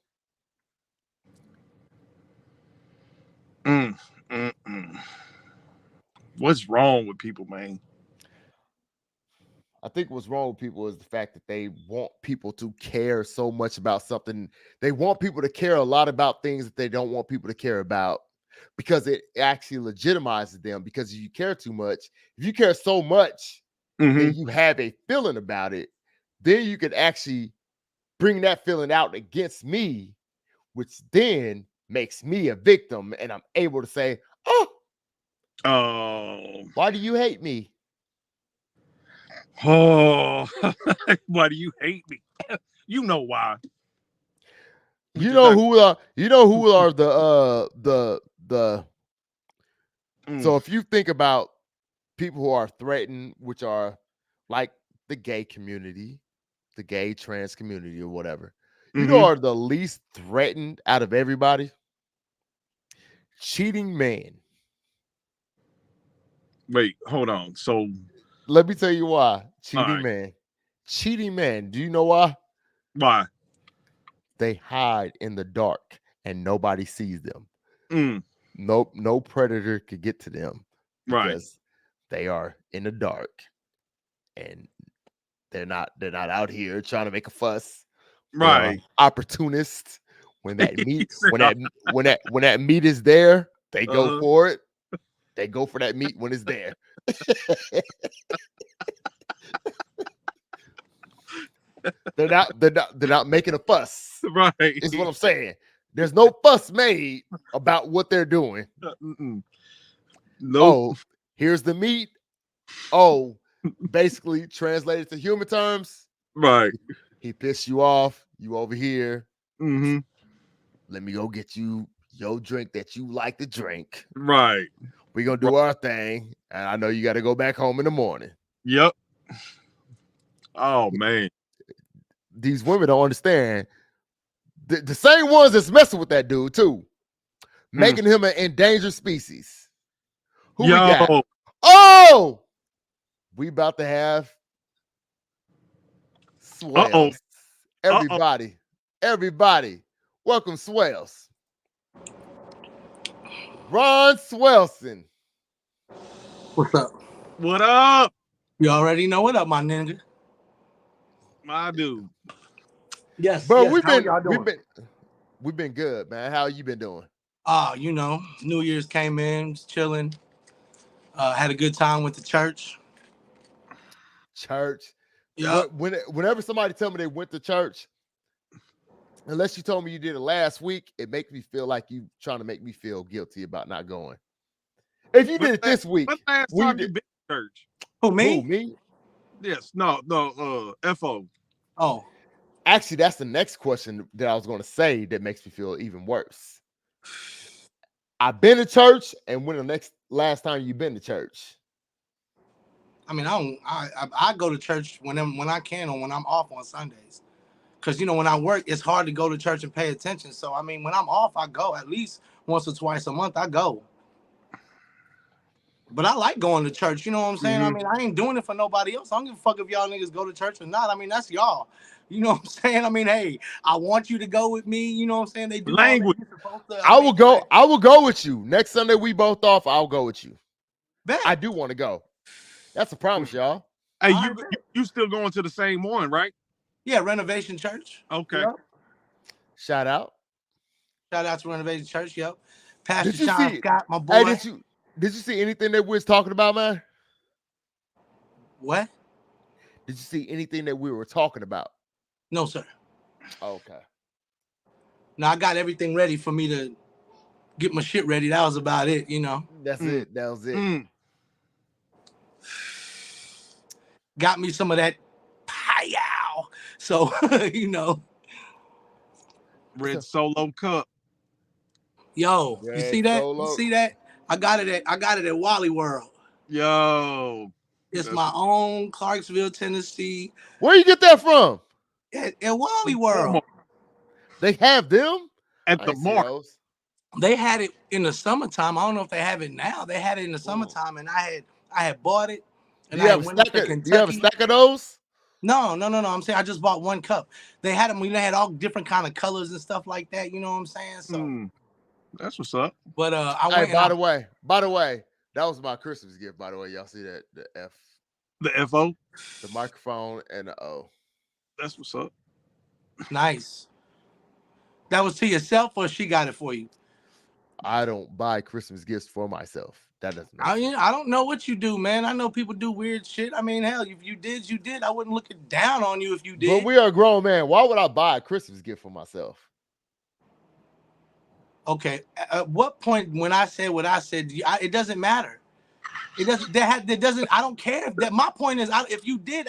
what's wrong with people, man?
I think what's wrong with people is the fact that they want people to care so much about something. They want people to care a lot about things that they don't want people to care about because it actually legitimizes them. Because if you care too much, if you care so much, then you have a feeling about it, then you could actually bring that feeling out against me, which then makes me a victim. And I'm able to say, oh, why do you hate me?
Oh, why do you hate me? You know why.
You know who are the so if you think about people who are threatened, which are like the gay community, the gay trans community or whatever, you know are the least threatened out of everybody? Cheating men.
Wait, hold on. So
let me tell you why. Cheating
right.
man. Cheating men. Do you know why?
Why?
They hide in the dark and nobody sees them.
Nope,
no predator could get to them because
right.
they are in the dark and they're not out here trying to make a fuss.
Right.
Opportunists. When that meat when that meat is there, they go for it. They go for that meat when it's there. They're not making a fuss.
Right.
Is what I'm saying. There's no fuss made about what they're doing.
Nope.
Oh, here's the meat. Oh, basically translated to human terms.
Right.
He pissed you off. You over here.
Let
me go get you your drink that you like to drink.
Right.
We're gonna do our thing. And I know you got to go back home in the morning.
Yep. Oh man.
These women don't understand. The same ones that's messing with that dude too. making him an endangered species. Who we
Yo,
got? Oh, we about to have Swales. Everybody, welcome Swales. Ron Swelson.
What's up?
what up,
You already know what up, my nigga.
my dude?
Yes,
Bro,
yes. How y'all doing?
we've been good, man. How you been doing?
You know, New Year's came in, was chilling. Had a good time with the church.
Church.
Yeah.
Whenever somebody tell me they went to church, unless you told me you did it last week, it makes me feel like you trying to make me feel guilty about not going. If you did it this week,
When last time you been to church?
Who, me?
Who, me?
Yes, no, FO.
Oh,
Actually, that's the next question that I was going to say that makes me feel even worse. I've been to church, and when last time you been to church?
I mean, I go to church when I can or when I'm off on Sundays. Because, you know, when I work, it's hard to go to church and pay attention. So, I mean, when I'm off, I go at least once or twice a month. I go. But I like going to church. You know what I'm saying? I mean, I ain't doing it for nobody else. I don't give a fuck if y'all niggas go to church or not. I mean, that's y'all. You know what I'm saying? I mean, hey, I want you to go with me. You know what I'm saying? They do
Language.
I will go. I will go with you next Sunday. We both off. I'll go with you.
Bet.
I do want to go. That's a promise, y'all.
Hey, you still going to the same one, right?
Yeah, Renovation Church.
Okay.
Yep.
Shout out.
Shout out to Renovation Church. Yep. Pastor
Did you
Sean
see-
Scott, my boy.
Hey, did you see anything that we was talking about, man?
What?
Did you see anything that we were talking about?
No, sir.
Okay.
Now I got everything ready for me to get my shit ready. That was about it, you know.
That's it. That was it.
Got me some of that payow. So, you know.
Red Solo Cup.
Yo, you see that?
Solo.
You see that? I got it at Wally World.
Yo.
It's my own Clarksville, Tennessee.
Where you get that from?
At Wally World.
They have them
At
I
the
ain't see
mark.
those.
They had it in the summertime. I don't know if they have it now. They had it in the summertime, and I had bought it.
Do
And
you
I
have a
went up
stack
to
of,
Kentucky.
do you have a stack of those?
No. I'm saying I just bought one cup. They had them. They had all different kind of colors and stuff like that. You know what I'm saying? So,
That's what's up.
but I
Hey,
went.
by the way, that was my Christmas gift. By the way, y'all see that the F,
The FO.
the microphone, and the O.
That's what's up.
Nice. That was to yourself, or she got it for you?
I don't buy Christmas gifts for myself. That doesn't. Make sense.
I don't know what you do, man. I know people do weird shit. I mean, hell, if you did, you did. I wouldn't look it down on you if you did.
But we are a grown man. Why would I buy a Christmas gift for myself?
Okay. At what point when I said what I said, it doesn't matter. It doesn't. That doesn't. I don't care if that. My point is, if you did,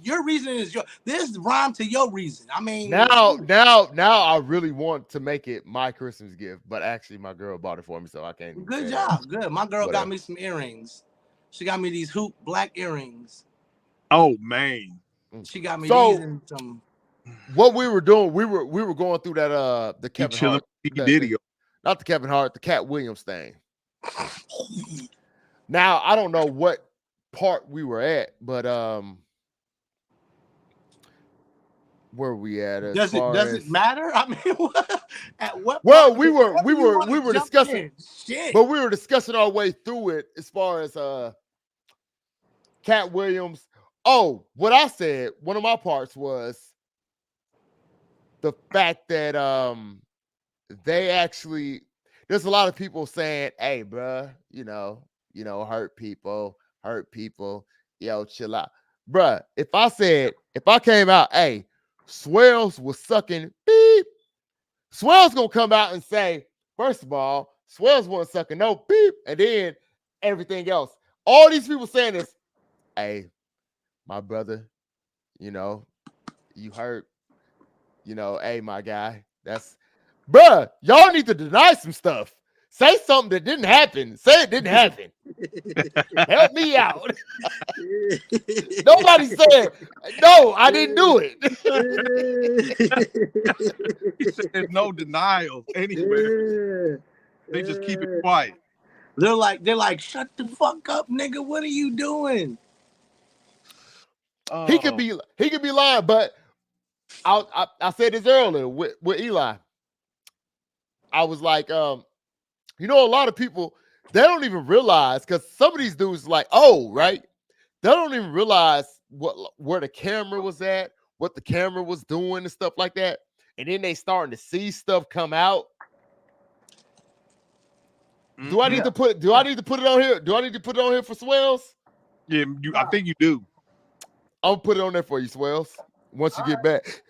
your reason is this rhyme to your reason. I mean,
Now I really want to make it my Christmas gift, but actually my girl bought it for me, so I can't.
Good job. Good. My girl got
Whatever.
me some earrings. She got me these hoop black earrings.
Oh man.
She got me
So-
these and some.
What we were doing, we were going through that the
You
Kevin
chilling
Hart,
P.
that-
Diddy.
not the Kevin Hart, the Cat Williams thing. Now I don't know what part we were at, but where are we at? As
Does
far
it
as,
matter? I mean, at what?
Well,
point-
we were
whenever you wanna jump
discussing-
in, shit.
but we were discussing our way through it as far as Cat Williams. Oh, what I said, one of my parts was the fact that they actually, there's a lot of people saying, hey, bruh, you know, hurt people, yo, chill out. Bruh, if I came out, hey, Swells was sucking beep, Swells gonna come out and say, first of all, Swells wasn't sucking no beep, and then everything else. All these people saying is, hey, my brother, you hurt, hey, my guy, that's, bruh, y'all need to deny some stuff. Say something that didn't happen. Say it didn't happen. Help me out. Nobody said, no, I didn't do it.
He said no denial anywhere. They just keep it quiet.
They're like, shut the fuck up, nigga. What are you doing?
He could be lying, but I said this earlier with Eli. I was like, a lot of people, they don't even realize, because some of these dudes like, right? They don't even realize where the camera was at, what the camera was doing and stuff like that. And then they starting to see stuff come out. Do I need to put it on here? Do I need to put it on here for Swells?
Yeah, I think you do.
I'll put it on there for you, Swells, once you get back.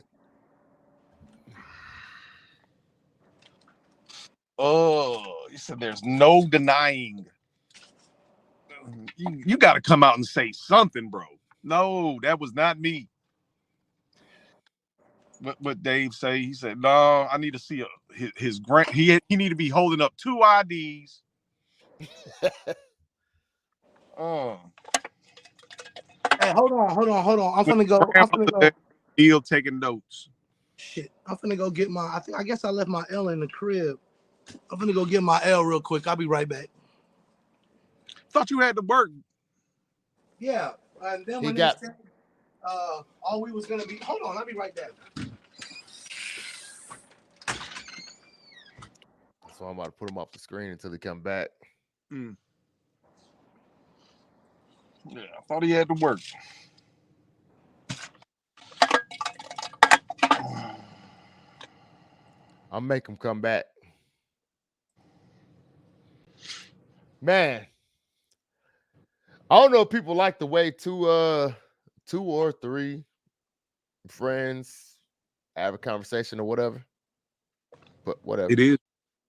Oh, you said there's no denying. You got to come out and say something, bro. No, that was not me. But Dave he said, no, I need to see his grant. He need to be holding up 2 IDs. Oh.
Hey, hold on. I'm finna go.
He'll taking notes.
Shit, I'm finna go get I guess I left my L in the crib. I'm finna go get my L real quick. I'll be right back.
Thought you had to work.
Yeah, and then when they said, all we was gonna be. Hold on, I'll be right back.
So I'm about to put him off the screen until he come back.
Yeah, I thought he had to work.
I'll make him come back. Man, I don't know if people like the way 2 or 3 friends have a conversation or whatever. But whatever.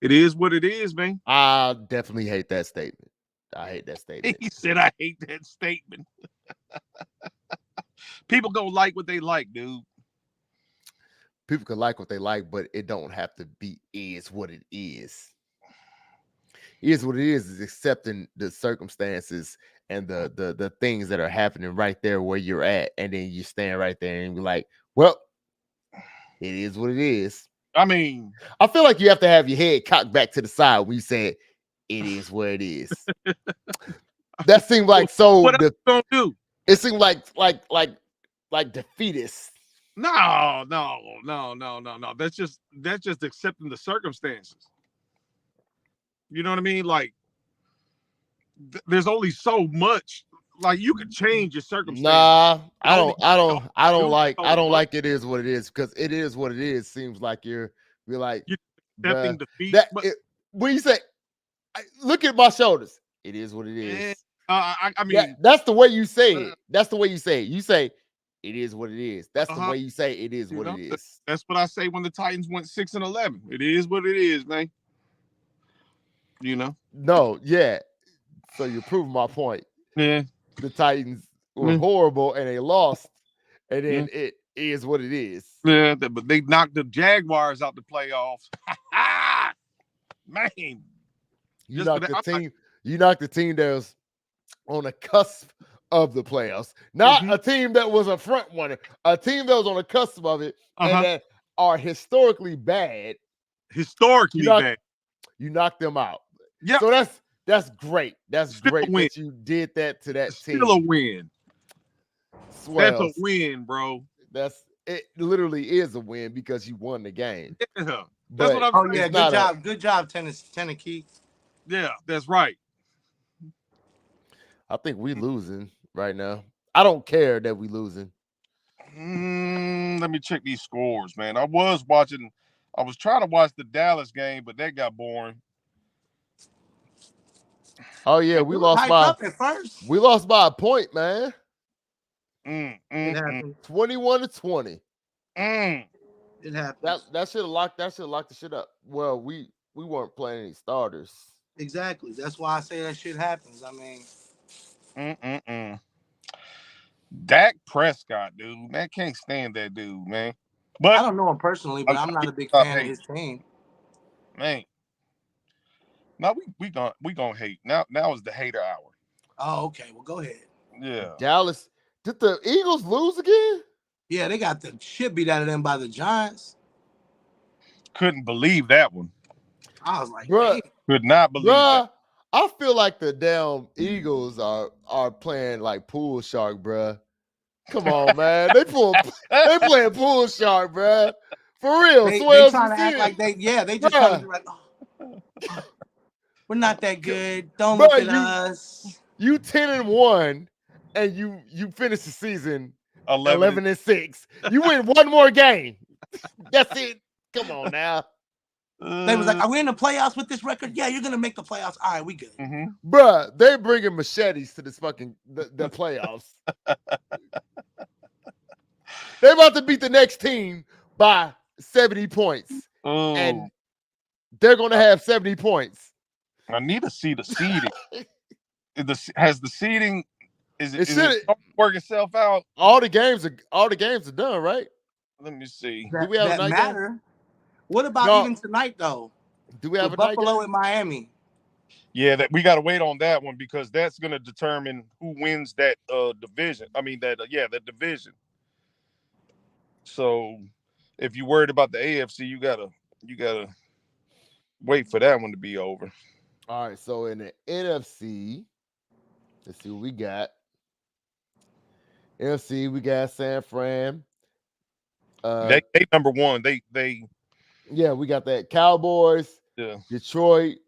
It is what it is, man.
I definitely hate that statement. I hate that statement.
He said, I hate that statement. People gonna like what they like, dude.
People can like what they like, but it don't have to be is what it is. Is what it is accepting the circumstances and the things that are happening right there where you're at, and then you stand right there and be like, well, it is what it is.
I mean,
I feel like you have to have your head cocked back to the side when you say it is what it is. That seemed like so.
What else you gonna do?
It seemed like defeatist.
No. That's just accepting the circumstances. You know what I mean? Like, there's only so much. Like, you can change your circumstances.
Nah, I don't like it is what it is, because it is what it is. Seems like you're like
accepting defeat.
When you say, look at my shoulders, it is what it is.
I mean,
that's the way you say it. That's the way you say it. You say it is what it is. That's the way you say it is what it is.
That's what I say when the Titans went 6-11. It is what it is, man. You know?
No, yeah. So you're proving my point.
Yeah.
The Titans were horrible and they lost, and then it is what it is.
Yeah, but they knocked the Jaguars out the playoffs. Man,
you knocked the team that was on the cusp of the playoffs, not a team that was a front runner, a team that was on the cusp of it, and that are historically bad. You knocked them out.
Yeah.
So that's great. That's still great that you did that to that team.
Still a win.
Swells.
That's a win, bro.
It literally is a win because you won the game.
Yeah. That's what I'm saying.
Yeah, good job, Tennessee.
Yeah, that's right.
I think we losing right now. I don't care that we losing.
Let me check these scores, man. I was trying to watch the Dallas game, but that got boring.
Oh yeah, we lost by a point, man. 21-20.
It happened.
That should have locked the shit up. Well, we weren't playing any starters.
Exactly. That's why I say that shit happens. I mean,
Dak Prescott, dude, man, can't stand that dude, man. But
I don't know him personally, but I'm not a big fan of his team.
Man, now we gonna hate. Now is the hater hour.
Oh, okay. Well, go ahead.
Yeah.
Dallas. Did the Eagles lose again?
Yeah, they got the shit beat out of them by the Giants.
Couldn't believe that one.
I was like,
bro,
Could not believe that.
Bruh, I feel like the damn Eagles are playing like pool shark, bruh. Come on, man. They playing pool shark, bruh. For real.
They
Swells
trying
and
to act
season.
like they just trying to be
Bruh,
like, oh, we're not that good. Don't
Bruh,
look at us.
you 10-1 and you finish the season
11.
11-6. You win one more game. That's it. Come on now.
They was like, are we in the playoffs with this record? Yeah, you're gonna make the playoffs. All right, we good.
Bruh, they bringing machetes to this fucking the playoffs. They about to beat the next team by 70 points. And they're gonna have 70 points.
I need to see the seeding. Has the seeding is it starting to work itself out?
All the games are done, right?
Let me see.
Do we have a
that
night
matter?
game?
What about
No.
even tonight though?
Do we have
With
a night
Buffalo
game?
and Miami.
Yeah, that we got to wait on that one because that's going to determine who wins that division. I mean that that division. So if you're worried about the AFC, you gotta wait for that one to be over.
All right, so in the NFC, let's see what we got. NFC, we got San Fran.
They number one. They
Yeah, we got that Cowboys,
yeah.
Detroit,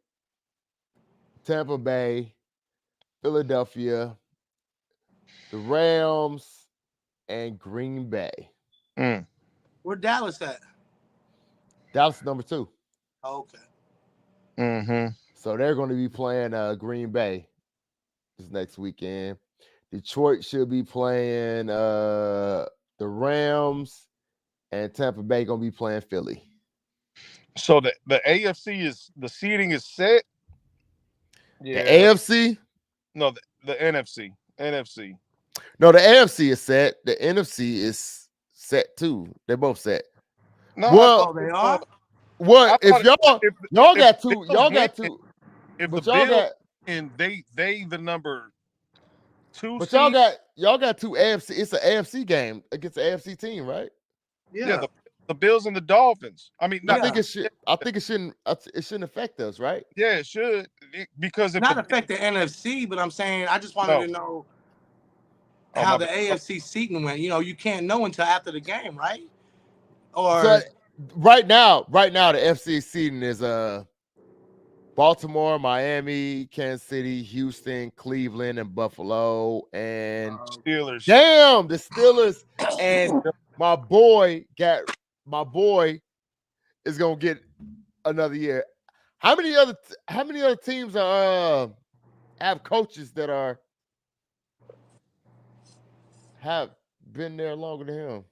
Tampa Bay, Philadelphia, the Rams, and Green Bay.
Where Dallas at?
Dallas number 2.
Okay.
Mm-hmm.
So they're going to be playing Green Bay this next weekend. Detroit should be playing the Rams, and Tampa Bay going to be playing Philly.
So the AFC is the seeding is set.
Yeah. The AFC?
No, the NFC. NFC.
No, the AFC is set. The NFC is set too. They're both set.
No,
well,
they are.
What if y'all got two?
If
but
the
y'all
Bills
got
and they the number 2.
But y'all got two AFC. It's an AFC game against an AFC team, right?
Yeah. The Bills and the Dolphins. I mean,
I think it should. I think it shouldn't. It shouldn't affect us, right?
Yeah, it should because if
not affect the NFC, but I'm saying I just wanted to know how the AFC seating went. You know, you can't know until after the game, right? Or
so, right now, the FC seating is Baltimore, Miami, Kansas City, Houston, Cleveland, and Buffalo, and
Steelers.
Damn, the Steelers and my boy is gonna get another year. How many other teams are have coaches that have been there longer than him?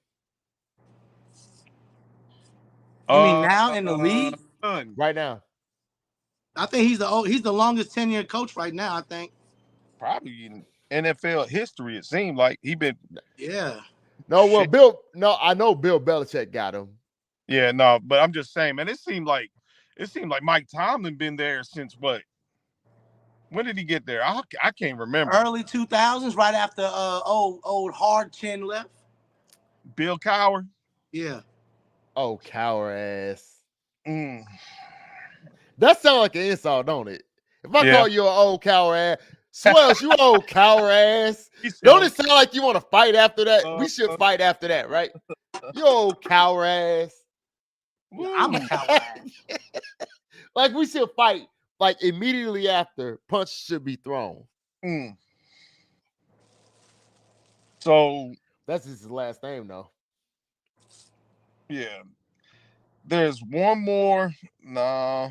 You mean now in the league?
Right now.
I think he's the longest tenured coach right now, I think.
Probably in NFL history, it seemed like he been.
Yeah.
No, well, I know Bill Belichick got him.
Yeah, no, but I'm just saying, man, it seemed like Mike Tomlin been there since what? When did he get there? I can't remember.
Early 2000s, right after old Hard Chin left.
Bill Cowher?
Yeah.
Oh, Cowher ass. That sounds like an insult, don't it? If I call you an old Cowher ass, Swells, you old Cowher ass. Don't it sound like you want to fight after that? We should fight after that, right? You old Cowher ass.
I'm a Cowher ass.
Like we should fight like immediately after. Punch should be thrown.
So
that's his last name, though.
Yeah. There's one more. Nah.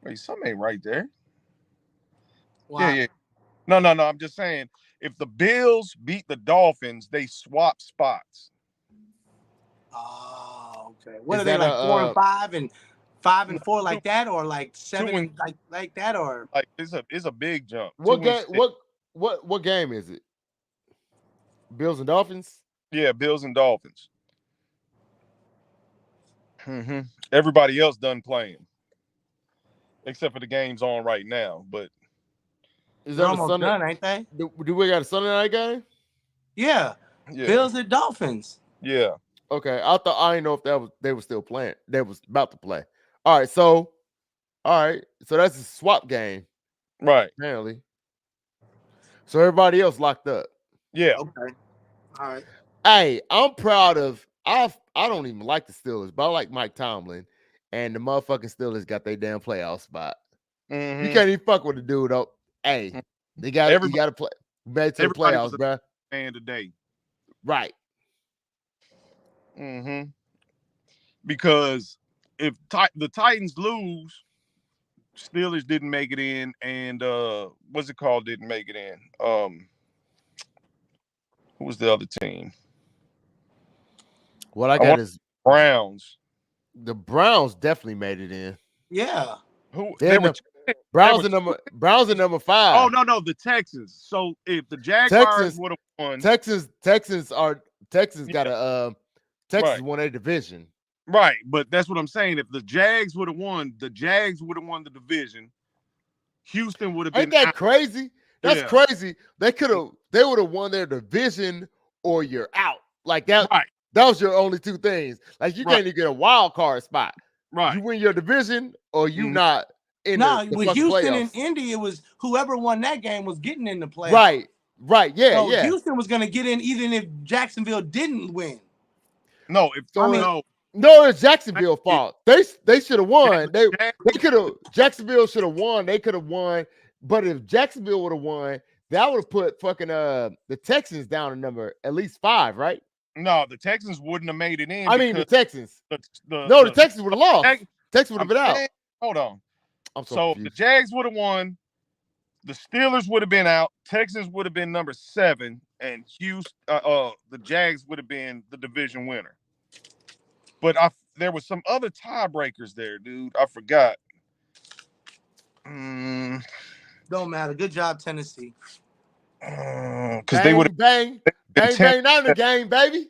Wait, something ain't right there.
Wow.
Yeah. No. I'm just saying, if the Bills beat the Dolphins, they swap spots.
Oh, okay. What are they like 4-5 and 5-4 like that, or like 7 like that, or
like it's a big jump.
What game? What game is it? Bills and Dolphins?
Yeah, Bills and Dolphins. Everybody else done playing, except for the games on right now. But
is that
almost
Sunday?
Done, ain't they?
Do we got a Sunday night game?
Yeah. Bills and Dolphins.
Yeah.
Okay, I didn't know if they were still playing. They was about to play. All right, so that's a swap game
Right.
apparently. So everybody else locked up.
Yeah.
Okay. All right.
Hey, I'm proud of. I don't even like the Steelers, but I like Mike Tomlin, and the motherfucking Steelers got their damn playoff spot.
Mhm.
You can't even fuck with the dude though. Hey, you got to play back to the
everybody
playoffs,
was
bro.
fan today.
Right.
Mm-hmm. Because if the Titans lose, Steelers didn't make it in, and what's it called? Didn't make it in. Who was the other team?
What I got is
Browns.
The Browns definitely made it in.
Yeah.
Who
They
were
Browns are number 5.
Oh no, the Texans. So if the Jaguars would have won,
Texans got a Texas won a division.
Right, but that's what I'm saying. If the Jags would have won, the division. Houston would have been.
Ain't that crazy? That's crazy. They would have won their division or you're out. Like that.
Right.
That was your only two things. Like you can't even get a wild card spot.
Right.
You win your division or you not in the
with Houston
playoffs.
and Indy, it was whoever won that game was getting in the playoffs.
Right. Yeah.
So
yeah.
Houston was gonna get in even if Jacksonville didn't win.
No,
no, it's Jacksonville's fault. They should have won. They could have. Jacksonville should have won. They could have won. But if Jacksonville would have won, that would have put fucking the Texans down a number at least 5, right?
No, the Texans wouldn't have made it in.
I mean the Texans.
The
Texans would have lost. Texans would have been out.
Hold on.
So
the Jags would have won. The Steelers would have been out. Texans would have been number 7, and Houston, the Jags would have been the division winner. But there was some other tiebreakers there, dude. I forgot.
Don't matter. Good job, Tennessee.
Because they would
bang Niner game, baby.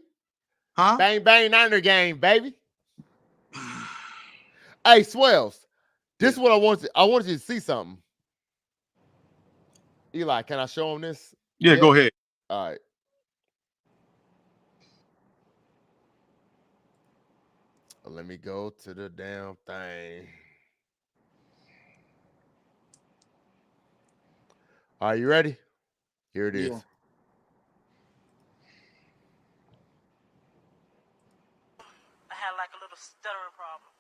Huh?
Bang Niner game, baby. Hey, Swells. This is what I want you to see something. Eli, can I show him this?
Yeah, go ahead.
All right. Let me go to the damn thing. Are you ready? Here it is.
Yeah.
I had like a little stuttering problem.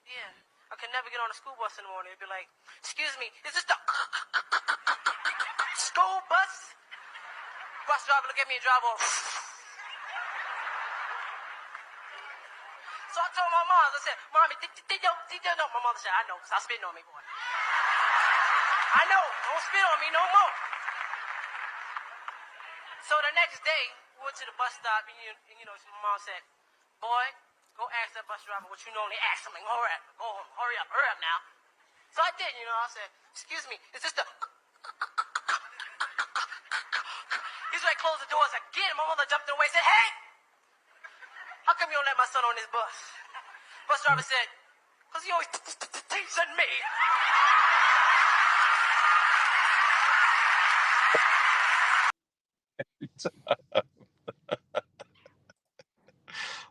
Yeah, I could never get on the school bus in the morning. It'd be like, excuse me, is this the school bus? Bus driver look at me and drive off. So I told my mom, I said, Mommy, no. My mother said, I know, stop spitting on me, boy. I know, don't spit on me no more. So the next day, we went to the bus stop, and you know, my mom said, boy, go ask that bus driver what you normally ask him. Like, hurry up, go home, hurry up now. So I did, you know, I said, excuse me, is this the... He's like, close the doors again. My mother jumped away and said, hey, how come you don't let my son on this bus? Bus driver said, because he always teaching me.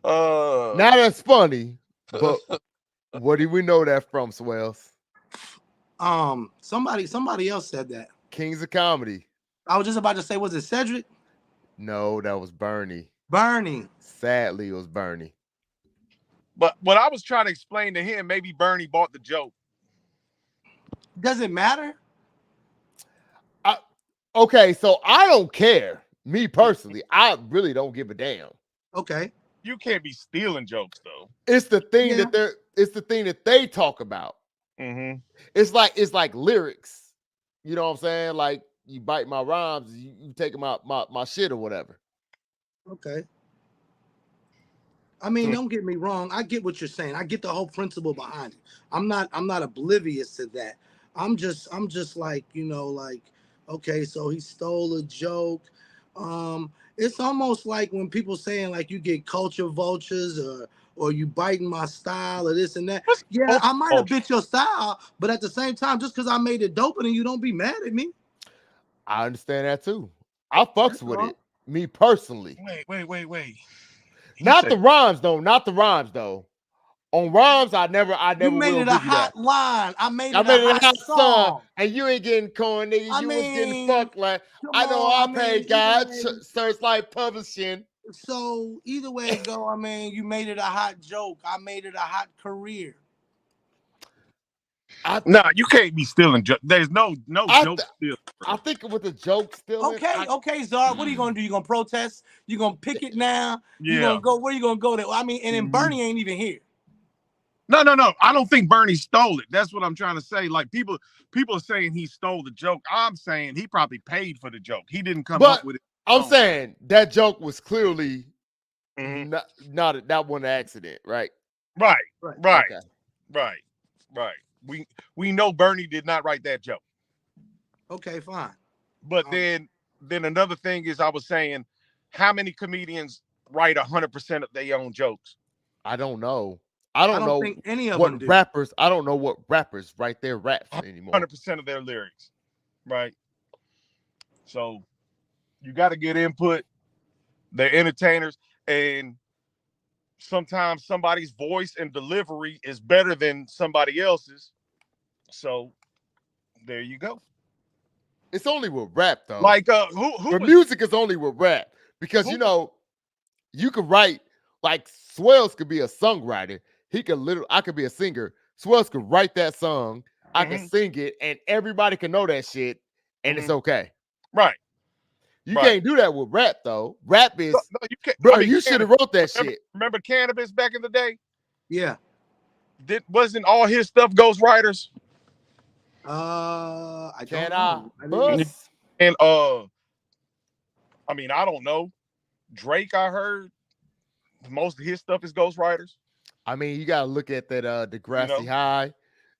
Now that's funny, but what do we know that from, Swells?
Somebody else said that.
Kings of Comedy.
I was just about to say, was it Cedric?
No, that was Bernie.
Bernie.
Sadly, it was Bernie.
But what I was trying to explain to him, maybe Bernie bought the joke.
Does it matter?
Okay, so I don't care. Me personally, I really don't give a damn.
Okay.
You can't be stealing jokes though.
It's the thing that they talk about.
Mm-hmm.
It's like lyrics. You know what I'm saying? Like you bite my rhymes, you take my shit or whatever.
Okay. I mean, don't get me wrong. I get what you're saying. I get the whole principle behind it. I'm not oblivious to that. I'm just like, you know, like, okay, so he stole a joke. It's almost like when people saying like you get culture vultures or you biting my style or this and that. Yeah, I might have bit your style, but at the same time, just because I made it doper than you, don't be mad at me.
I understand that too. I fucks with it, me personally.
Wait.
Not the rhymes though. Not the rhymes though. On rhymes, I never
You made
will
it a
give you that.
hot line. I made
I
it
made
a
it a
hot
hot
song.
song, and you ain't getting corn, nigga.
I
You was getting
mean,
fucked like
come
I know
on,
I
I
paid
mean,
God.
either way-
Searchlight Publishing.
So either way it go, I mean, you made it a hot joke. I made it a hot career.
Nah, you can't be stealing. There's no joke stealing.
I think with the joke still.
Okay, Czar. What are you gonna do? You gonna protest? You gonna pick it now? You gonna go? Where you gonna go? There? I mean, and then Bernie ain't even here.
No. I don't think Bernie stole it. That's what I'm trying to say. Like people are saying he stole the joke. I'm saying he probably paid for the joke. He didn't come up with it.
I'm saying that joke was clearly
Mm-hmm.
not one accident, right?
Right.
Okay.
Right. We know Bernie did not write that joke.
Okay, fine.
But then another thing is, I was saying, how many comedians write 100% of their own jokes?
I don't know. I don't know
think any of
what
them do.
rappers. I don't know what rappers write their raps anymore.
100% of their lyrics, right? So you got to get input. They're entertainers, and sometimes somebody's voice and delivery is better than somebody else's. So there you go.
It's only with rap though.
Like who
music is only with rap because you know you could write like Swells could be a songwriter. He could I could be a singer. Swells could write that song. I can sing it, and everybody can know that shit, and it's okay.
Right.
You can't do that with rap though. Rap is
you can't,
bro. You should have wrote that shit.
Remember Cannabis back in the day?
Yeah.
Wasn't all his stuff ghostwriters?
I
Can
don't
I
know.
bust?
And I mean, I don't know. Drake, I heard most of his stuff is ghostwriters.
I mean, you gotta look at that Degrassi High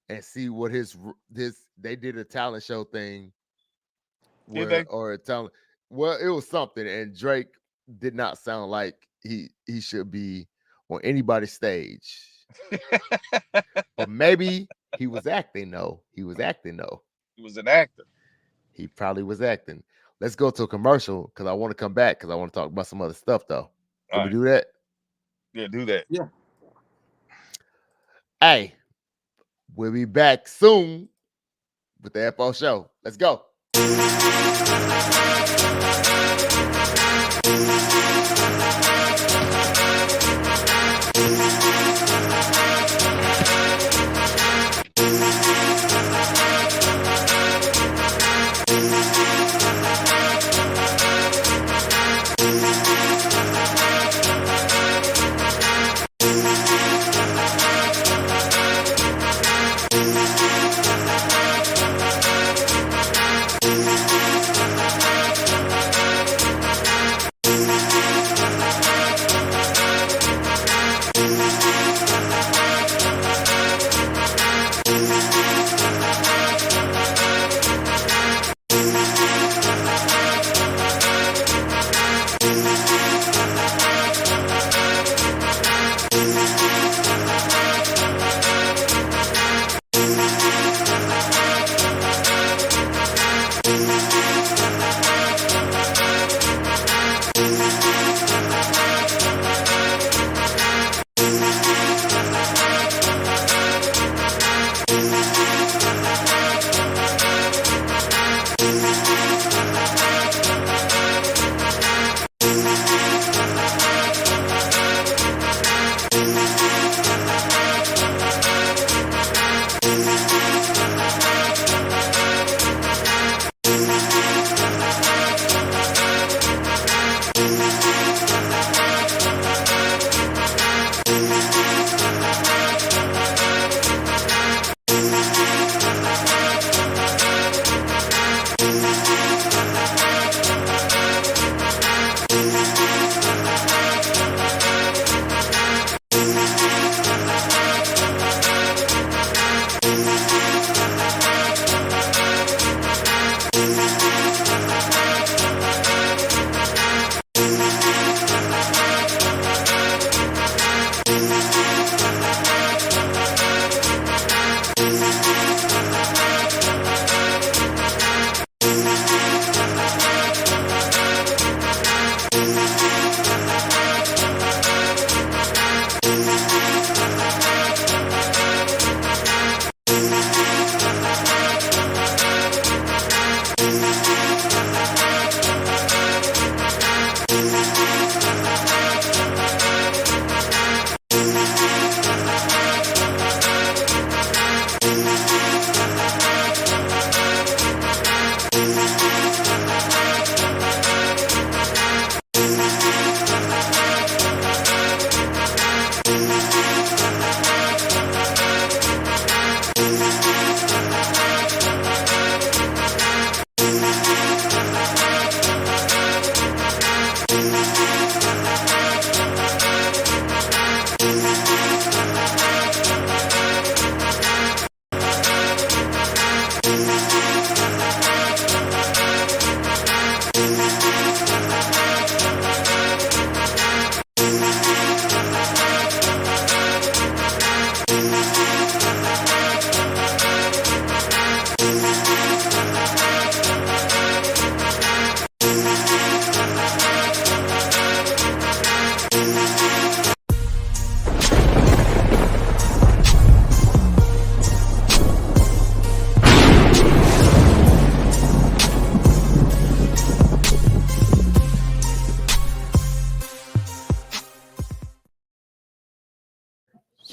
and see what his they did a talent show thing.
Did they?
Or a talent? Well, it was something, and Drake did not sound like he should be on anybody's stage. But maybe he was acting. No, he was acting. No,
he was an actor.
He probably was acting. Let's go to a commercial because I want to come back because I want to talk about some other stuff though. Can we do that?
Yeah, do that.
Yeah.
Hey, we'll be back soon with the FO show. Let's go.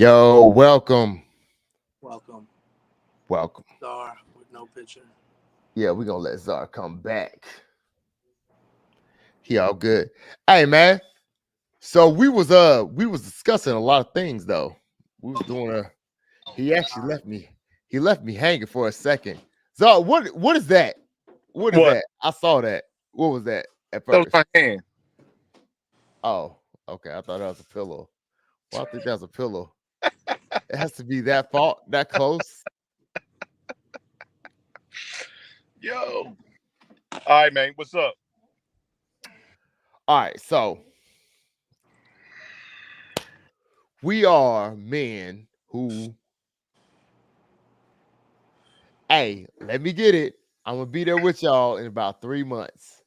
Yo, welcome.
Welcome.
Welcome.
Star with no picture.
Yeah, we're gonna let Czar come back. He all good. Hey man. So we was discussing a lot of things though. We was doing he actually left me hanging for a second. So what is that? What is
What?
that? I saw that. What was that at
That was
first?
my hand.
Oh, okay. I thought that was a pillow. Well, I think that's a pillow. It has to be that close.
Yo. All right, man. What's up?
All right, so we are men who, hey, let me get it. I'm gonna be there with y'all in about 3 months.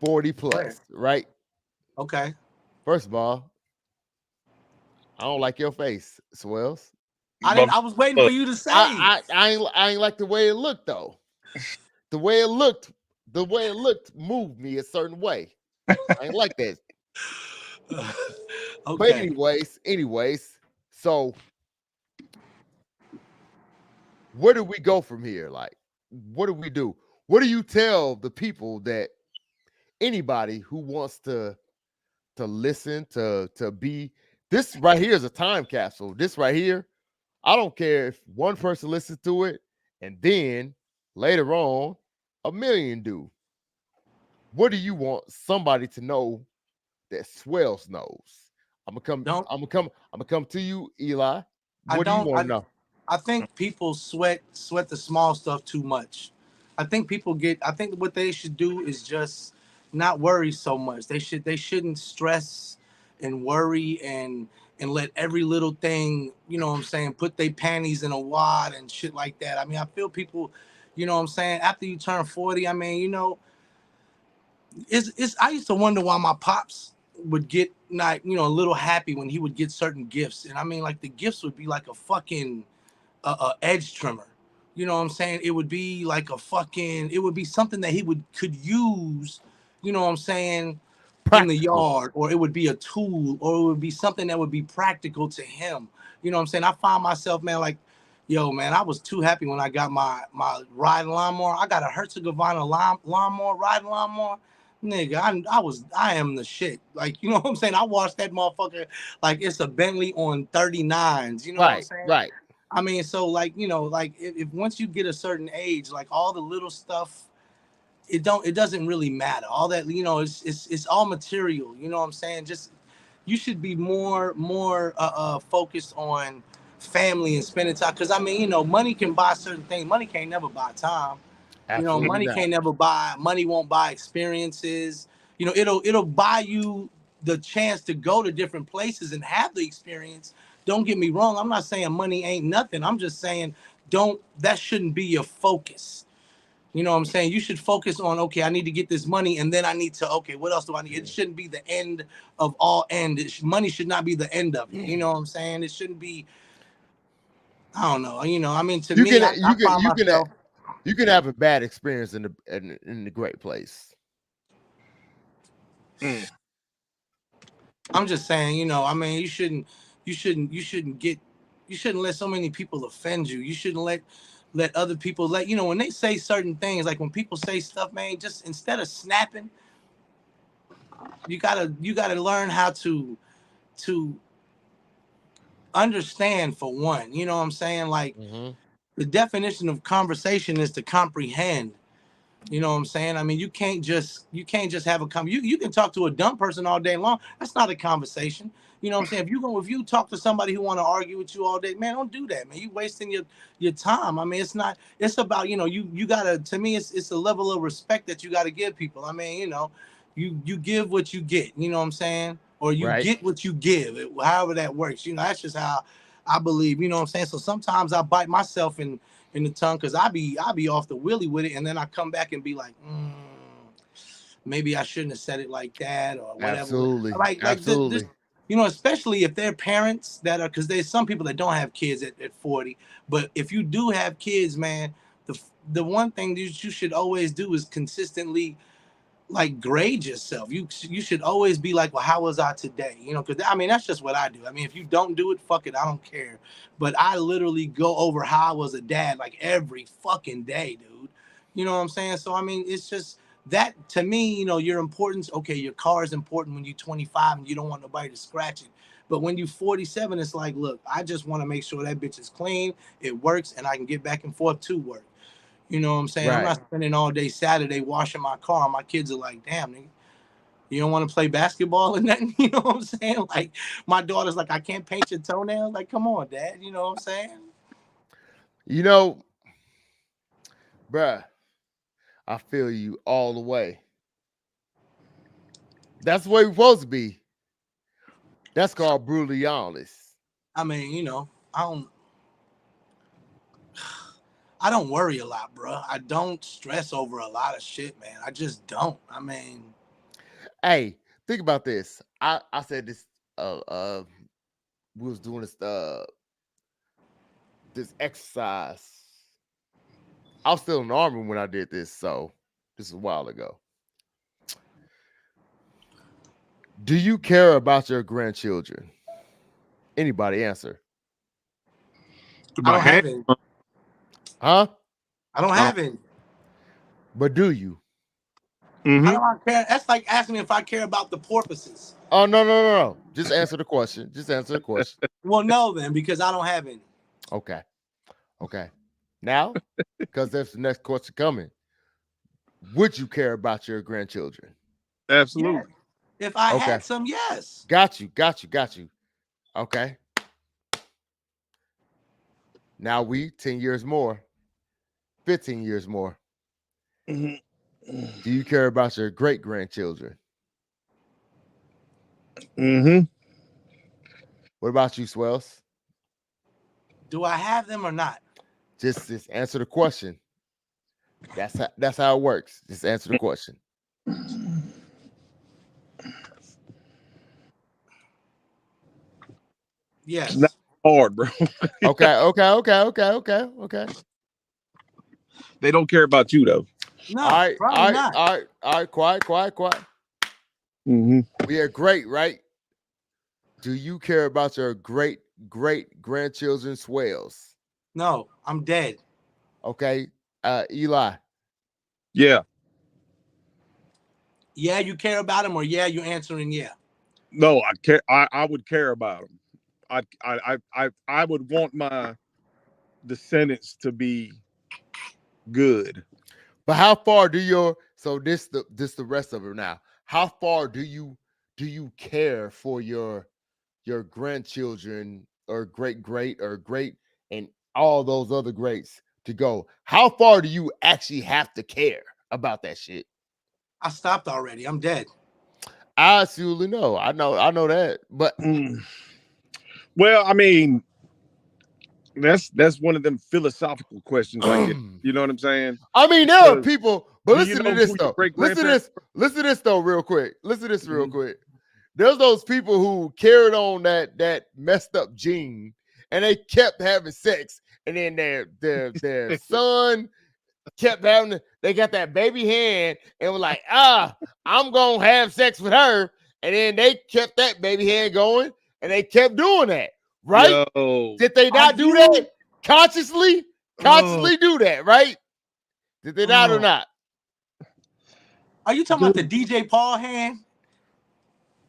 40 plus, right?
Okay.
First of all, I don't like your face, Swells.
I was waiting for you to say.
I ain't like the way it looked though. The way it looked moved me a certain way. I ain't like that.
Okay.
But anyways, so where do we go from here? Like, what do we do? What do you tell the people that anybody who wants to listen to be this right here is a time capsule. This right here, I don't care if one person listens to it and then later on a million do. What do you want somebody to know that Swells knows? I'm gonna come to you, Eli. What do you want to know?
I think people sweat the small stuff too much. I think what they should do is just not worry so much. They shouldn't stress and worry and let every little thing, you know what I'm saying, put their panties in a wad and shit like that. I mean, I feel people, you know what I'm saying, after you turn 40, I mean, you know, it's I used to wonder why my pops would get not, you know, a little happy when he would get certain gifts. And I mean, like the gifts would be like a fucking edge trimmer. You know what I'm saying? It would be like it would be something that he could use, you know what I'm saying, in the yard, or it would be a tool, or it would be something that would be practical to him. You know what I'm saying? I find myself, man, like, yo, man, I was too happy when I got my riding lawnmower. I got a Herzegovina lawnmower, riding lawnmower. Nigga, I am the shit. Like, you know what I'm saying? I watched that motherfucker like it's a Bentley on 39s. You know what I'm saying?
Right.
I mean, so like, you know, like if once you get a certain age, like all the little stuff, it doesn't really matter. All that, you know, it's all material. You know what I'm saying? Just you should be more focused on family and spending time. Because I mean, you know, money can buy certain things. Money can't never buy time.
Absolutely
You know, money
not.
can't never buy. Money won't buy experiences. You know, it'll buy you the chance to go to different places and have the experience. Don't get me wrong. I'm not saying money ain't nothing. I'm just saying that shouldn't be your focus. You know what I'm saying? You should focus on, okay, I need to get this money, and then I need to, okay, what else do I need? It shouldn't be the end of all end. Money should not be the end of it. You know what I'm saying? It shouldn't be, I don't know. You know, I mean, to me, I find myself.
You can have a bad experience in the great place.
I'm just saying, you know, I mean, you shouldn't let so many people offend you. You shouldn't let other people you know, when they say certain things, like when people say stuff, man, just instead of snapping, you gotta learn how to understand, for one. You know what I'm saying? Like the definition of conversation is to comprehend. You know what I'm saying? I mean, you can't just have you can talk to a dumb person all day long. That's not a conversation. You know what I'm saying? If you talk to somebody who want to argue with you all day, man, don't do that, man. You wasting your time. I mean, it's about, you know, you gotta, to me, it's a level of respect that you gotta give people. I mean, you know, you give what you get, you know what I'm saying? Or you get what you give, however that works. You know, that's just how I believe, you know what I'm saying? So sometimes I bite myself in the tongue, because I be off the wheelie with it, and then I come back and be like, maybe I shouldn't have said it like that, or whatever.
Absolutely.
This, you know, especially if they're parents that are, because there's some people that don't have kids at 40, but if you do have kids, man, the one thing that you should always do is consistently like grade yourself. You should always be like, well, how was I today? You know, because I mean that's just what I do. I mean, if you don't do it, fuck it, I don't care. But I literally go over how I was a dad like every fucking day, dude. You know what I'm saying? So I mean, it's just that to me, you know, your importance. Okay, your car is important when you're 25 and you don't want nobody to scratch it. But when you're 47, it's like, look, I just want to make sure that bitch is clean, it works, and I can get back and forth to work. You know what I'm saying? I'm
Right.
not spending all day Saturday washing my car. My kids are like, damn, nigga, you don't want to play basketball or nothing? You know what I'm saying? Like, my daughter's like, I can't paint your toenails. Like, come on, Dad. You know what I'm saying?
You know, bruh, I feel you all the way. That's the way we're supposed to be. That's called brutally honest.
I mean, you know, I don't worry a lot, bro. I don't stress over a lot of shit, man. I just don't. I mean,
Hey, think about this. I said this we was doing this exercise. I was still in the army when I did this, so this is a while ago. Do you care about your grandchildren? Anybody answer?
I don't have it.
Huh?
I don't have it.
But do you?
Mhm.
How do I care? That's like asking me if I care about the porpoises.
Oh, no. Just answer the question. Just answer the question.
Well, no, then, because I don't have any.
Okay. Now, because there's the next question coming. Would you care about your grandchildren?
Absolutely.
If I
Okay.
had some, yes.
Got you. Okay. Now we 10 years more, 15 years more. Do you care about your great grandchildren?
Mm-hmm.
What about you, Swells?
Do I have them or not?
Just answer the question. That's how it works. Just answer the question.
Yes.
Not hard, bro.
Okay.
They don't care about you though.
No,
All right.
probably not.
Quiet.
Mm-hmm.
We are great, right? Do you care about your great grandchildren, Swells?
No, I'm dead.
Okay. Eli.
Yeah.
Yeah, you care about them, or yeah, you answering yeah.
No, I care. I would care about them. I would want my descendants to be good.
But how far do your this the rest of it now? How far do you care for your grandchildren or great and all those other greats to go? How far do you actually have to care about that shit?
I stopped already. I'm dead.
I absolutely know. I know that. But
Well, I mean, that's one of them philosophical questions, I guess. You know what I'm saying?
I mean, there are people, but
Do you
listen to
know
this
who your
though.
great-grandparents
Listen to this though, real quick. Listen to this real
Mhm.
quick. There's those people who carried on that messed up gene, and they kept having sex, and then their son kept having. They got that baby hand, and were like, I'm gonna have sex with her, and then they kept that baby hand going, and they kept doing that, right?
Yo.
Did they not do that consciously? Consciously do that, right? Did they not or not?
Are you talking about the DJ Paul hand?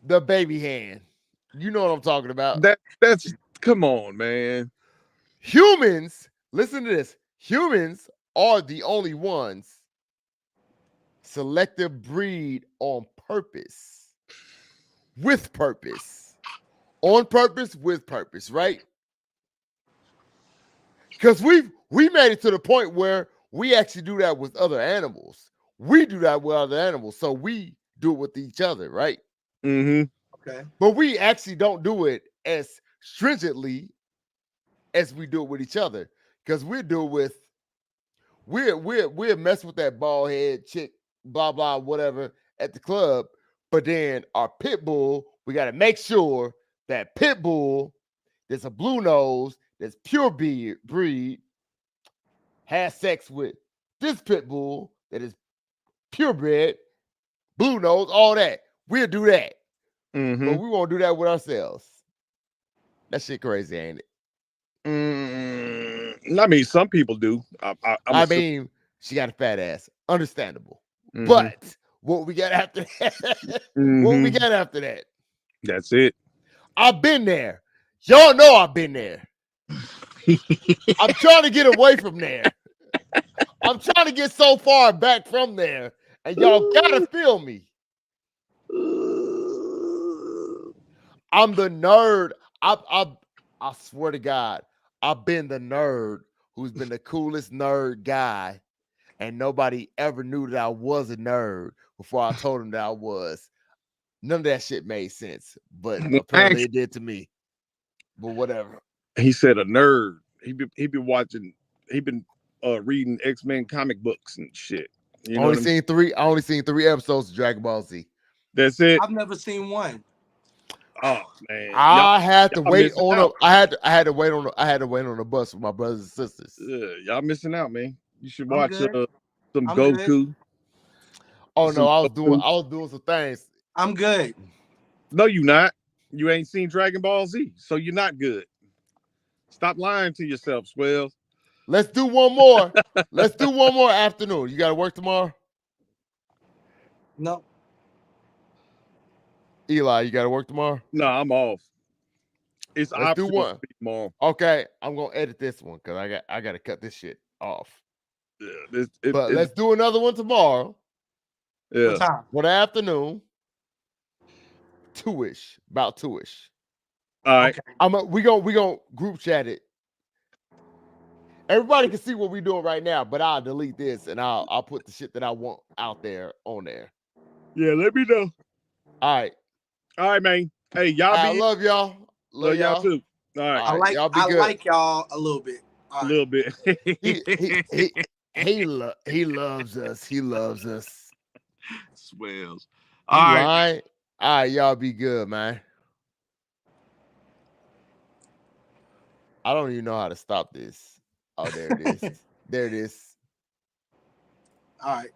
The baby hand. You know what I'm talking about.
That's come on, man.
Humans, listen to this. Humans are the only ones selective breed on purpose. With purpose. On purpose, with purpose, right? Because we made it to the point where we actually do that with other animals. We do that with other animals. So we do it with each other, right?
Mm-hmm.
Okay.
But we actually don't do it as stringently as we do it with each other. Because we do it with we're mess with that bald head chick, blah blah, whatever at the club. But then our pit bull, we got to make sure that pit bull that's a blue nose, that's pure breed, has sex with this pit bull that is purebred, Blue Nose, all that. We'll do that.
Mhm.
But we won't do that with ourselves. That shit crazy, ain't it?
I mean, some people do.
I mean, she got a fat ass. Understandable.
Mhm.
But what we got after that? What we
Mhm.
got after that?
That's it.
I've been there. Y'all know I've been there. I'm trying to get away from there. I'm trying to get so far back from there. And y'all gotta feel me. I'm the nerd. I swear to God, I've been the nerd who's been the coolest nerd guy. And nobody ever knew that I was a nerd before I told them that I was. None of that shit made sense. But apparently it did to me. But whatever.
He said a nerd. He been watching. He been reading X-Men comic books and shit. You know
I
what I'm saying?
only seen three episodes of Dragon Ball Z.
That's it.
I've never seen one.
Oh man,
I had to
y'all
wait
missing
on
out.
I had to wait on the bus with my brothers and sisters.
Y'all missing out, man. You should
I'm
watch
good.
some
I'm
Goku.
Oh no,
Some
I was
Goku.
doing some things.
I'm good.
No, you not. You ain't seen Dragon Ball Z, so you're not good. Stop lying to yourself, Swells.
Let's do one more. Let's do one more afternoon. You gotta work tomorrow?
No.
Eli, you gotta work tomorrow?
No, I'm off. It's
Let's do
optional
one.
for me tomorrow.
Okay, I'm gonna edit this one because I gotta cut this shit off.
Yeah,
But let's do another one tomorrow
yeah.
What time?
for the afternoon. 2-ish, about 2-ish.
All right.
Okay.
We gonna group chat it. Everybody can see what we're doing right now, but I'll delete this and I'll put the shit that I want out there on there.
Yeah, let me know.
All right.
All right, man. Hey, y'all
I
be
love y'all.
love y'all too. All right.
All right, y'all be
I
good.
like y'all a little bit. All
A
right.
little bit.
He loves us. He loves us.
Swells.
He
All right.
lying. All right, y'all be good, man. I don't even know how to stop this. Oh, there it is. There it is.
All right.